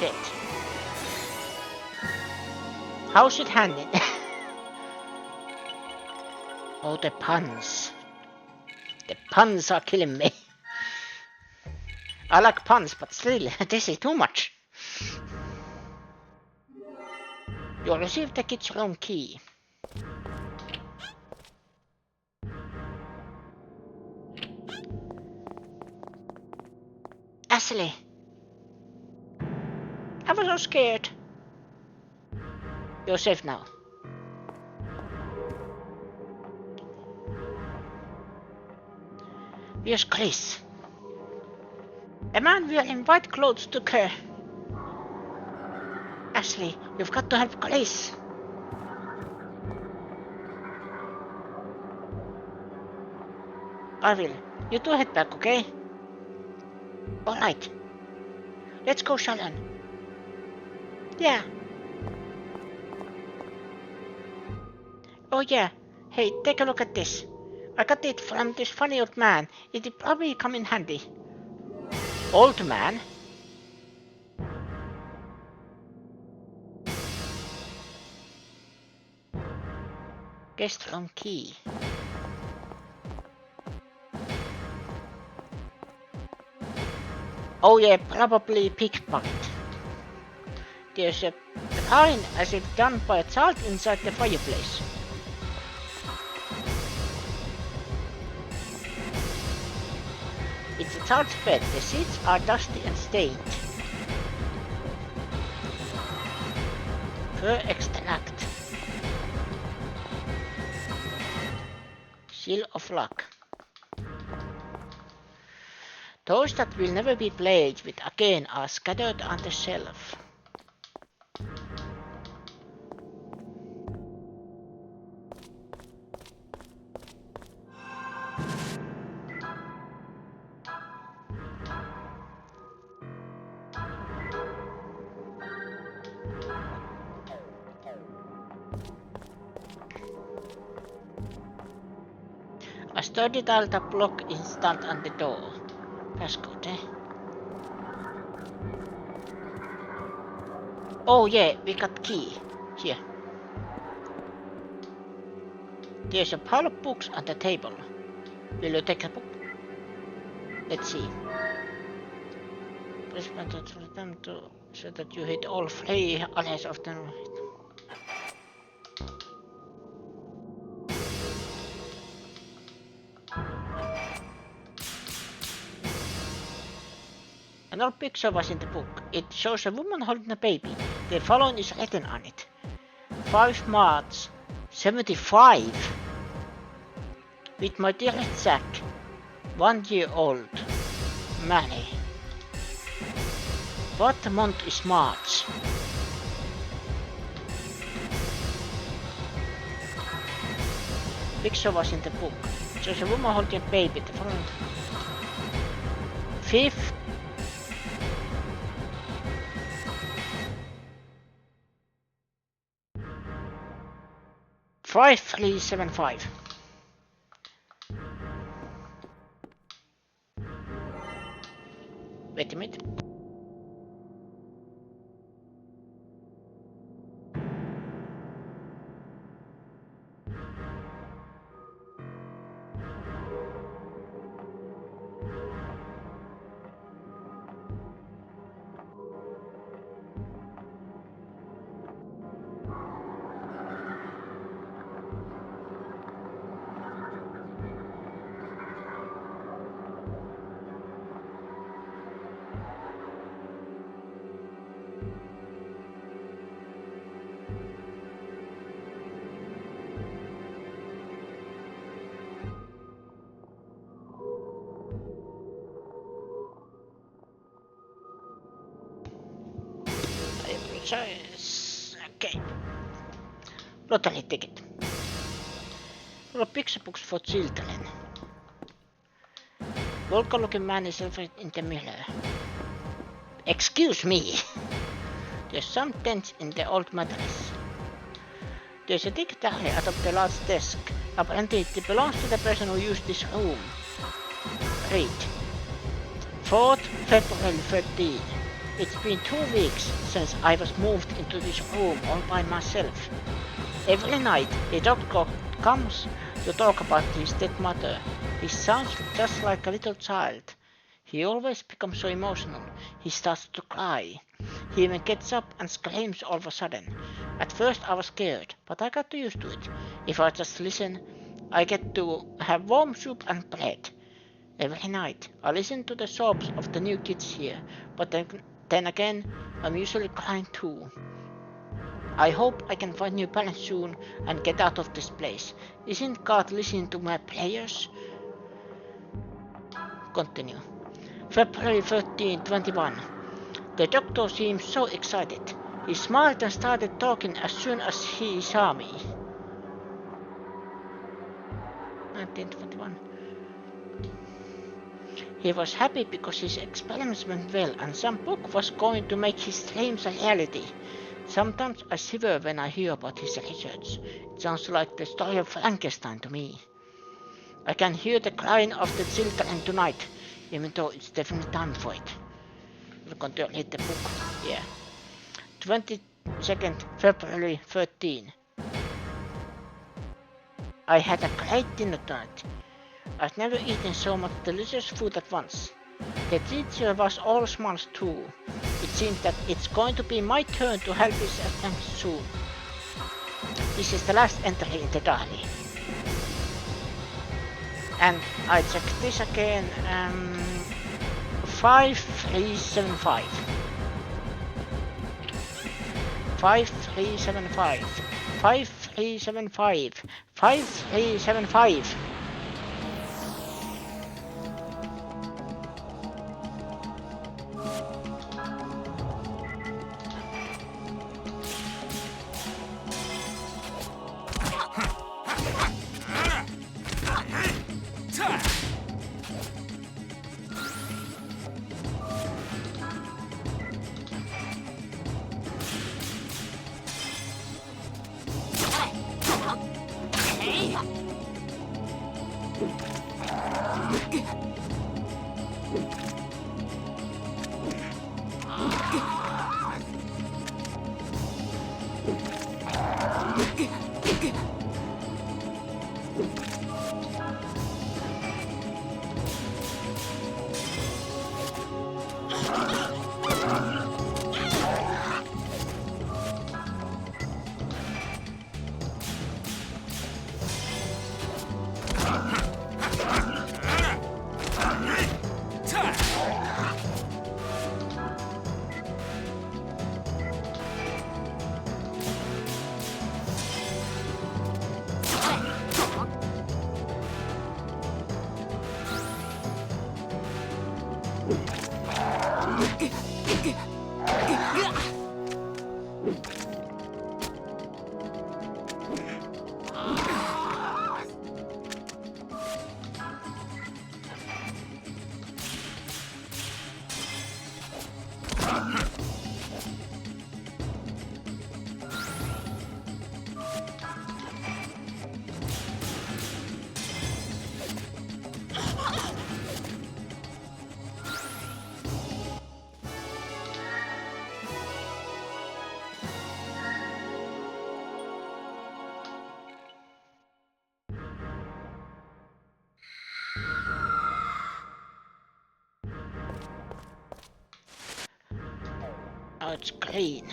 Dead. How's it handed? Oh, the puns. The puns are killing me. I like puns, but still, this is too much. You received the kid's room key. Ashley. I was so scared. You're safe now. Here's Chris. A man wearing white clothes took her. Ashley, you've got to help Chris. I will. You two head back, okay? Alright. Let's go, Shalon. Yeah. Oh yeah. Hey, take a look at this. I got it from this funny old man. It'll probably come in handy. Old man? Guest room key. Oh yeah, probably pickpocket. There's a crime as if done by a child inside the fireplace. It's a child's bed. The seats are dusty and stained. Fur extract. Seal of luck. Those that will never be played with again are scattered on the shelf. A sturdy Delta block installed on the door. Passcode, eh? Oh yeah, we got key. Here. There's a pile of books on the table. Will you take a book? Let's see. Press button to them to so that you hit all 3 others of them. Another picture was in the book. It shows a woman holding a baby. The following is written on it. 5 March 75. With my dearest Jack, 1 year old, Mary. What month is March? Picture was in the book. It shows a woman holding a baby. The following 5th 5375. Wait a minute. choice. Okay. Lottery ticket. Roll picture books for children. Vulgar looking man is in the mirror. Excuse me. There's some dents in the old mattress. There's a thick diary atop the large desk. Apparently it belongs to the person who used this room. Read. 4th February 13. It's been 2 weeks since I was moved into this room all by myself. Every night a doctor comes to talk about his dead mother. He sounds just like a little child. He always becomes so emotional. He starts to cry. He even gets up and screams all of a sudden. At first I was scared, but I got used to it. If I just listen, I get to have warm soup and bread. Every night I listen to the sobs of the new kids here, but then again I'm usually crying too. I hope I can find new parents soon and get out of this place. Isn't God listening to my prayers? Continue. February 13, 21. The doctor seemed so excited. He smiled and started talking as soon as he saw me. 1921. He was happy because his experiments went well and some book was going to make his dreams a reality. Sometimes I shiver when I hear about his research. It sounds like the story of Frankenstein to me. I can hear the crying of the children tonight, even though it's definitely time for it. We're going to read the book. Yeah. 22nd February 13. I had a great dinner tonight. I've never eaten so much delicious food at once. The teacher was all smiles too. It seems that it's going to be my turn to help his attempt soon. This is the last entry in the diary. And I check this again. 5375. 5375. 5375. 5375. Now it's green.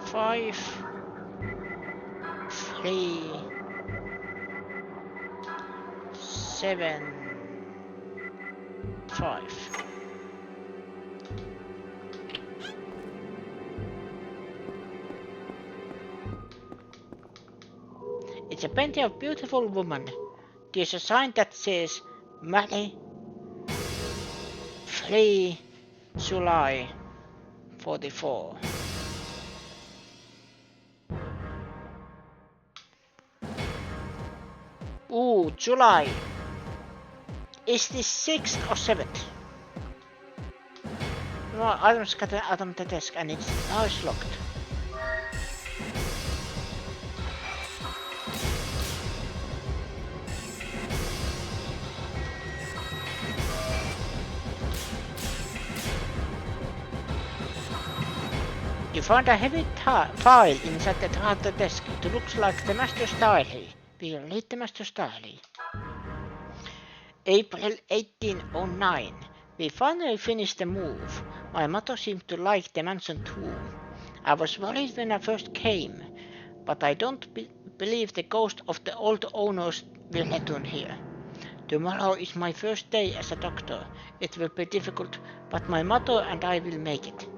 Five, 3, 7, 5. It's a painting of a beautiful woman. There's a sign that says Marry, Free, July 44. Ooh, July. Is this 6th or 7th? No, items got out on the desk and now it's locked. You found a heavy file inside the desk. It looks like the master's diary. Will you read the master's diary? April 1809. We finally finished the move. My mother seemed to like the mansion too. I was worried when I first came, but I don't believe the ghost of the old owners will return here. Tomorrow is my first day as a doctor. It will be difficult, but my mother and I will make it.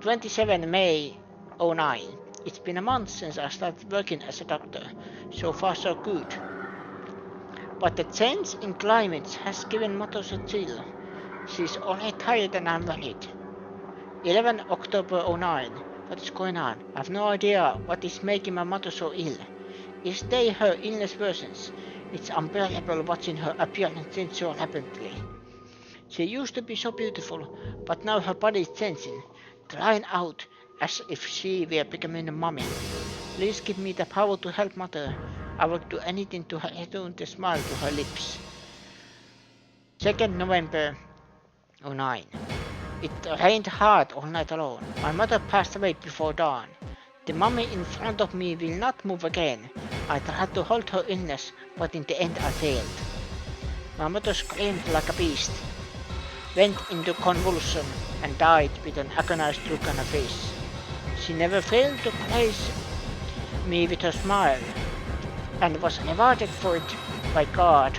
27 May 09. It's been a month since I started working as a doctor. So far so good. But the change in climate has given Mother a chill. She's only tired and I'm worried. 11 October 09. What is going on? I have no idea what is making my mother so ill. Each day her illness worsens. It's unbearable watching her appearance change so rapidly. She used to be so beautiful, but now her body is changing, drying out as if she were becoming a mummy. Please give me the power to help Mother. I will do anything to return the smile to her lips. 2nd November 09. It rained hard all night long. My mother passed away before dawn. The mummy in front of me will not move again. I tried to hold her illness, but in the end I failed. My mother screamed like a beast, went into convulsion, and died with an agonized look on her face. She never failed to praise me with her smile, and was rewarded for it by God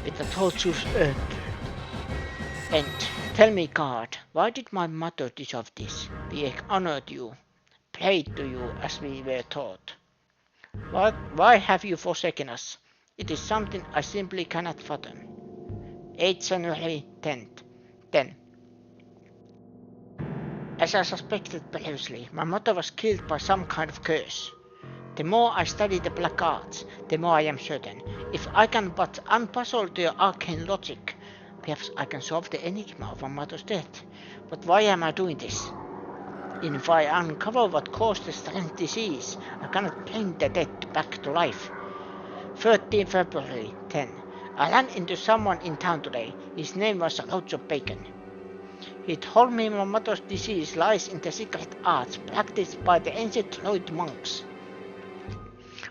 with a tortuous end. Tell me, God, why did my mother deserve this? We honored you, prayed to you as we were taught. Why have you forsaken us? It is something I simply cannot fathom. 8 January 10. As I suspected previously, my mother was killed by some kind of curse. The more I study the black arts, the more I am certain. If I can but unpuzzle their arcane logic, perhaps I can solve the enigma of my mother's death. But why am I doing this? If I uncover what caused the strange disease, I cannot bring the dead back to life. 13 February 10. I ran into someone in town today. His name was Roger Bacon. He told me my mother's disease lies in the secret arts practiced by the ancient Druid monks.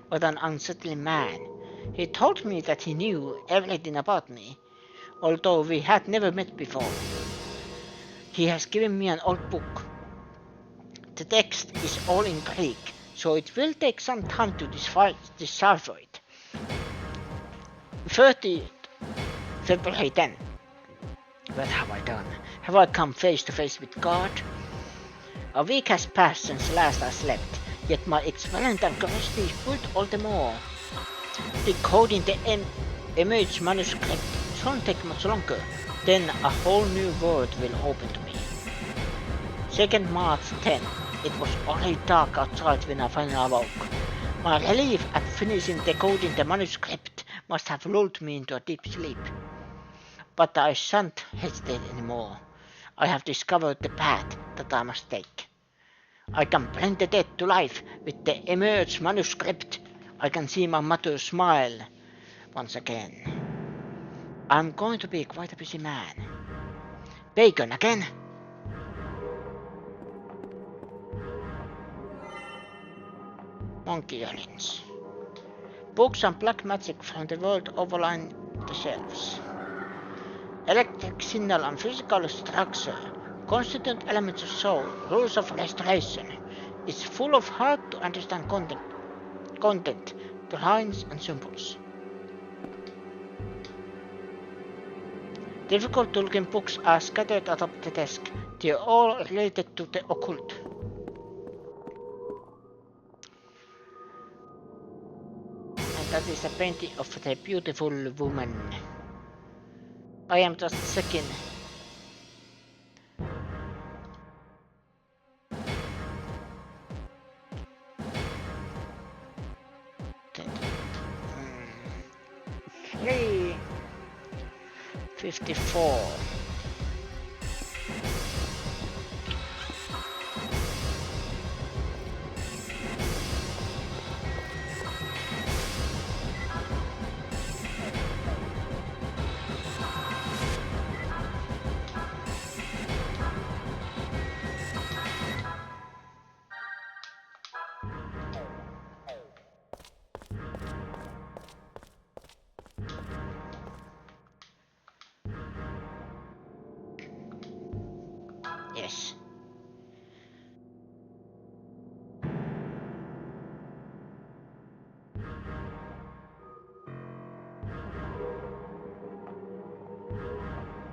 What an unsettling man. He told me that he knew everything about me, although we had never met before. He has given me an old book. The text is all in Greek, so it will take some time to decipher it. 30th February 10. What have I done? Have I come face to face with God? A week has passed since last I slept, yet my experimental curiosity is built all the more. Decoding the Emerge manuscript shouldn't take much longer, then a whole new world will open to me. 2nd March 10. It was already dark outside when I finally awoke. My relief at finishing decoding the manuscript must have lulled me into a deep sleep. But I shan't hesitate anymore. I have discovered the path that I must take. I can bring the dead to life with the Emerge manuscript. I can see my mother smile once again. I'm going to be quite a busy man. Bacon again? Monkey earrings. Books and black magic from the world overline the shelves. Electric signal and physical structure, constituent elements of soul, rules of restoration. It's full of hard to understand content. the lines and symbols. Difficult looking books are scattered atop the desk. They are all related to the occult. And that is a painting of the beautiful woman. I am just second. Three. 54. Yes.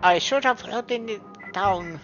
I should have written it down.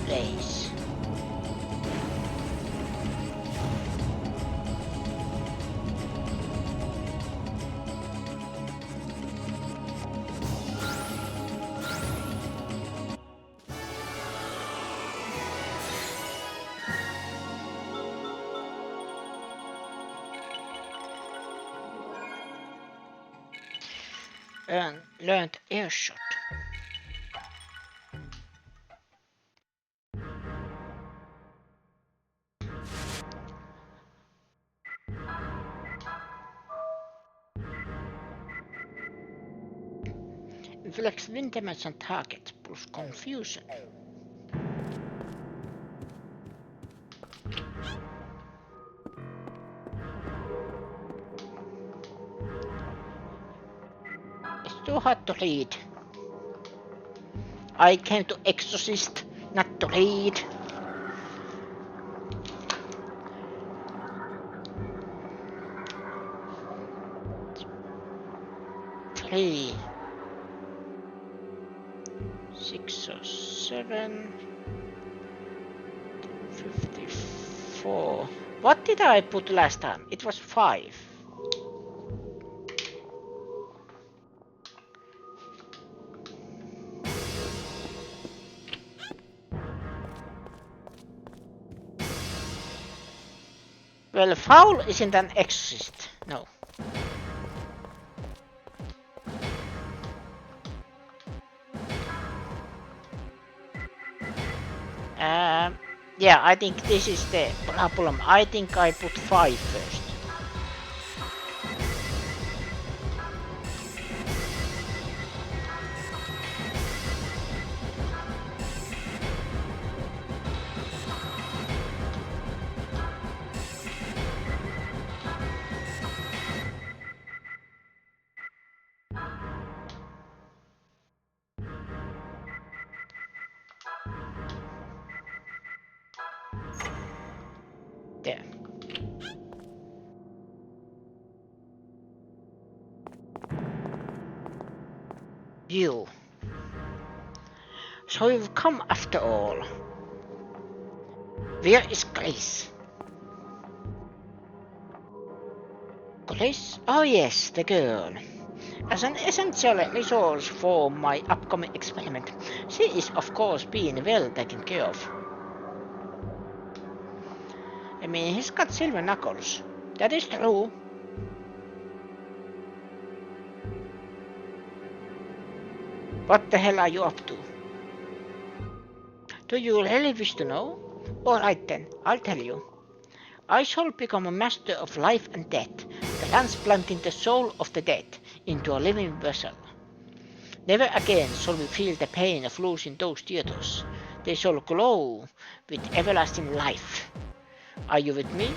Place. Learned earshot. Inflicts wind damage on target, plus confusion. It's too hard to read. I came to Exorcist, not to read. Three. 6 or 7. 54. What did I put last time? It was 5. Well, Foul isn't an exorcist, no. Yeah, I think this is the problem. I think I put 5 first. There. You. So you've come after all. Where is Grace? Grace? Oh yes, the girl. As an essential resource for my upcoming experiment, she is of course being well taken care of. I mean, he's got silver knuckles. That is true. What the hell are you up to? Do you really wish to know? Alright then, I'll tell you. I shall become a master of life and death, transplanting the soul of the dead into a living vessel. Never again shall we feel the pain of losing those theaters. They shall glow with everlasting life. Are you with me?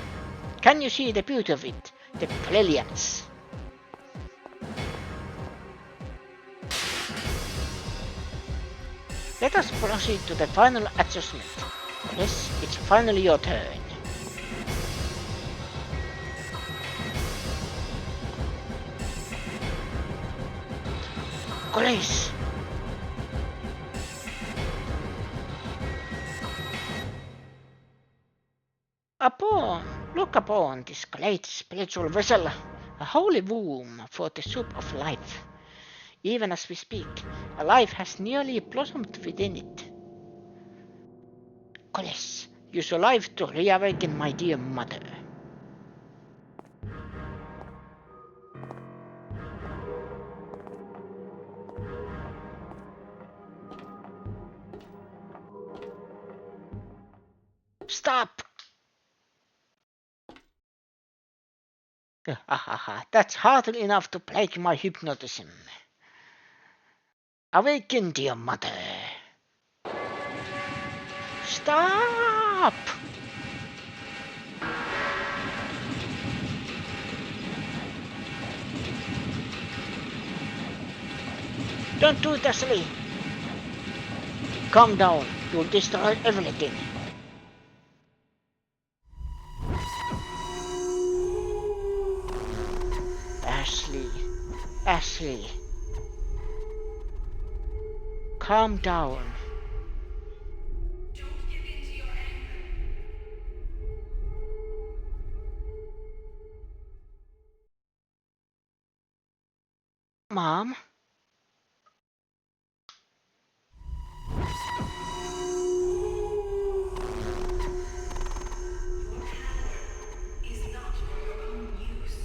Can you see the beauty of it? The brilliance. Let us proceed to the final adjustment. Yes, it's finally your turn. Collis! Look upon this great spiritual vessel, a holy womb for the soup of life. Even as we speak, a life has nearly blossomed within it. Collis, use your life to reawaken my dear mother. Stop! That's hardly enough to break my hypnotism. Awaken, dear mother. Stop! Don't do it, Ashley. Calm down. You'll destroy everything. Ashley. Calm down. Don't give in to your anger. Mom? Is not for your own use.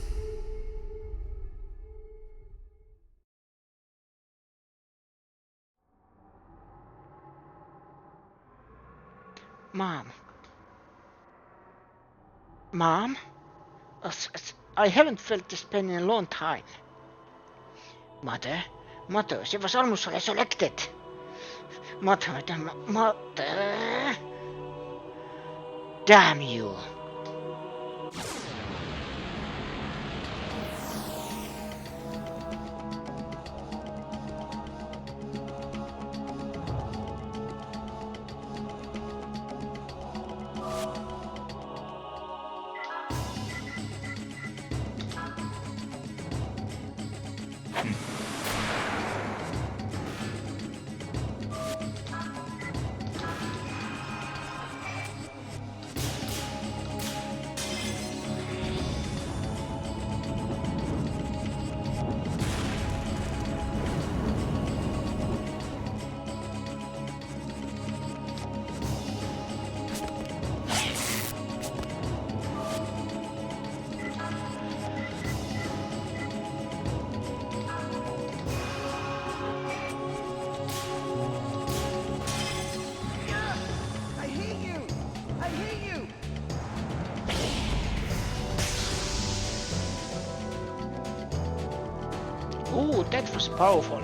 Mom? I haven't felt this pain in a long time. Mother, she was almost resurrected. Mother. Damn you. Ooh, that was powerful.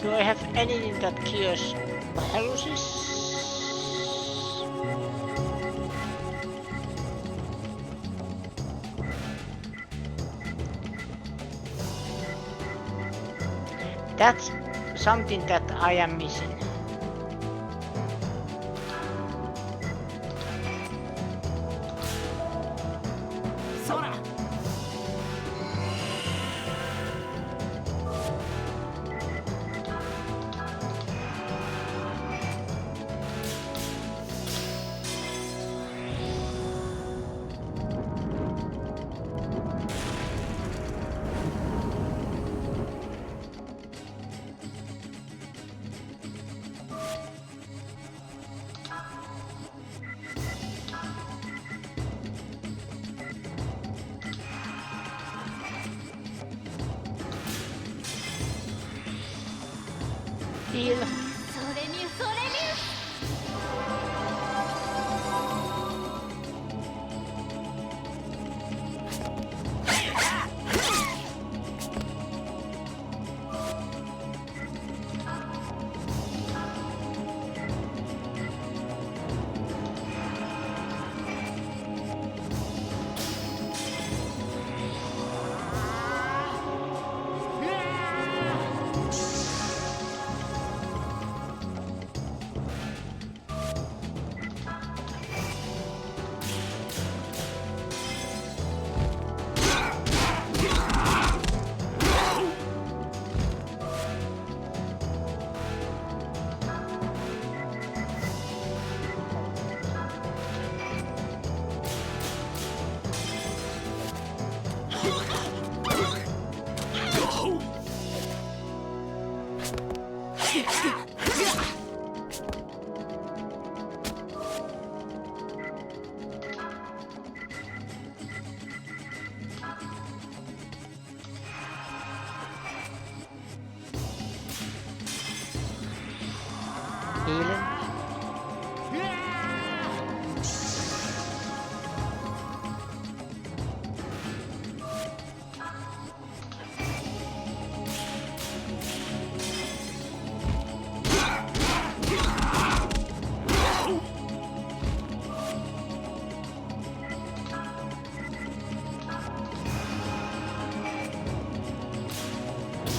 Do I have anything that cures paralysis? That's something that I am missing. Heal. Healing.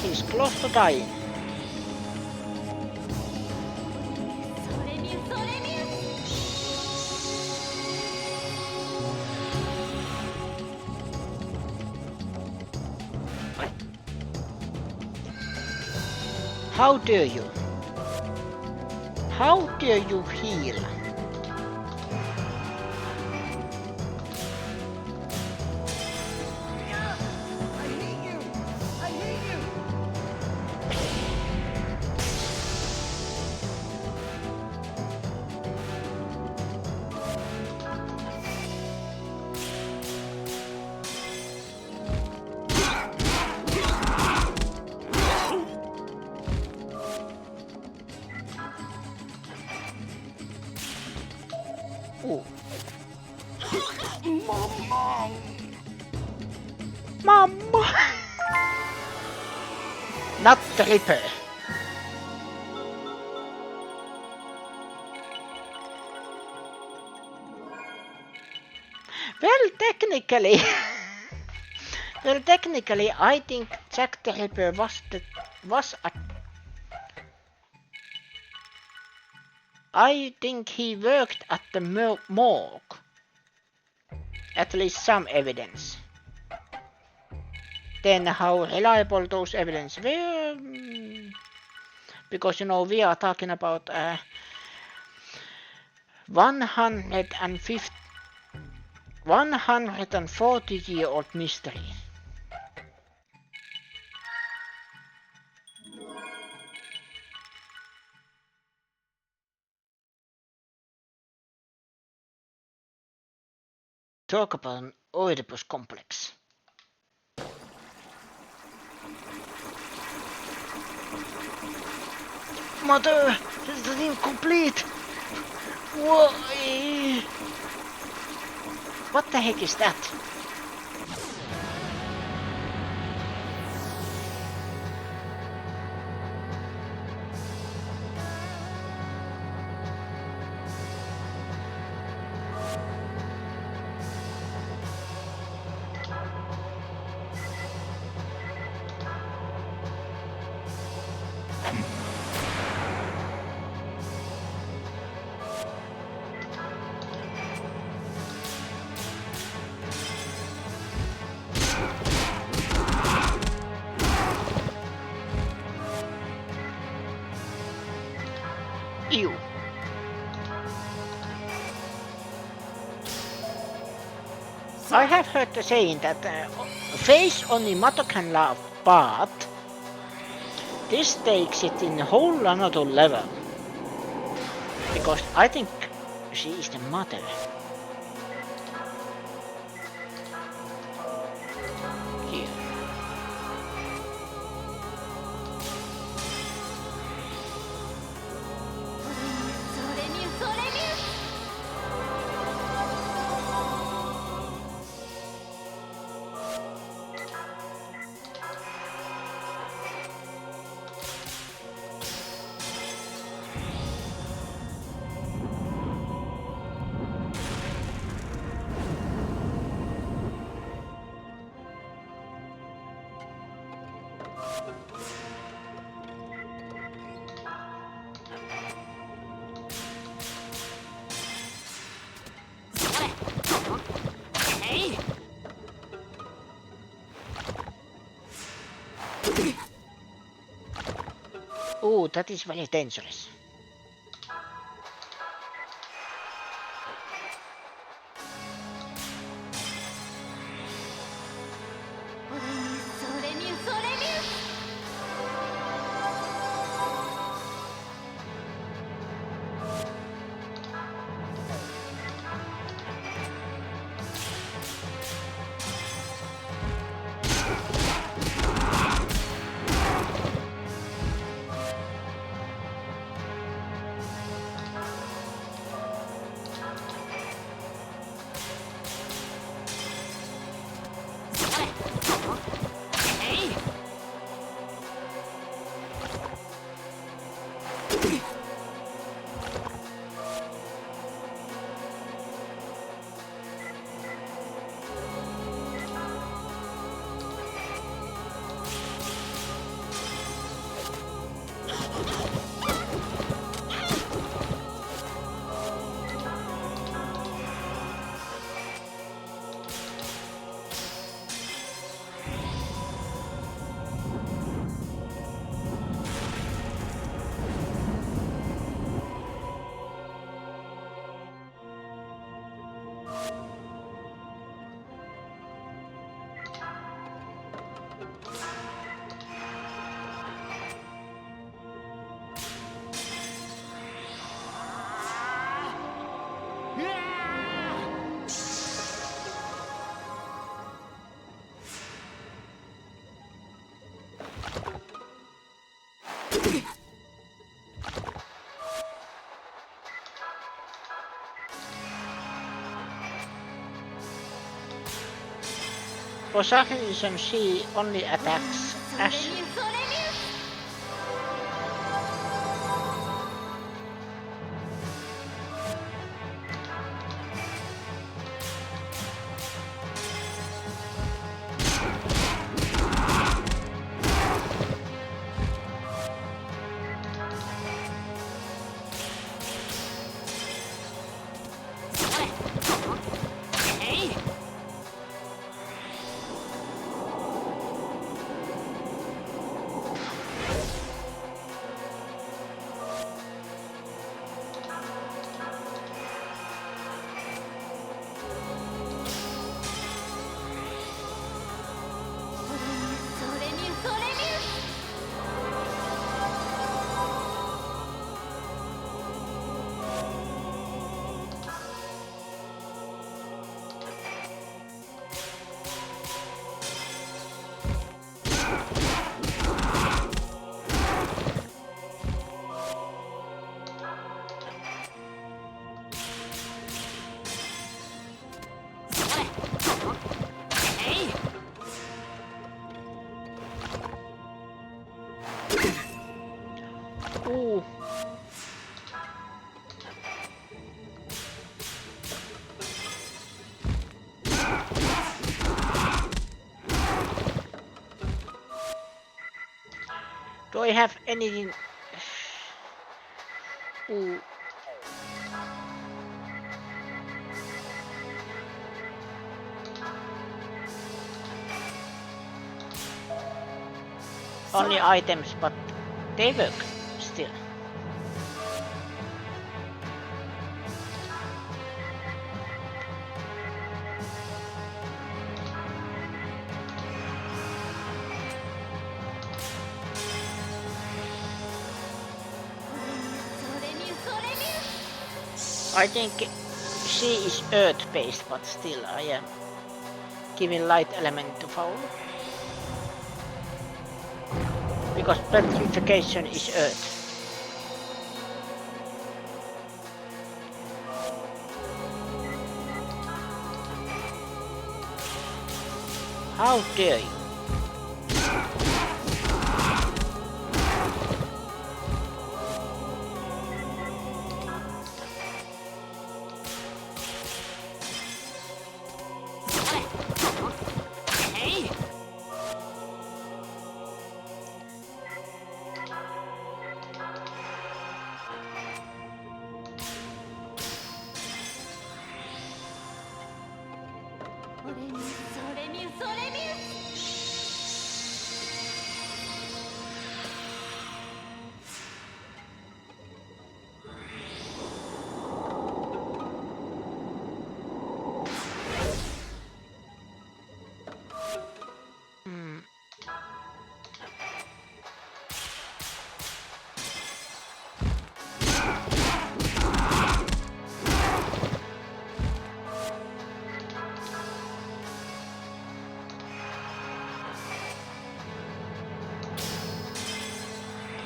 He's close to dying. How dare you? How dare you heal? Ooh. Mama! Not the Reaper. Well, technically, I think Jack the Ripper was a. I think he worked at the morgue. At least some evidence. Then how reliable those evidence were? Because you know we are talking about 140-year-old mystery. Talk about an Oedipus complex. Mother, this is incomplete. Why? What the heck is that? Ew. I have heard the saying that face only mother can laugh, but this takes it in a whole another level. Because I think she is the mother. Here. Oh, that is very dangerous. For some reason, she only attacks Ash. Ooh. Do I have anything? Ooh. Only items, but they work still. I think she is earth-based, but still I am giving light element to foul. Because petrification is earth. How dare you? Hey! それにそれにそれに Hmm.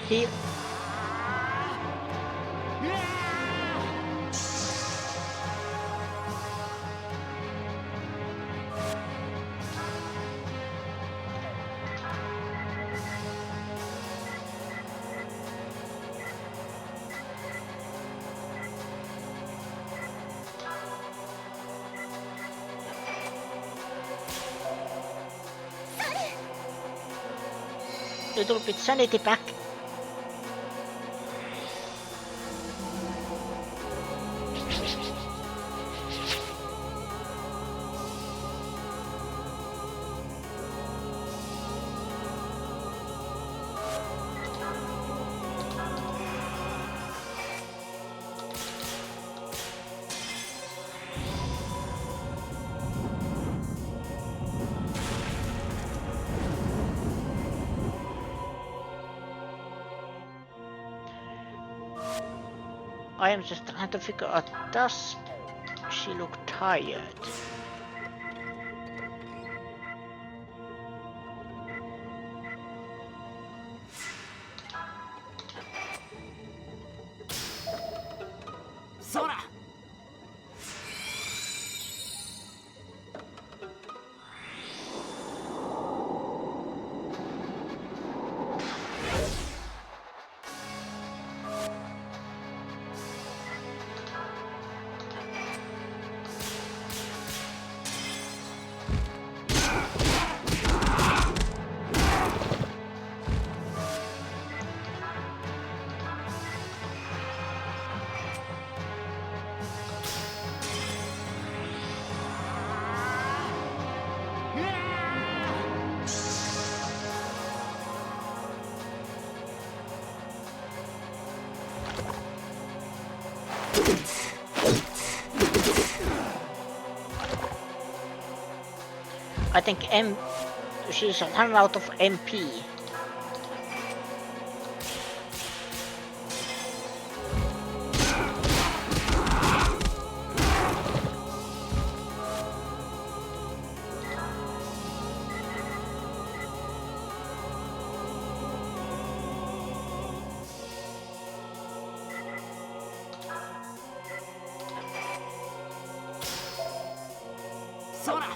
He little bit sanity back. I am just trying to figure out, does she look tired? Sora! I think she's run out of MP. Sora!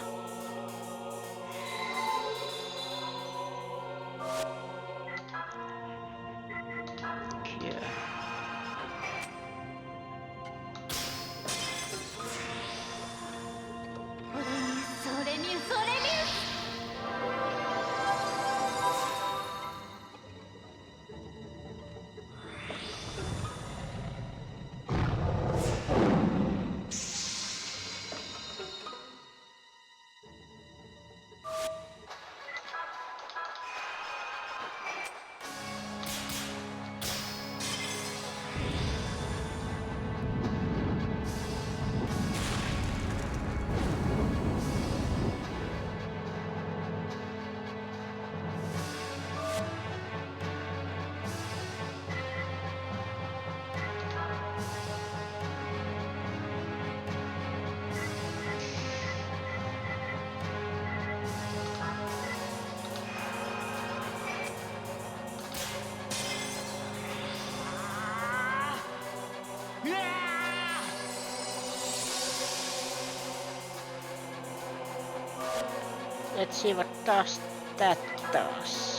Let's see what does that does.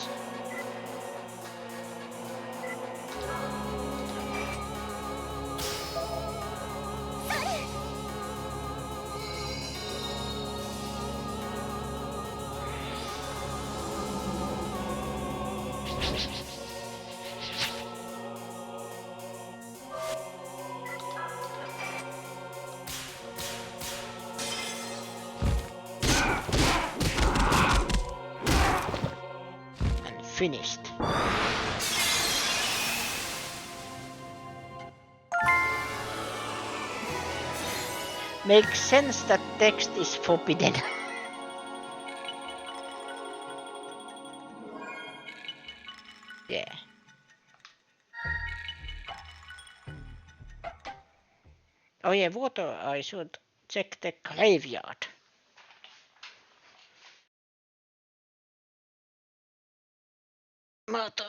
Finished. Makes sense that text is forbidden. Yeah. Oh yeah, water, I should check the graveyard. Mother.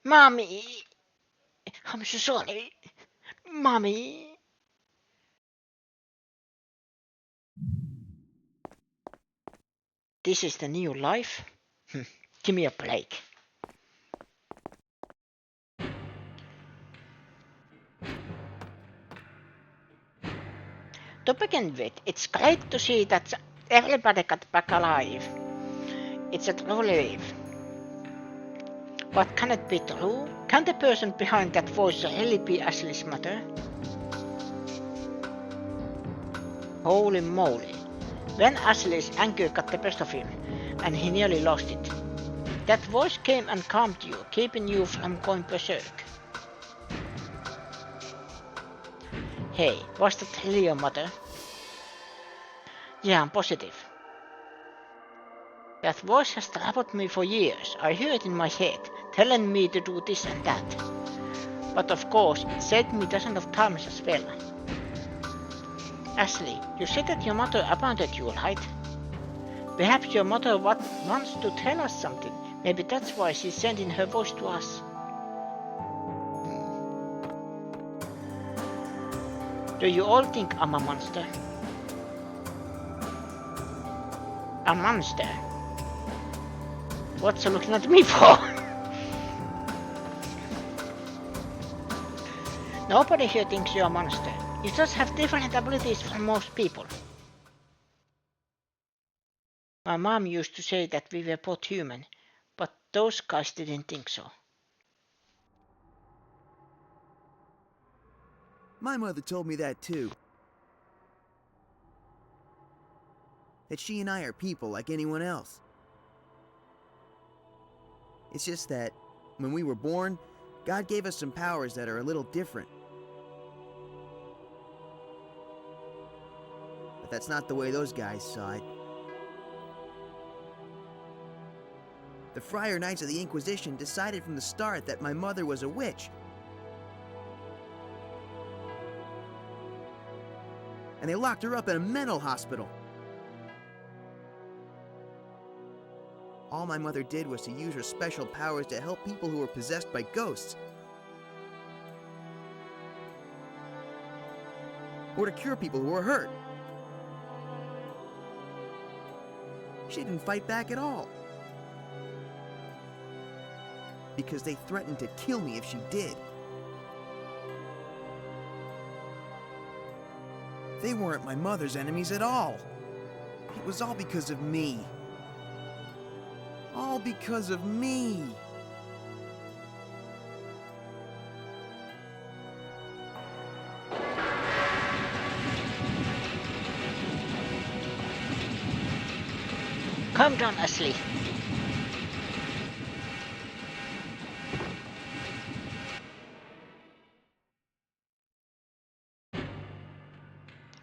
Mommy. I'm so sorry. Mommy. This is the new life? Give me a break. To begin with, it's great to see that everybody got back alive. It's a true relief. But can it be true? Can the person behind that voice really be Ashley's mother? Holy moly. When Ashley's anger got the best of him, and he nearly lost it, that voice came and calmed you, keeping you from going berserk. Hey, was that really your mother? Yeah, I'm positive. That voice has troubled me for years. I hear it in my head, telling me to do this and that. But of course, it saved me dozens of times as well. Ashley, you said that your mother abandoned you, right? Perhaps your mother wants to tell us something. Maybe that's why she's sending her voice to us. Do you all think I'm a monster? A monster? What's you looking at me for? Nobody here thinks you're a monster. You just have different abilities from most people. My mom used to say that we were both human, but those guys didn't think so. My mother told me that too. That she and I are people like anyone else. It's just that, when we were born, God gave us some powers that are a little different. But that's not the way those guys saw it. The Friar Knights of the Inquisition decided from the start that my mother was a witch. And they locked her up in a mental hospital. All my mother did was to use her special powers to help people who were possessed by ghosts. Or to cure people who were hurt. She didn't fight back at all. Because they threatened to kill me if she did. They weren't my mother's enemies at all. It was all because of me. All because of me. Calm down, Ashley.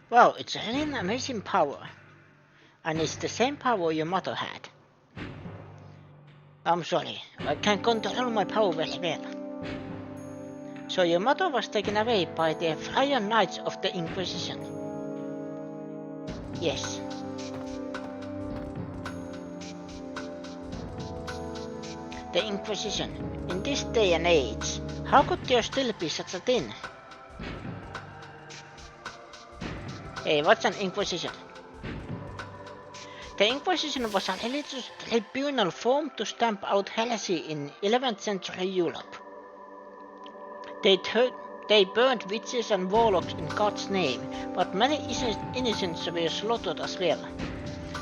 Wow, it's really an amazing power. And it's the same power your mother had. I'm sorry, I can't control my power very well. So your mother was taken away by the Friar Knights of the Inquisition. Yes. The Inquisition. In this day and age, how could there still be such a thing? Hey, what's an Inquisition? The Inquisition was a religious tribunal formed to stamp out heresy in 11th century Europe. They burned witches and warlocks in God's name, but many innocents were slaughtered as well.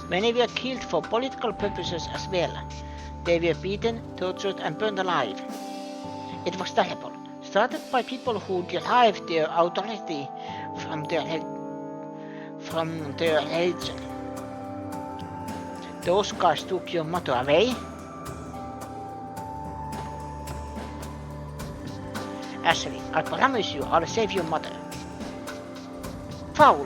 Many were killed for political purposes as well. They were beaten, tortured and burned alive. It was terrible, started by people who derived their authority from their religion. Those guys took your mother away. Ashley, I promise you I'll save your mother. Foul!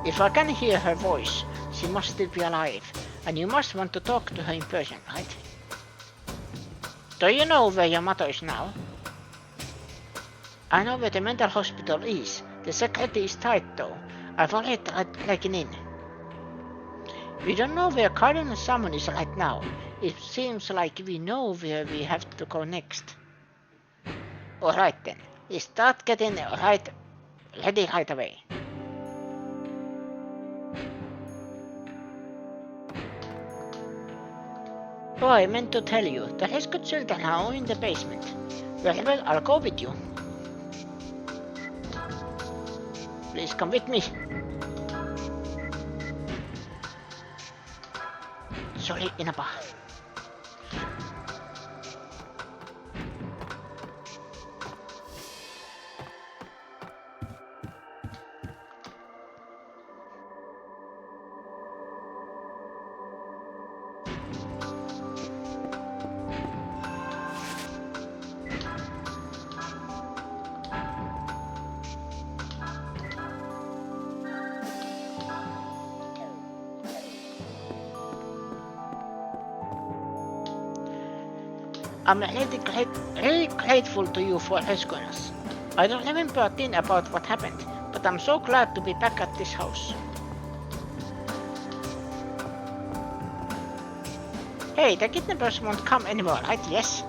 If I can hear her voice, she must still be alive, and you must want to talk to her in person, right? Do you know where your mother is now? I know where the mental hospital is. The security is tight though. I've already tried breaking in. We don't know where Cardinal Summon is right now. It seems like we know where we have to go next. Alright then, we start getting ready right away. Oh, I meant to tell you, the rescue children are all in the basement. Very well, I'll go with you. Please come with me. Sorry, Inaba. I'm really grateful to you for rescuing us. I don't remember a thing about what happened, but I'm so glad to be back at this house. Hey, the kidnappers won't come anymore, right? Yes?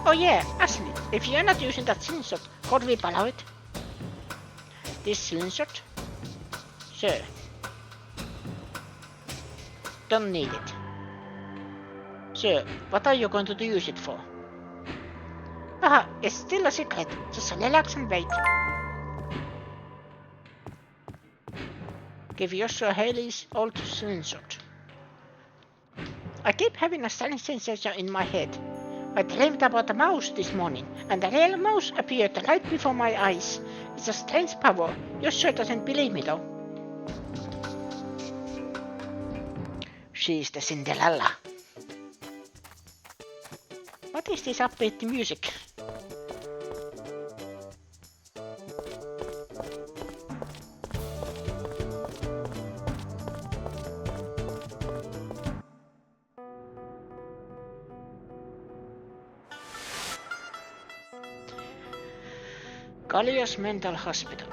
Oh yeah, Ashley, if you're not using that slingshot, could we borrow it? This slingshot? Sure. Don't need it. Sure, what are you going to use it for? Haha, it's still a secret. Just relax and wait. Give Joshua Haley's old slingshot. I keep having a strange sensation in my head. I dreamed about a mouse this morning, and a real mouse appeared right before my eyes. It's a strange power. Joshua doesn't believe me though. She's the Cinderella. What is this upbeat music? Gallios Mental Hospital.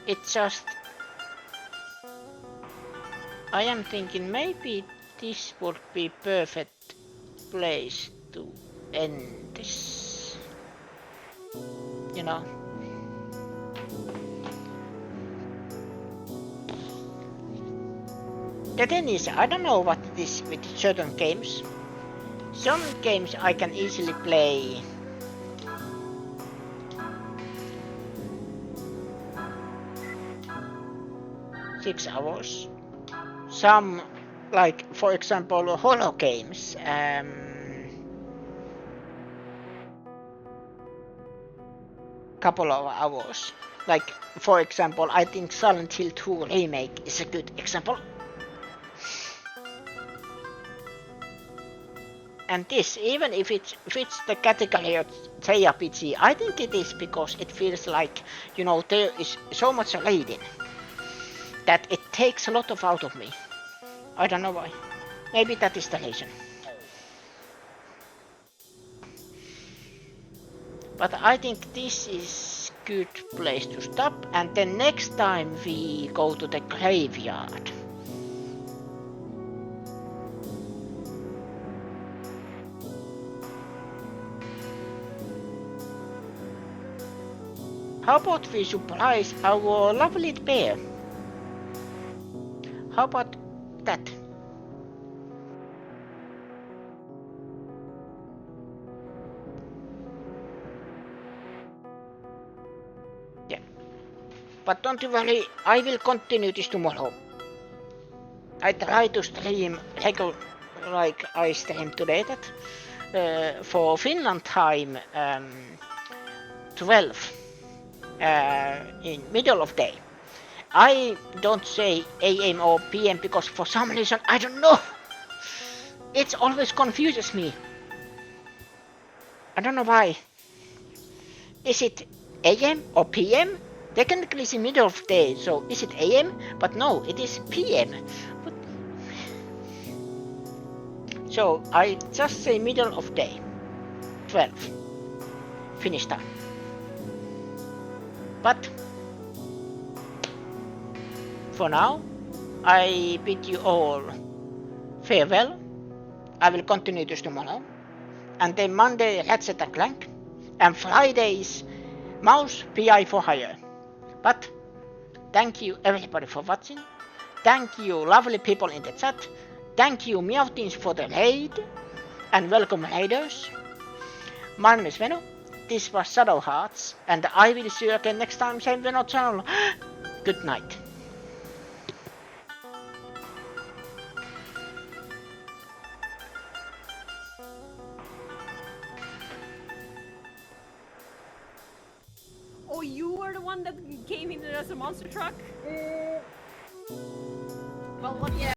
It's just... I am thinking maybe this would be perfect place to end this. You know? The thing is, I don't know what it is with certain games. Some games I can easily play 6 hours. Some, like for example, horror games. Couple of hours. Like for example, I think Silent Hill 2 remake is a good example. And this, even if it fits the category of JRPG, I think it is because it feels like, you know, there is so much reading that it takes a lot out of me. I don't know why. Maybe that is the reason. But I think this is good place to stop, and then next time we go to the graveyard. How about we surprise our lovely bear? How about that? Yeah. But don't you worry, I will continue this tomorrow. I try to stream like I streamed today that for Finland time 12 in middle of day. I don't say AM or PM because for some reason I don't know. It always confuses me. I don't know why. Is it AM or PM? Technically it's in middle of day, so is it AM? But no, it is PM. But... So I just say middle of day. 12. Finish time. But for now, I bid you all farewell. I will continue this tomorrow. And then Monday, Ratchet and Clank. And Fridays, Mouse PI for hire. But thank you everybody for watching. Thank you lovely people in the chat. Thank you Meowteens for the raid. And welcome raiders. My name is Veno. This was Shadow Hearts. And I will see you again next time, same Veno channel. Good night. Oh, you were the one that came in as a monster truck? Well, what? Yeah.